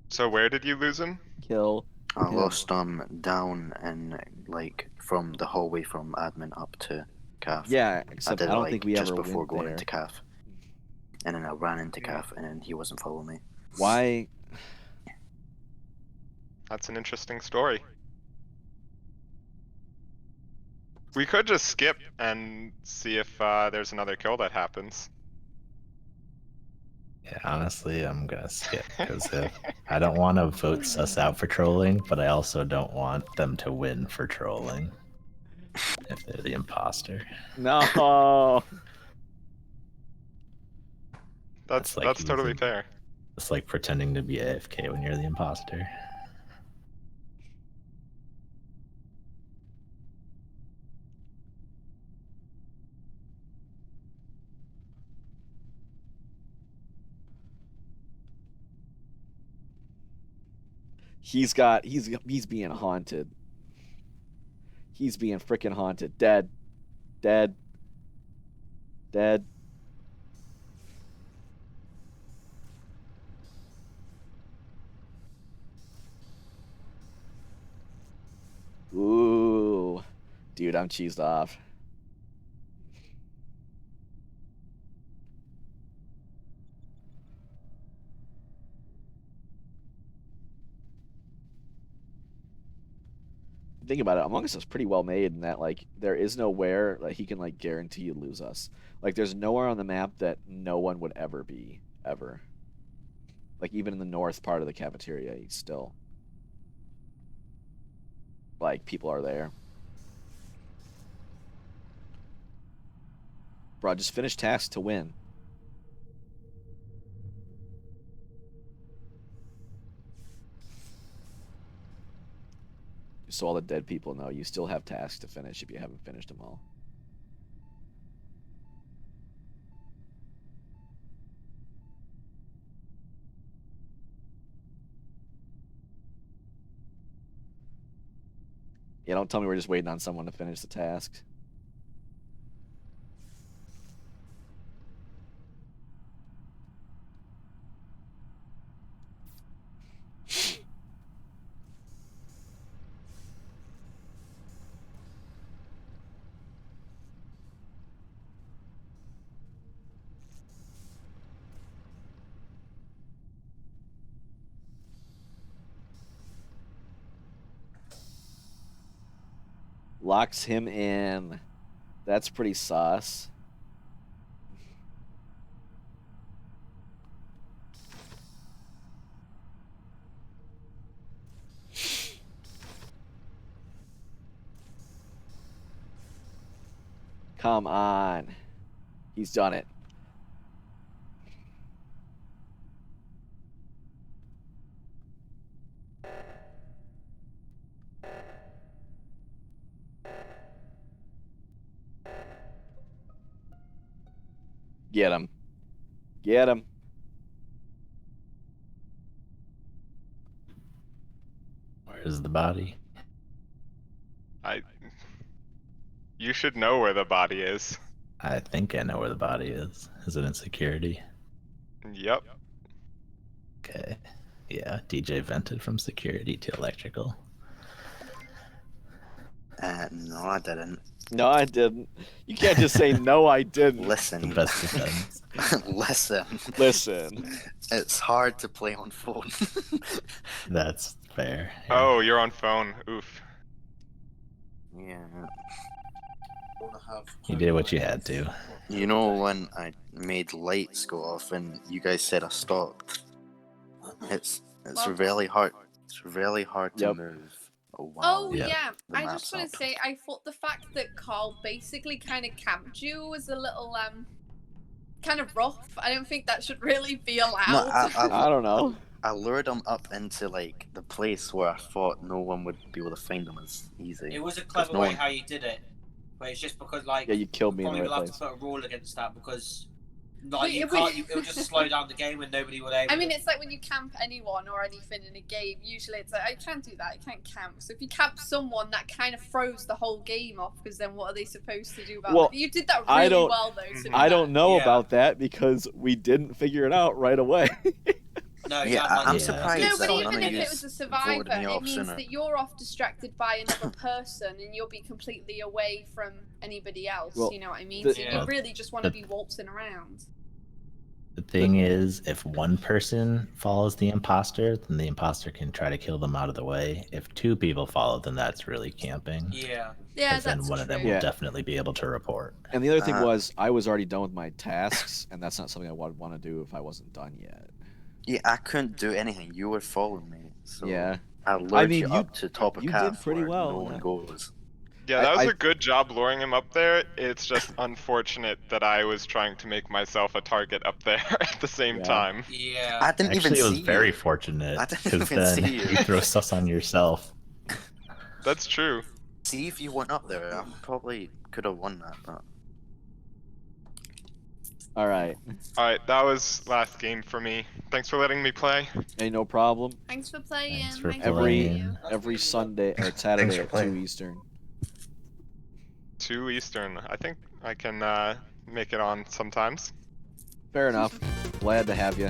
So where did you lose him? Kill. I him. lost down in like from the hallway from admin up to CAF. Yeah, except I, did it, don't like, think we just ever before went going there. into CAF, and then I ran into CAF, and then he wasn't following me. Why? That's an interesting story. We could just skip and see if there's another kill that happens. Yeah, honestly, I'm gonna skip because I don't want to vote sus out for trolling, but I also don't want them to win for trolling if they're the imposter. No. That's like totally using- fair. It's like pretending to be AFK when you're the imposter. He's being haunted. He's being freaking haunted. Dead. Dead. Dead. Ooh. Dude, I'm cheesed off. Think about it, Among Us is pretty well made in that like there is nowhere like he can like guarantee you lose us. Like there's nowhere on the map that no one would ever be ever. Like even in the north part of the cafeteria, he's still like people are there. Bro, just finish tasks to win. So all the dead people know you still have tasks to finish if you haven't finished them all. Yeah, don't tell me we're just waiting on someone to finish the task. Locks him in. That's pretty sus. Come on. He's done it. Get him. Get him. Where's the body? You should know where the body is. I think I know where the body is. Is it in security? Yep. Okay. Yeah, DJ vented from security to electrical. No, I didn't. No, I didn't. You can't just say no, I didn't. Listen. The best defense. Listen. Listen. It's hard to play on phone. That's fair. Yeah. Oh, you're on phone. Oof. Yeah. You did what you had to. You know when I made lights go off and you guys said I stopped? It's really hard. It's really hard to move. Oh Yeah. yeah, The I map's just want up. to say I thought the fact that Carl basically kind of camped you was a little kind of rough. I don't think that should really be allowed. No, I don't know. I lured him up into like the place where I thought no one would be able to find him as easy. It was a 'Cause clever no way one- how you did it, but it's just because like Yeah, you killed me in probably the will right have to place. put a rule against that because Like you can't. It would just slow down the game and nobody would able. I mean, it's like when you camp anyone or anything in a game. Usually, it's like I can't do that. I can't camp. So if you camp someone, that kind of throws the whole game off. Because then, what are they supposed to do about Well, it? You did that really well, though. To do I that. don't know Yeah. about that because we didn't figure it out right away. No, Yeah, like, I'm yeah. surprised No, that but none even of if it yous was a survivor, voted me it off means sooner. that you're off distracted by another person, and you'll be completely away from anybody else. Well, You know what I mean? the- So Yeah. you really just want to be waltzing around. The thing is, if one person follows the imposter, then the imposter can try to kill them out of the way. If two people follow, then that's really camping. Yeah. Yeah, Because then that's one of them true. will Yeah. definitely be able to report. And the other thing Uh, was, I was already done with my tasks, and that's not something I would want to do if I wasn't done yet. Yeah, I couldn't do anything. You were following me, so Yeah. I lured mean, you you- up to top of you calf did pretty where well, no one yeah. goes. Yeah, that was I- a good job luring him up there. It's just unfortunate that I was trying to make myself a target up there at the same Yeah. time. Yeah. I didn't Actually, it even was see very you. fortunate I didn't because even then see you. you throw sus on yourself. That's true. See, if you went up there, I probably could have won that. But All right. Alright, that was last game for me. Thanks for letting me play. Hey, no problem. Thanks for playing. Thanks for Thanks Every you. every Sunday or Saturday for at 2 playing. Eastern. 2 Eastern. I think I can make it on sometimes. Fair enough. Glad to have you.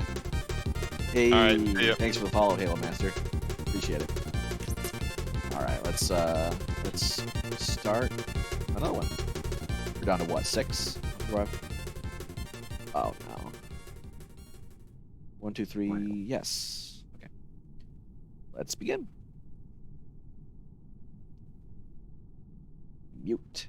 Hey, All right, see ya. thanks for the follow, Halo Master. Appreciate it. All right, let's start another one. We're down to what, 6? Oh no. 1, 2, 3. Yes. Okay. Let's begin. Mute.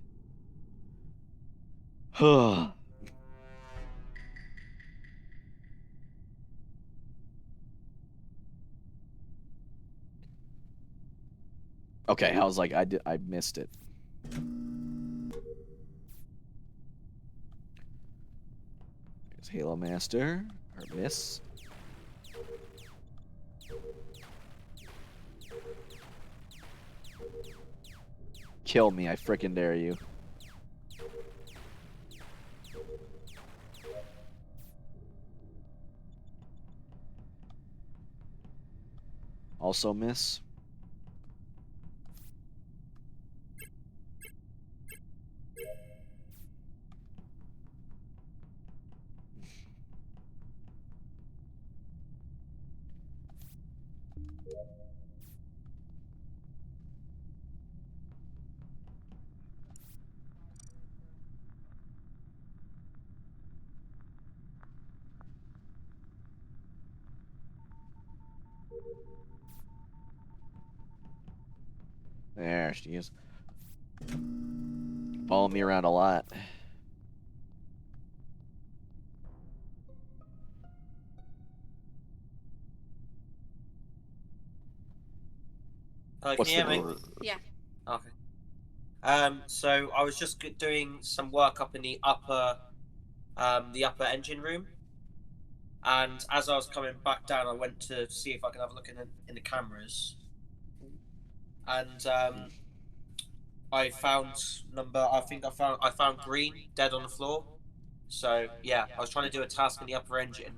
Okay, I was like, I missed it. There's Halo Master, or Miss. Kill me, I frickin' dare you. Also miss. There she is. Following me around a lot. Can What's you the hear me? goal? Yeah. Okay. So I was just doing some work up in the upper engine room, and as I was coming back down, I went to see if I could have a look in the cameras, and I found I found Green dead on the floor. So yeah, I was trying to do a task in the upper engine,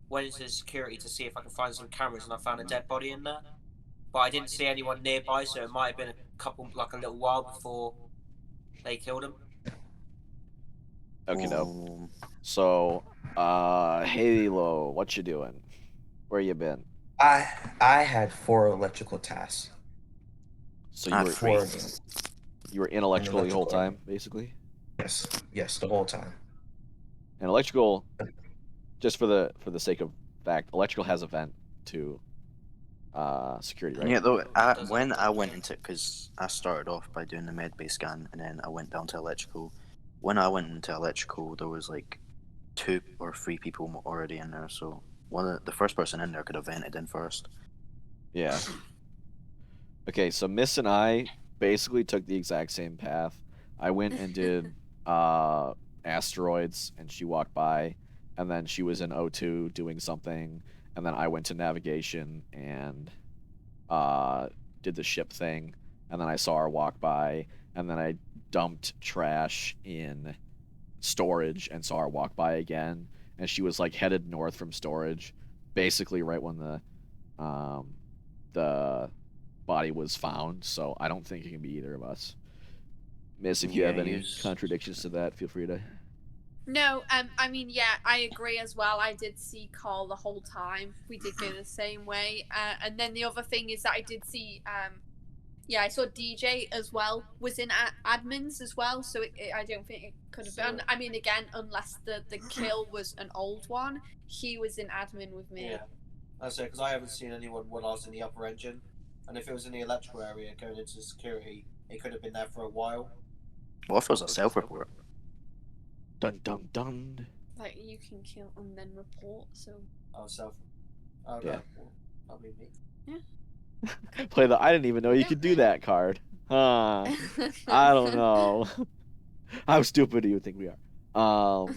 went into security to see if I could find some cameras, and I found a dead body in there. But I didn't see anyone nearby, so it might have been a little while before they killed him. Okay, no. So, Halo, what you doing? Where you been? I had 4 electrical tasks. So Ah, you were Four. you were in electrical the whole Electrical. time, basically. Yes, the whole time. And electrical, just for the sake of fact, electrical has a vent to security, right? yeah, though, when I went into, because I started off by doing the medbay scan, and then I went down to electrical. When I went into electrical, there was like 2 or 3 people already in there, so the first person in there could have vented in first. Yeah. Okay, so Miss and I basically took the exact same path. I went and did asteroids, and she walked by, and then she was in O2 doing something, and then I went to navigation and did the ship thing, and then I saw her walk by, and then I dumped trash in storage and saw her walk by again, and she was like headed north from storage, basically right when the body was found. So I don't think it can be either of us. Miss, if you have any contradictions to that, feel free to. No, I mean, yeah, I agree as well. I did see Carl the whole time. We did go the same way. And then the other thing is that I did see, I saw DJ as well, was in admins as well, so I don't think it could have been. I mean, again, unless the kill was an old one, he was in admin with me. Yeah, that's it, because I haven't seen anyone when I was in the upper engine. And if it was in the electrical area going into security, it could have been there for a while. What if it was a self-report? Dun dun dun. Like, you can kill and then report, so... Oh, self... Oh, yeah. No. Well, that'll be me. Yeah. Play the I didn't even know you could do that card. I don't know. How stupid do you think we are?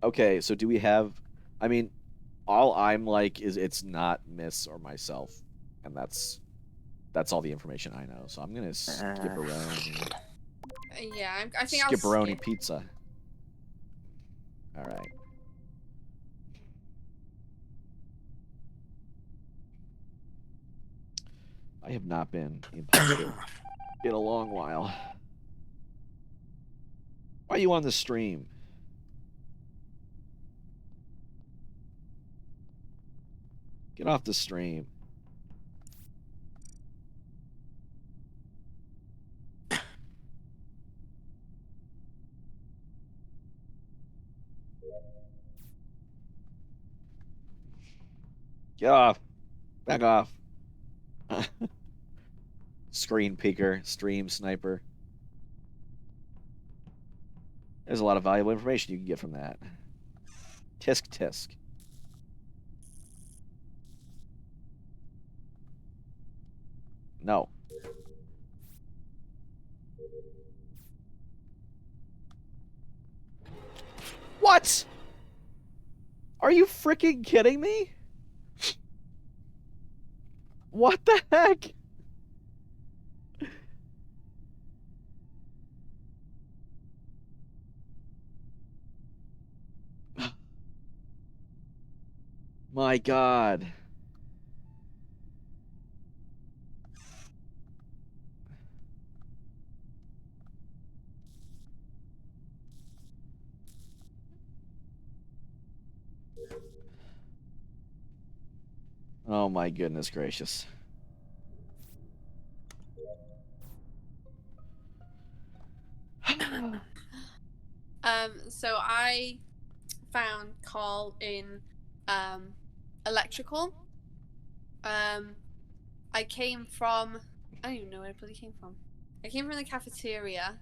Okay, so do we have... I mean, all I'm like is it's not Miss or myself. And that's all the information I know. So I'm going to skip around. Yeah, I think Skipperoni I'll skip. pizza. All right. I have not been imposter in a long while. Why are you on the stream? Get off the stream. Get off. Back off. Screen peeker, stream sniper. There's a lot of valuable information you can get from that. Tisk tisk. No. What? Are you freaking kidding me? What the heck? My God. Oh my goodness gracious. So I found Carl in electrical. I came from, I don't even know where I bloody came from. I came from the cafeteria,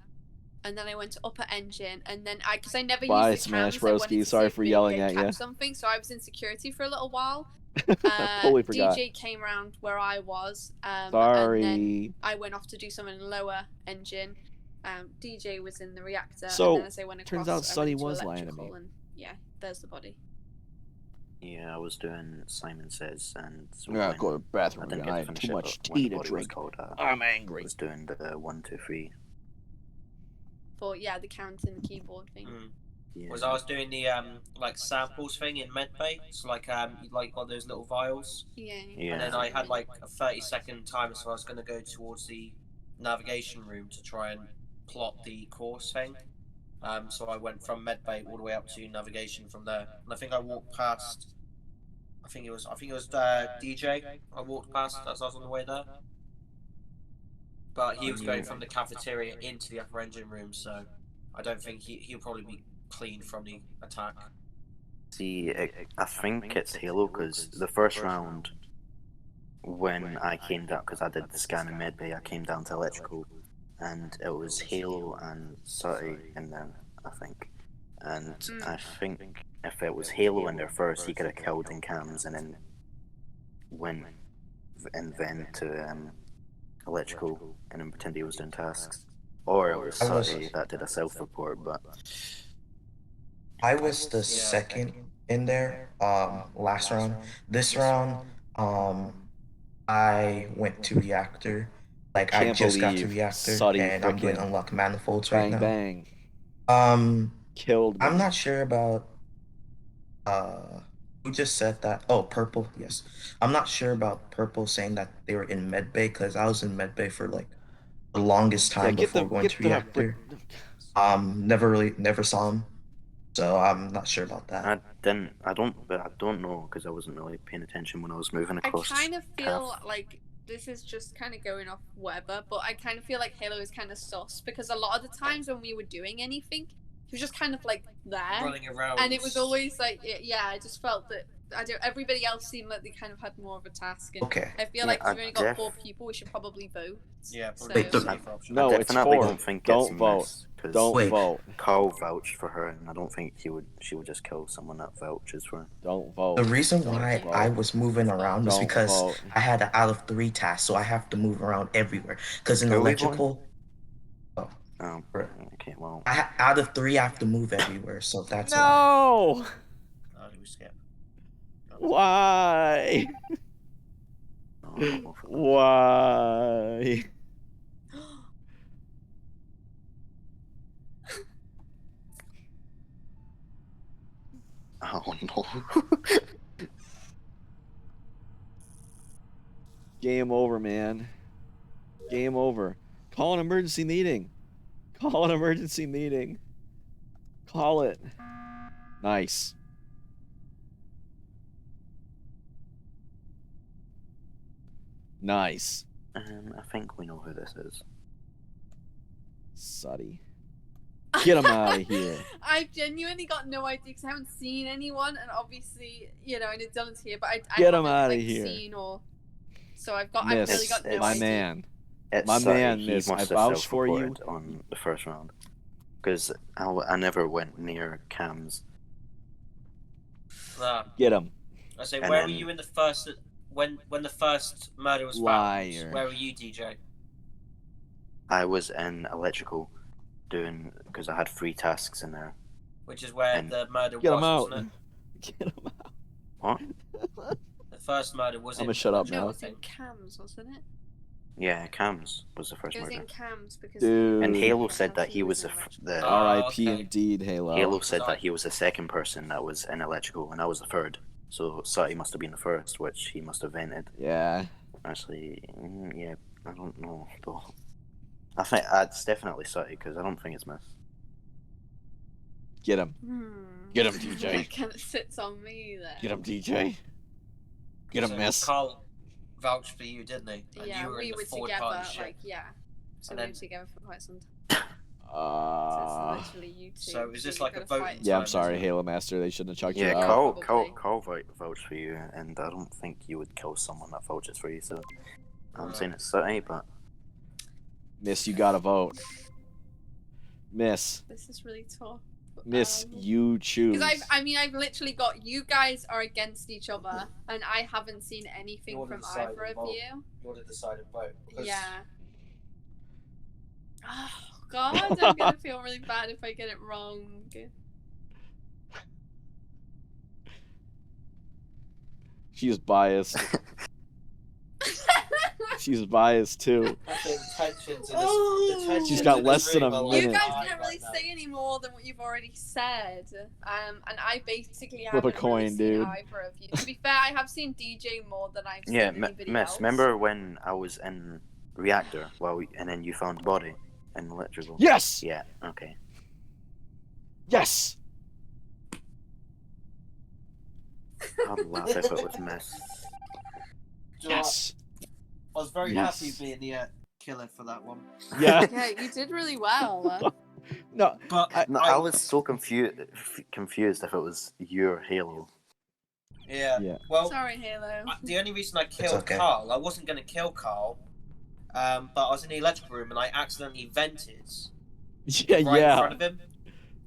and then I went to upper engine, and then because I never Bye, used the Smash cams, I wanted Broski. to Sorry see if for maybe yelling I'd at catch you. something, so I was in security for a little while. Totally forgot. DJ came around where I was. Sorry. And then I went off to do something in lower engine. DJ was in the reactor. So, and then as I went across, turns out I Sunny went to was lying to electrical, me. And yeah, there's the body. Yeah, I was doing Simon Says, and so I'm gonna when go to the bathroom I didn't again. get I to have finish too it, much but when tea the to body was drink. called, I'm I angry. was doing the 1, 2, 3. For yeah, the counting keyboard thing. Yeah. Was I was doing the like samples thing in medbay, so like you like got those little vials. Yeah. And then I had like a 30-second timer, so I was going to go towards the navigation room to try and plot the course thing. So I went from medbay all the way up to navigation from there, and I think I walked past. I think it was DJ. I walked past as I was on the way there, but he was going from the cafeteria into the upper engine room, so I don't think he'll probably be clean from the attack. See, I think it's Halo, because the first round, when I came down, because I did the scan in medbay, I came down to electrical, and it was Halo and Sutty in there, I think. And I think if it was Halo in there first, he could have killed in cams and then went and then to electrical and then pretend he was doing tasks. Or it was Sutty that did a self-report, but... I was the second in there, last round. This round, I went to reactor. Like, I just got to reactor, and I'm doing unlock manifolds right now. Bang bang. Killed me. I'm not sure about Who just said that? Oh, Purple. Yes. I'm not sure about Purple saying that they were in medbay because I was in medbay for like the longest time before going to reactor. Never saw him, so I'm not sure about that. I don't know because I wasn't really paying attention when I was moving I across. kind of feel Calf. like this is just kind of going off whatever, but I kind of feel like Halo is kind of sus because a lot of the times when we were doing anything, he was just kind of like there, Running around. and it was always like, yeah, I just felt that everybody else seemed like they kind of had more of a task. And Okay. I feel Yeah, like if we've only got def- 4 people, we should probably vote. Yeah, So- probably Wait, the the- safer option. No, I it's definitely 4. don't think Don't it's vote. Miss, 'cause Don't Wait. vote. Carl vouched for her, and I don't think she would just kill someone that vouches for her. Don't vote. The reason Don't why vote. I was moving around was Don't because vote. I had an out of 3 task, so I have to move around everywhere. Because in Who are we electrical, Okay, well. out of 3, I have to move everywhere, so that's why. No! How do we skip? Why? Why? Oh no. Game over, man. Game over. Call an emergency meeting. Call an emergency meeting. Call it. Nice. Nice. I think we know who this is. Suddy. Get him out of here. I've genuinely got no idea because I haven't seen anyone, and obviously, you know, and it's Dylan's here, but I Get him haven't, outta like, here. Seen or... So I've Miss, really got no my idea. man. It's My Sutty. man, He Miss, must I have vouched for you. self-reported on the first round because I never went near cams. Nah. Get him. I say, And where were then- you in the first when the first murder was Liar. found? Where were you, DJ? I was in electrical doing because I had 3 tasks in there. Which is where And- the murder Get was, him out. wasn't Get him out. What? it? The first murder was I'ma in shut up No, it now. was in cams, wasn't it? Yeah, cams was the first It was murder. in cams because... Dude. And Halo Yeah, said that he he was was in the Oh, R.I.P. okay. indeed, Halo. Halo said Sorry. that he was the second person that was in electrical, and I was the third. So Sutty must have been the first, which he must have vented. Yeah. Actually, yeah, I don't know though. I think it's definitely Sutty because I don't think it's Miss. Get him. Get him, It DJ. kind of sits on me there. Get him, DJ. Get him, So Miss. Carl vouched for you, didn't he? And Yeah, you were we in the were Ford together, partnership. like, yeah. So And we then- were together for quite some time. So it's literally you two. So is this you're like a gonna vote? fight. Yeah, I'm time, sorry, isn't it? Halo Master. They shouldn't have chucked Yeah, you out. Carl Probably. vouched for you, and I don't think you would kill someone that vouches for you. So I'm saying it's Sutty, but Miss, you gotta vote. Miss. This is really tough. Miss, you choose. Because I've literally got you guys are against each other, and I haven't seen anything You're from the deciding either of vote. you. You're the deciding vote. Because Yeah. Oh God, I'm gonna feel really bad if I get it wrong. She's biased. She's biased too. I think tensions in Oh. the tensions She's got in this less than a room are minute. You Minute. guys high can't really right now. say any more than what you've already said. And I basically Flip a haven't coin, really seen dude. either of you. To be fair, I have seen DJ more than I've yeah, seen anybody Miss. else. Remember when I was in reactor and then you found the body in electrical? Yes! Yeah. Okay. Yes! I'd laugh if it was Miss. Do you know what? Yes! I was very Yes. happy being the killer for that one. Yeah. Yeah, you did really well. No, But No, I was so confused if it was your Halo. Yeah. Yeah. Well, Sorry, Halo. the only reason I killed okay. Carl, I wasn't going to kill Carl, but I was in the electrical room and I accidentally vented Yeah, right in yeah. front of him.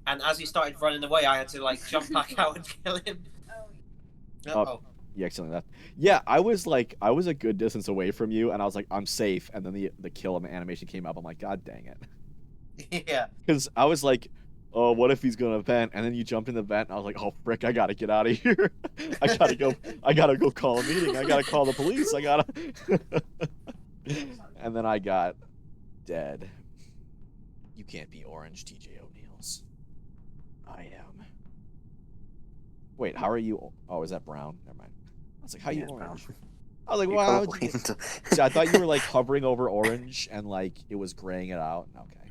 And as he started running away, I had to like jump back out and kill him. Oh. Oh, You accidentally left. Yeah, I was a good distance away from you, and I was like, I'm safe. And then the kill animation came up. I'm like, God dang it. yeah. Because I was like, oh, what if he's gonna vent? And then you jumped in the vent, and I was like, oh frick, I gotta get out of here. I gotta go call a meeting. I gotta call the police. I gotta. And then I got dead. You can't be Orange, TJ O'Neill's. I am. Wait, how are you? Oh, is that brown? Never mind. I was like, how are you Yeah, orange? brown. I was like, You wow. how'd probably you get... See, I thought you were like hovering over orange and like it was graying it out. Okay.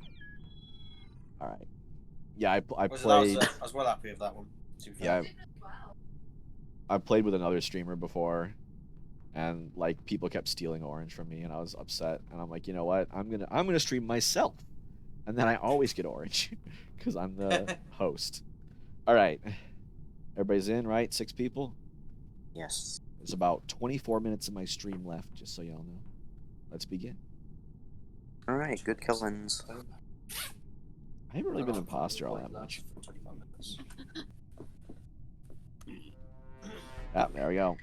All right. Yeah, I played. I was well happy with that one. To be fair. Yeah, I played with another streamer before, and like people kept stealing orange from me, and I was upset. And I'm like, you know what? I'm gonna stream myself, and then I always get orange because I'm the host. All right, everybody's in, right? 6 people. Yes. There's about 24 minutes of my stream left, just so y'all know. Let's begin. All right, good killings. I haven't really been imposter all that much. Ah, there we go.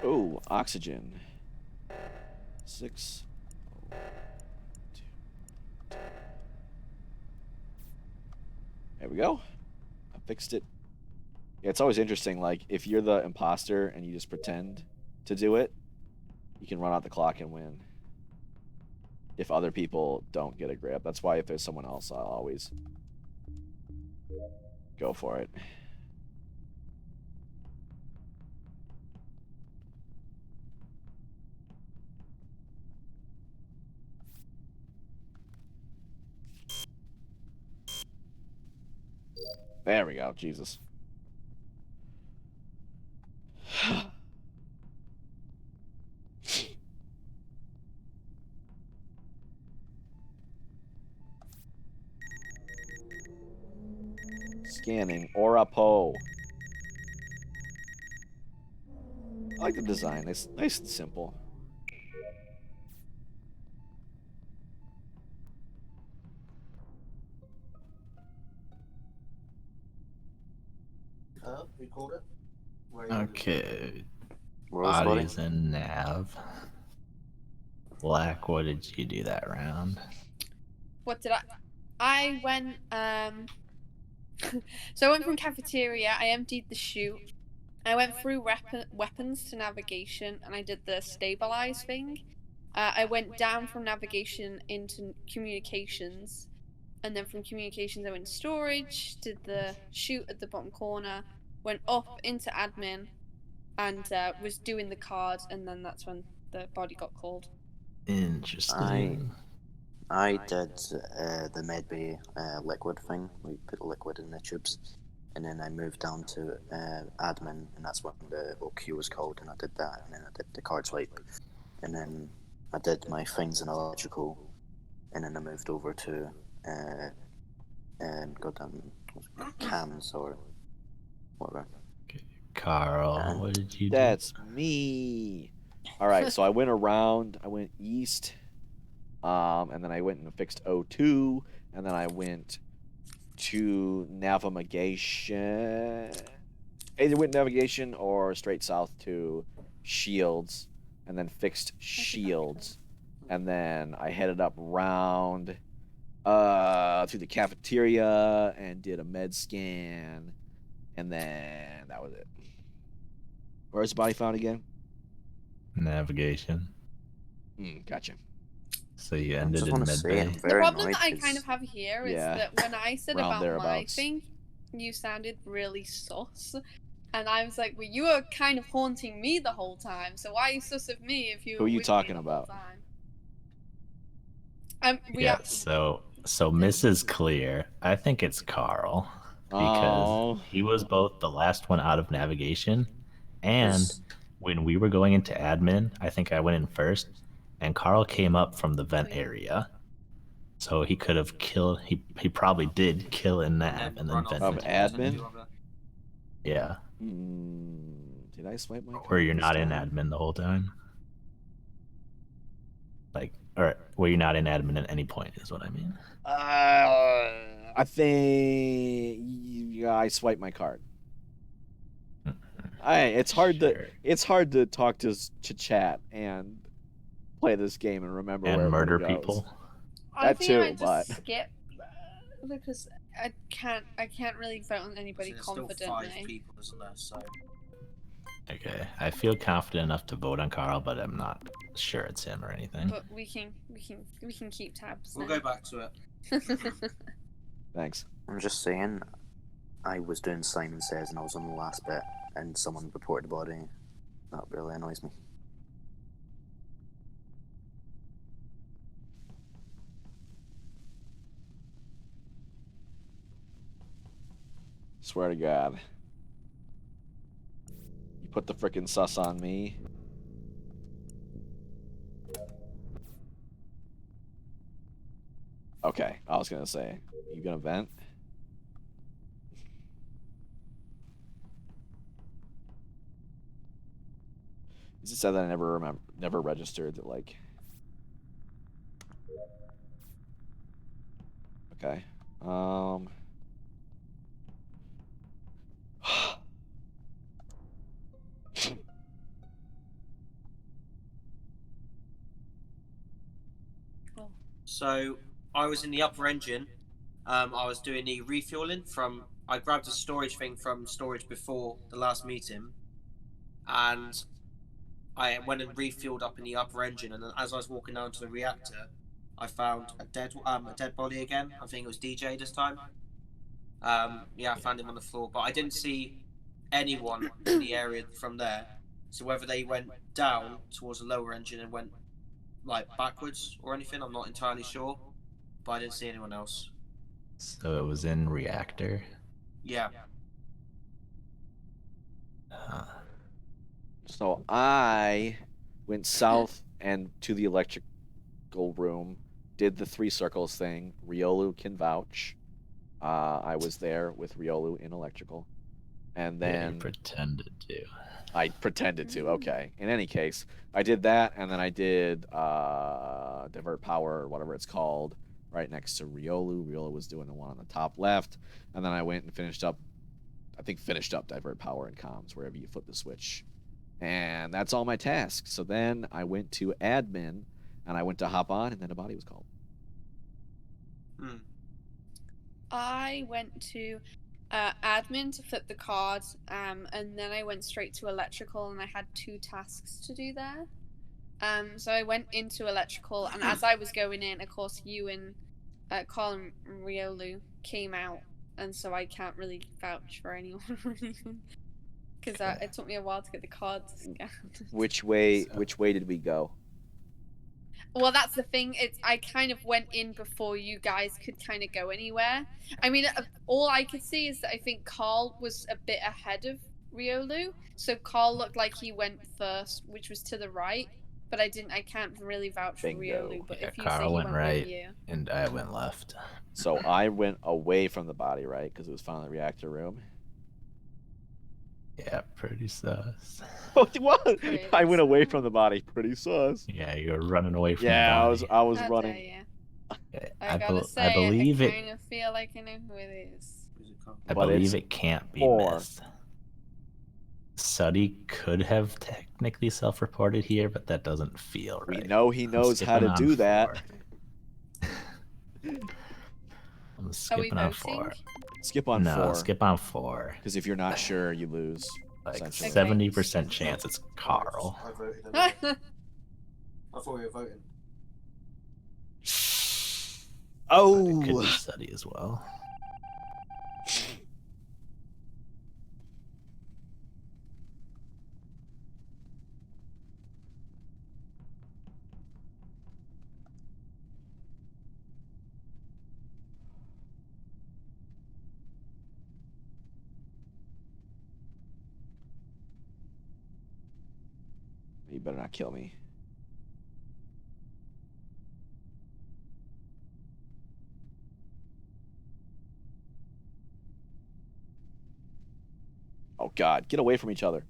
Oh, oxygen. 6. There we go. I fixed it. Yeah, it's always interesting. Like, if you're the imposter and you just pretend to do it, you can run out the clock and win. If other people don't get a grab. That's why if there's someone else, I'll always go for it. There we go. Jesus. Scanning. Orapo. I like the design. It's nice and simple. Record it. Okay. Rose Bodies and Nav. Black, what did you do that round? What did I went so I went from cafeteria, I emptied the chute, I went through weapons to navigation, and I did the stabilize thing. I went down from navigation into communications, and then from communications I went to storage, did the chute at the bottom corner, went up into admin, and was doing the cards, and then that's when the body got called. Interesting. I did the medbay liquid thing. We put liquid in the tubes, and then I moved down to admin, and that's when the OQ was called, and I did that, and then I did the card swipe, and then I did my things in electrical, and then I moved over to cams or whatever. Carl, what did you do? That's me. All right, so I went around. I went east, and then I went and fixed O2, and then I went to navigation. Either went navigation or straight south to shields, and then fixed shields, and then I headed up round through the cafeteria and did a med scan, and then that was it. Where's the body found again? Navigation. Gotcha. So you ended in medbay. The problem that I kind of have here is that when I said about my thing, you sounded really sus. And I was like, well, you were kind of haunting me the whole time, so why are you sus of me if you Who are you talking about? Yeah, so Mrs. Clear, I think it's Carl. Because he was both the last one out of navigation, and when we were going into admin, I think I went in first, and Carl came up from the vent area. So he could have killed, he probably did kill in nav and then vent. Of admin? Yeah. Did I swipe my Where you're not in admin the whole time? Like, or where you're not in admin at any point is what I mean. I think I swiped my card. It's hard to talk to chat and play this game and remember where And murder everyone goes. people. I That think too, I might just but- skip because I can't really vote on anybody There's still 5 confidently. people, isn't there? So Okay, I feel confident enough to vote on Carl, but I'm not sure it's him or anything. But we can keep tabs. we'll now. go back to it. Thanks. I'm just saying, I was doing Simon Says and I was on the last bit, and someone reported the body. That really annoys me. Swear to God. You put the frickin' sus on me. Okay, I was gonna say, you gonna vent? It just said that I never registered that, like. Okay. So I was in the upper engine. I was doing the refueling from. I grabbed a storage thing from storage before the last meeting, and I went and refueled up in the upper engine. And then as I was walking down to the reactor, I found a dead body again. I think it was DJ this time. Yeah, I found him on the floor, but I didn't see anyone in the area from there. So whether they went down towards the lower engine and went like backwards or anything, I'm not entirely sure. But I didn't see anyone else. So it was in reactor. Yeah. So I went south and to the electrical room, did the 3 circles thing. Riolu can vouch. I was there with Riolu in electrical. And Yeah, then you pretended to. I pretended to, okay. In any case, I did that, and then I did divert power, or whatever it's called, right next to Riolu. Riolu was doing the one on the top left, and then I went and finished up divert power and comms, wherever you flip the switch. And that's all my tasks. So then I went to admin, and I went to hop on, and then a body was called. I went to admin to flip the card, and then I went straight to electrical, and I had 2 tasks to do there. So I went into electrical, and as I was going in, of course, you and Carl and Riolu came out, and so I can't really vouch for anyone or anything. Because it took me a while to get the cards scanned. Which way did we go? Well, that's the thing. I kind of went in before you guys could kind of go anywhere. I mean, all I could see is that I think Carl was a bit ahead of Riolu. So Carl looked like he went first, which was to the right. But I can't really vouch for Riolu. But Yeah, if you say Carl he went went right, with you. and I went left. So I went away from the body, right? Because it was found in the reactor room. Yeah, pretty sus. What? I went away from the body. Pretty sus. Yeah, you were running away from the Yeah, body. I was How running. dare you. Yeah, I gotta bel- say, I believe I it. kind of feel like I know who it is. I But believe it's it can't be 4. missed. Suddy could have technically self-reported here, but that doesn't feel right. We know he I'm knows how to skipping do on that. 4. I'm Are we skipping on voting? 4. Skip on No, 4. skip on 4. Because if you're not sure, you lose. Like essentially. 70% chance it's Carl. I voted. Anyway. I thought we were voting. Oh, But it could be Suddy as well. you better not kill me. Oh God, get away from each other.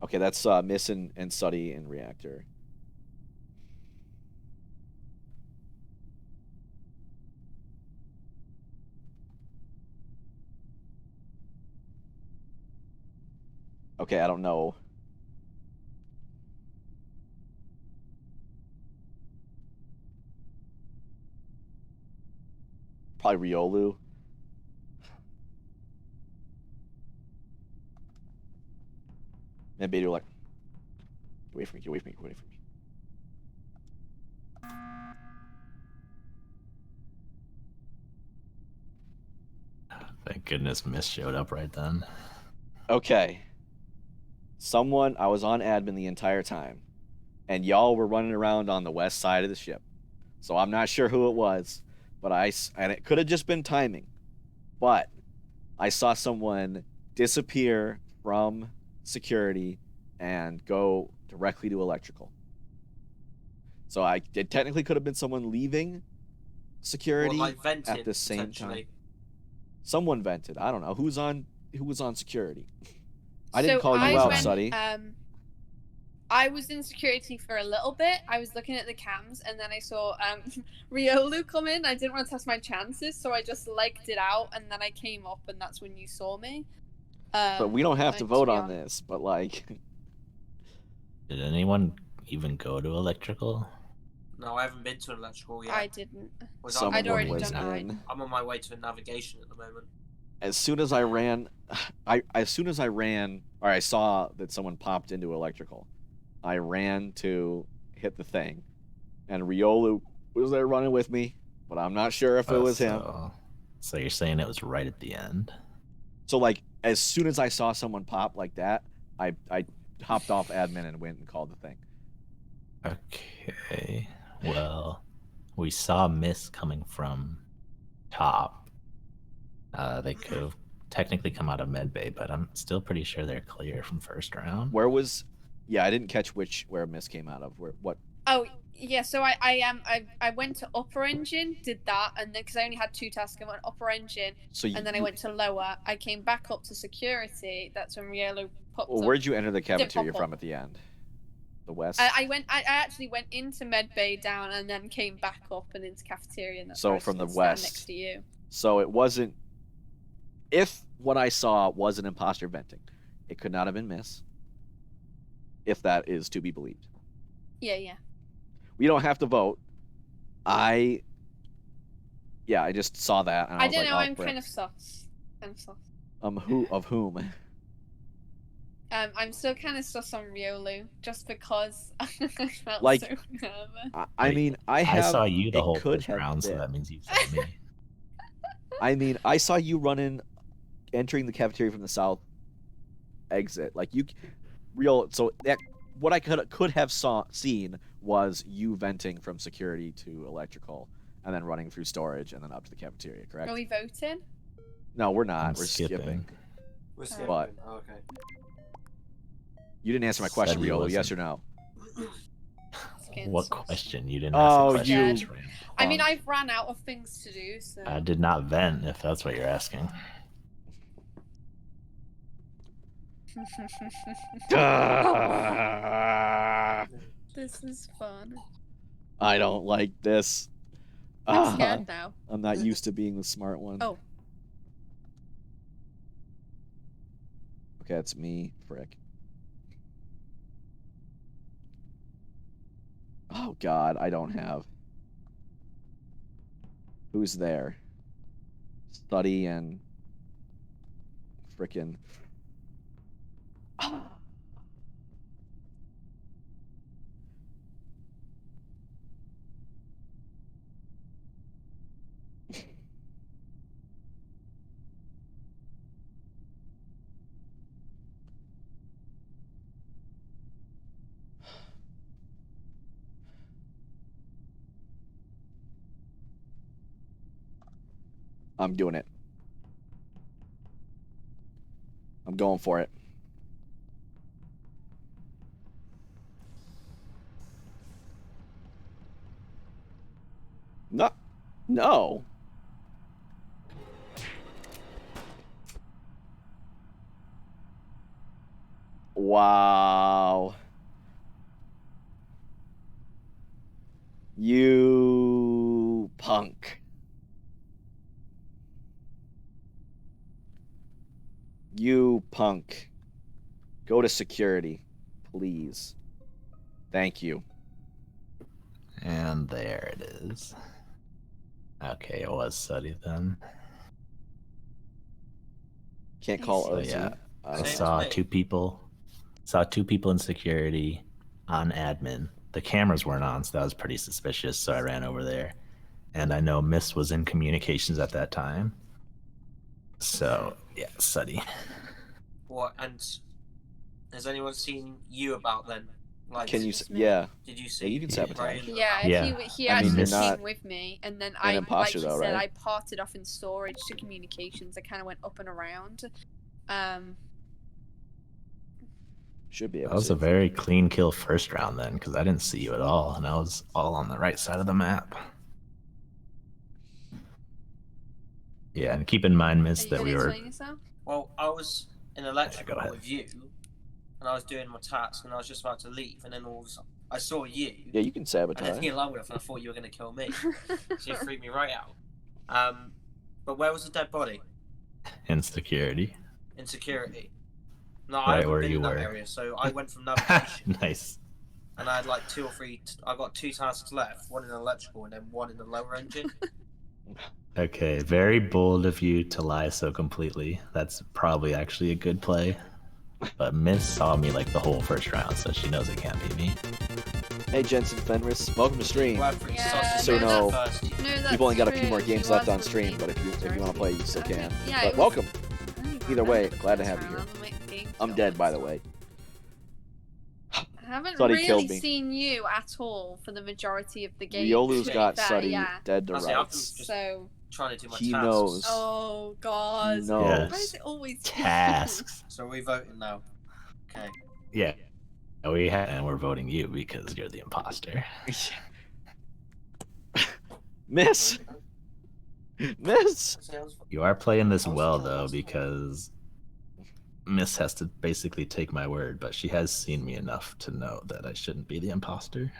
Okay, that's Miss and Suddy and Reactor. Okay, I don't know. probably Riolu. Maybe you're like, get away from me, get away from me, get away from me. Thank goodness Mist showed up right then. Okay. I was on admin the entire time, and y'all were running around on the west side of the ship. So I'm not sure who it was, but and it could have just been timing, but I saw someone disappear from security and go directly to electrical. So it technically could have been someone leaving security Or like venting, at the same time. potentially. Someone vented. I don't know who was on security. I didn't call you out, Suddy. I was in security for a little bit. I was looking at the cams, and then I saw Riolu come in. I didn't want to test my chances, so I just legged it out, and then I came up, and that's when you saw me. But we don't have to vote on this. But like, did anyone even go to electrical? No, I haven't been to electrical yet. I didn't. Someone I'd already was done mine. in. I'm on my way to navigation at the moment. As soon as I ran, or I saw that someone popped into electrical, I ran to hit the thing, and Riolu was there running with me, but I'm not sure if it was him. So you're saying it was right at the end? So like, as soon as I saw someone pop like that, I hopped off admin and went and called the thing. Okay. Well, we saw Mist coming from top. They could have technically come out of medbay, but I'm still pretty sure they're clear from first round. Yeah, I didn't catch where Mist came out of. What? Oh yeah, so I went to upper engine, did that, and then because I only had 2 tasks, I went upper engine, and then I went to lower. I came back up to security. That's when Riolu popped up. Where'd you enter the cafeteria from at the end? The west. I actually went into medbay down and then came back up and into cafeteria. And that's So why I from the stood west. next to you. So it wasn't. If what I saw was an imposter venting, it could not have been Miss. If that is to be believed. Yeah. We don't have to vote. I just saw that. And I was don't like, know. oh, I'm frick. kind of sus. Of whom? I'm still kind of sus on Riolu just because I felt Like, so nervous. I mean, I saw you the it whole could first have round, so been. that means you saw me. I mean, I saw you entering the cafeteria from the south exit. Like so that what I could have seen was you venting from security to electrical, and then running through storage, and then up to the cafeteria. Correct? Are we voting? No, we're not. I'm We're skipping. skipping. We're skipping. But Oh, okay. you didn't answer my question, Said he Riolu. Yes wasn't. or no? What question? You didn't Oh, ask a question. you- just ran. I mean, I've ran out of things to do, so. I did not vent, if that's what you're asking. This is fun. I don't like this. I'm scared now. I'm not used to being the smart one. Oh. Okay, it's me, frick. Oh god, I don't have. Who's there? Study and frickin'. I'm doing it. I'm going for it. No. No. Wow. You punk. You punk. Go to security, please. Thank you. And there it is. Okay, it was Suddy then. Can't call So OT. yeah, I Same as saw me. two people. Saw two people in security on admin. The cameras weren't on, so that was pretty suspicious. So I ran over there, and I know Miss was in communications at that time. So yeah, Suddy. What? And has anyone seen you about then? Like, Can you? Just me. Yeah. did you Yeah, see? you can sabotage. Ryan? Yeah, Yeah. he I mean, actually you're came not with me, and then an I, like imposter you though, said, right? I parted off in storage to communications. I kind of went up and around. Should be That able was to. a very clean kill first round then, because I didn't see you at all, and I was all on the right side of the map. Yeah, and keep in mind, Are Miss, you that gonna we were. explain yourself? Well, I was in Go electrical ahead. with you, and I was doing my task, and I was just about to leave, and then all of a sudden, I saw you, Yeah, you can and then sabotage. the alarm went off, and I thought you were going to kill me. So you freaked me right out. But where was the dead body? In security. In security. No, I Right haven't where been you in that were. area, so I went from navigation, Nice. and I had like 2 or 3. I got 2 tasks left, one in electrical, and then one in the lower engine. Okay, very bold of you to lie so completely. That's probably actually a good play. But Miss saw me like the whole first round, so she knows it can't be me. Hey, Jensen Fenris, welcome to stream. Well, pretty Yeah, sausage So made no, that first. No, that's You've only got a true. few more He games left was on with stream, me but if you want to play, you still can. Yeah, But it was- welcome. I don't even Either way, remember the glad to first have you here. round, like, game I'm killed dead, and by the stuff. way. I haven't Thought he really killed me. seen you at all for the majority of the game. Riolu's to be got fair, Suddy yeah. dead to Honestly, I've been rights. just So, trying to do my He tasks. knows. oh god, He why knows. is it always Tasks. So are we voting now? Okay. Yeah. And we're voting you because you're the imposter. Miss. Miss. You are playing this well though, because Miss has to basically take my word, but she has seen me enough to know that I shouldn't be the imposter.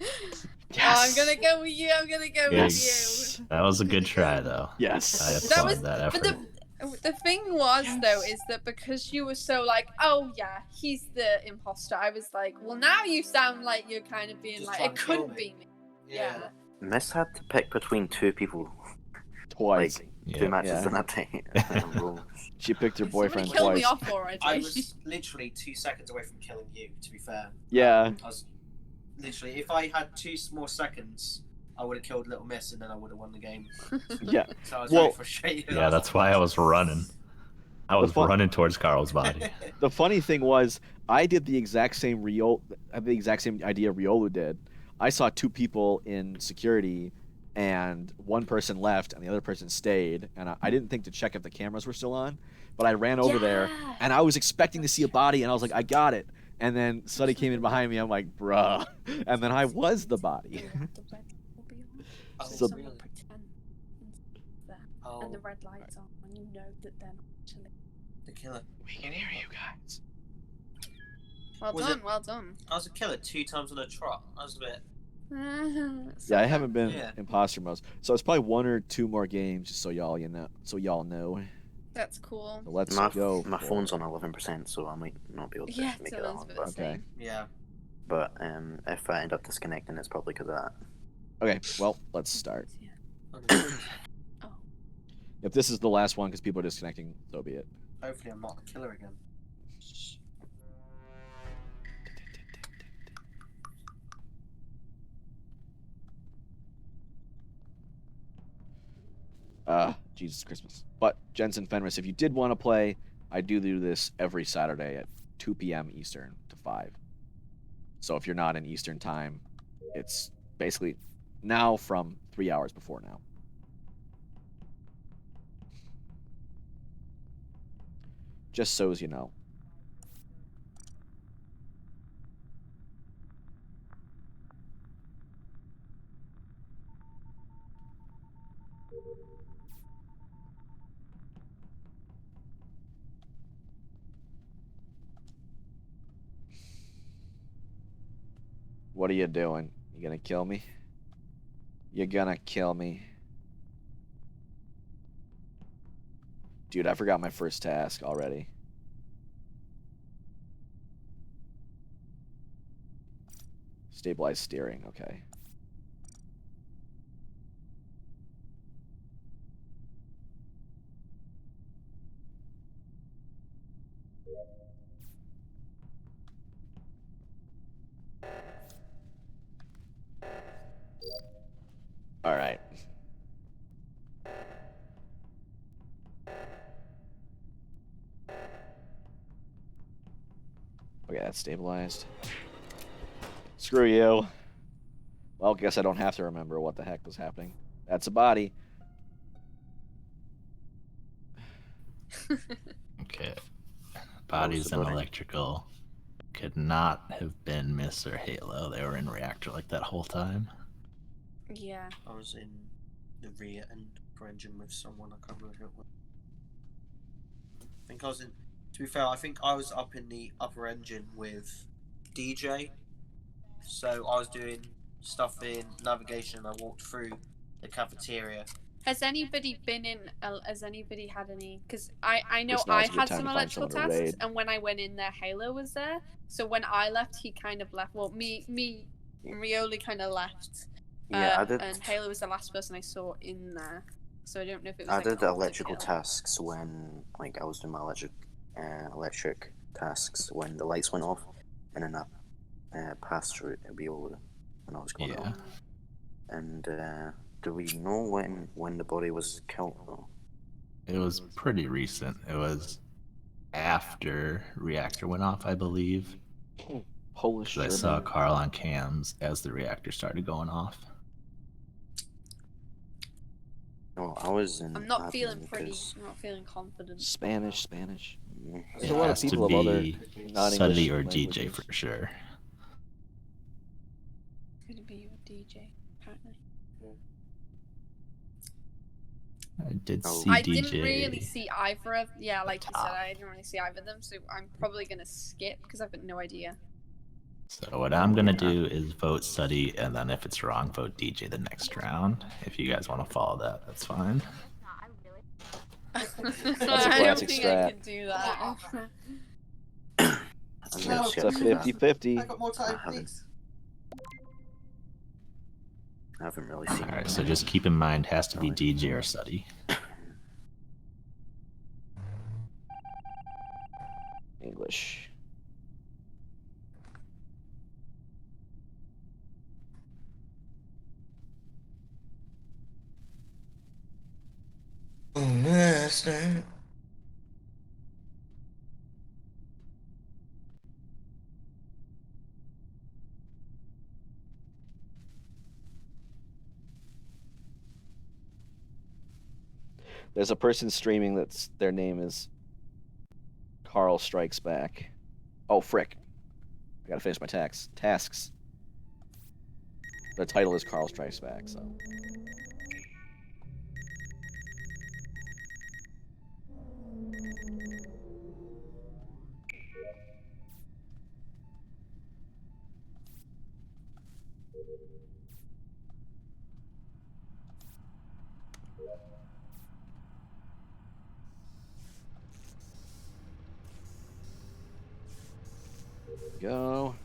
Oh, I'm gonna go with you. I'm gonna go with Yes. That was a good try though. Yes. I That applaud was- that you. effort. But the thing was though is that because you were so like, oh yeah, he's the imposter. I was like, well now you sound like you're kind of being Just like, trying it to kill couldn't me. be me. Yeah. Miss had to pick between 2 people. Twice. Like, 2 matches Yeah. in a day. row. She picked her boyfriend Somebody killed me twice. off already. I was literally 2 seconds away from killing you, to be fair. Yeah. I was literally, if I had 2 more seconds, I would have killed Little Miss and then I would have won the game. Yeah. So I was Well- very frustrated. Yeah, that's why I was running. I was fun- running towards Carl's body. The funny thing was, I did the exact same idea Riolu did. I saw 2 people in security, and one person left, and the other person stayed. And I didn't think to check if the cameras were still on, but I ran over there, and I was expecting to see a body, and I was like, I got it. And then Suddy came in behind me. I'm like, bruh. And then I was the body. Oh, So- really? Oh, And the red lights on, and you know that they're not actually. the killer. We can hear you guys. Well Was done, it- well done. I was a killer 2 times on a trot. That was a bit. Yeah, I haven't been Yeah. imposter mode, so it's probably 1 or 2 more games, just so y'all know. That's cool. So let's my go. my for phone's it. on 11%, so I might not be able to Yeah, make it Dylan's that a long. bit But, the same. Yeah. but if I end up disconnecting, it's probably because of that. Okay, well, let's start. Oh. If this is the last one because people are disconnecting, so be it. Hopefully, I'm not the killer again. Jesus Christmas. But Jensen Fenris, if you did want to play, I do this every Saturday at 2 p.m. Eastern to 5. So if you're not in Eastern time, it's basically now from 3 hours before now. Just so as you know. What are you doing? You gonna kill me? You're gonna kill me. Dude, I forgot my first task already. Stabilized steering, okay. All right. Okay, that's stabilized. Screw you. Well, guess I don't have to remember what the heck was happening. That's a body. Okay. Bodies and electrical could not have been Miss or Halo. They were in reactor like that whole time. Yeah. I was in the rear end for engine with someone. I can't remember who it was. I think I was in. To be fair, I think I was up in the upper engine with DJ. So I was doing stuff in navigation. I walked through the cafeteria. Has anybody been in? Has anybody had any? Because I know Just now's I a good had time some to find electrical someone to tasks, raid. and when I went in there, Halo was there. So when I left, he kind of left. Well, me, and Rioli kind of left. Yeah, I did. And Halo was the last person I saw in there. So I don't know if it was. I like, did an electrical kill. tasks when, like, I was doing my electric tasks when the lights went off, and then I passed through Viola when I was going out. And do we know when the body was killed? Though? It was pretty recent. It was after reactor went off, I believe. Polish. I saw Carl on cams as the reactor started going off. No, I was in. I'm not feeling pretty. I'm not feeling confident. Spanish. There's It a lot of has people to of other be non-English Sully or languages. DJ for sure. It's gonna be your DJ, apparently. I did see I DJ. didn't really see either of. Yeah, like you said, I didn't really see either of them. So I'm probably gonna skip because I've got no idea. So what I'm gonna do is vote Sully, and then if it's wrong, vote DJ the next round. If you guys want to follow that, that's fine. That's a I don't classic think strat. I can do that. It's a 50-50. I got more time, please. I haven't really seen. All right, so just keep in mind, has to be DJ or Sully. English. Master. There's a person streaming that's their name is Carl Strikes Back. Oh frick! I gotta finish my tasks. The title is Carl Strikes Back, so. Go.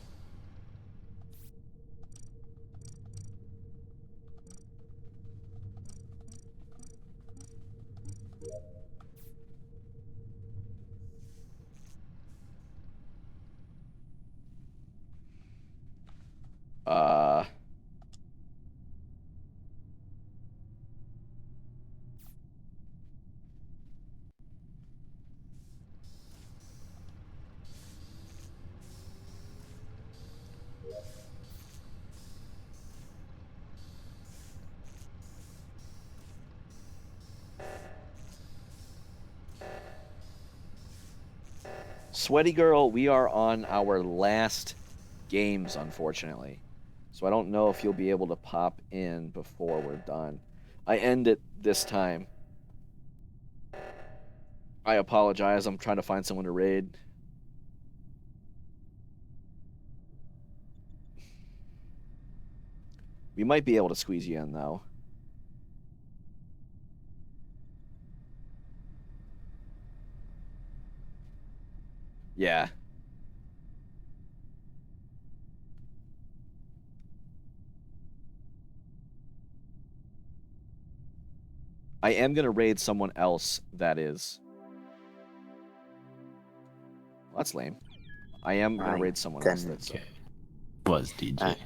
Sweaty Girl, we are on our last games, unfortunately. So I don't know if you'll be able to pop in before we're done. I end it this time. I apologize. I'm trying to find someone to raid. We might be able to squeeze you in, though. Yeah. I am gonna raid someone else that is. Well, that's lame. I am gonna raid someone else that's. Was DJ.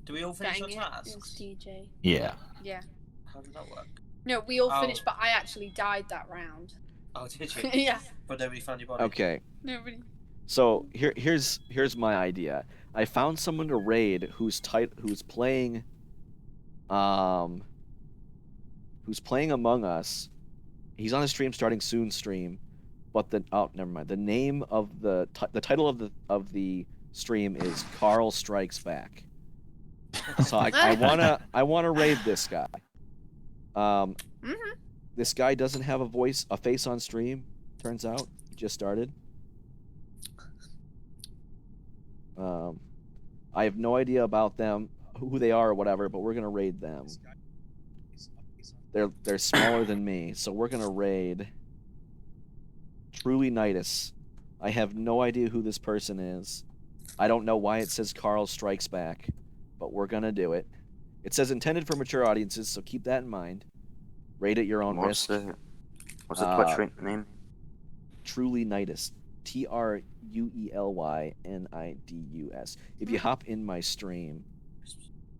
Do we all finish our Dang it, tasks? it was DJ. Yeah. Yeah. How did that work? No, we all Oh. finished, but I actually died that round. Oh, did you? Yeah. But nobody found your body. Okay. Nobody. So here's my idea. I found someone to raid who's playing Among Us. He's on a stream starting soon stream, but never mind. The name of the title of the stream is Carl Strikes Back. So I wanna raid this guy. This guy doesn't have a face on stream. Turns out, he just started. I have no idea about them, who they are or whatever, but we're gonna raid them. They're smaller than me, so we're gonna raid Truly Nidus. I have no idea who this person is. I don't know why it says Carl Strikes Back, but we're gonna do it. It says intended for mature audiences, so keep that in mind. Raid at your own risk. What's the Twitch name? Truly Nidus. TruelyNidus. If you hop in my stream,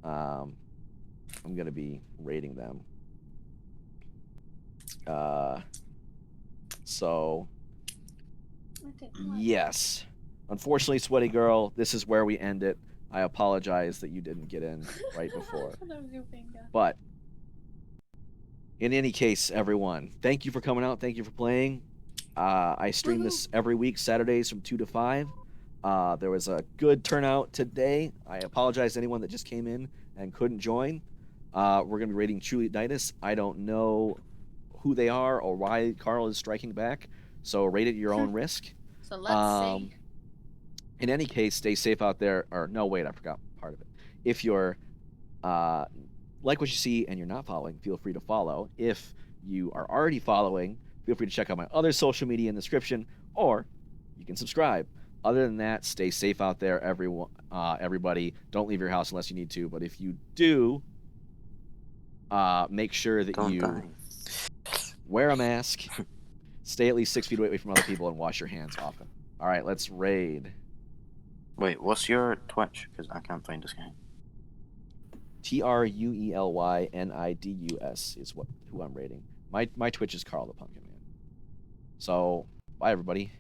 I'm gonna be raiding them. So yes. Unfortunately, Sweaty Girl, this is where we end it. I apologize that you didn't get in right before. But in any case, everyone, thank you for coming out. Thank you for playing. I stream this every week, Saturdays from 2 to 5. There was a good turnout today. I apologize to anyone that just came in and couldn't join. We're going to be raiding Truly Nidus. I don't know who they are or why Carl is striking back, so raid at your own risk. So let's see. In any case, stay safe out there. Or no, wait, I forgot part of it. If you're like what you see and you're not following, feel free to follow. If you are already following, feel free to check out my other social media in the description, or you can subscribe. Other than that, stay safe out there, everybody. Don't leave your house unless you need to, but if you do, make sure that you wear a mask, stay at least 6 feet away from other people, and wash your hands often. All right, let's raid. Wait, what's your Twitch? Because I can't find this guy. TruelyNidus is who I'm raiding. My Twitch is Carl the Pumpkin Man. So, bye everybody.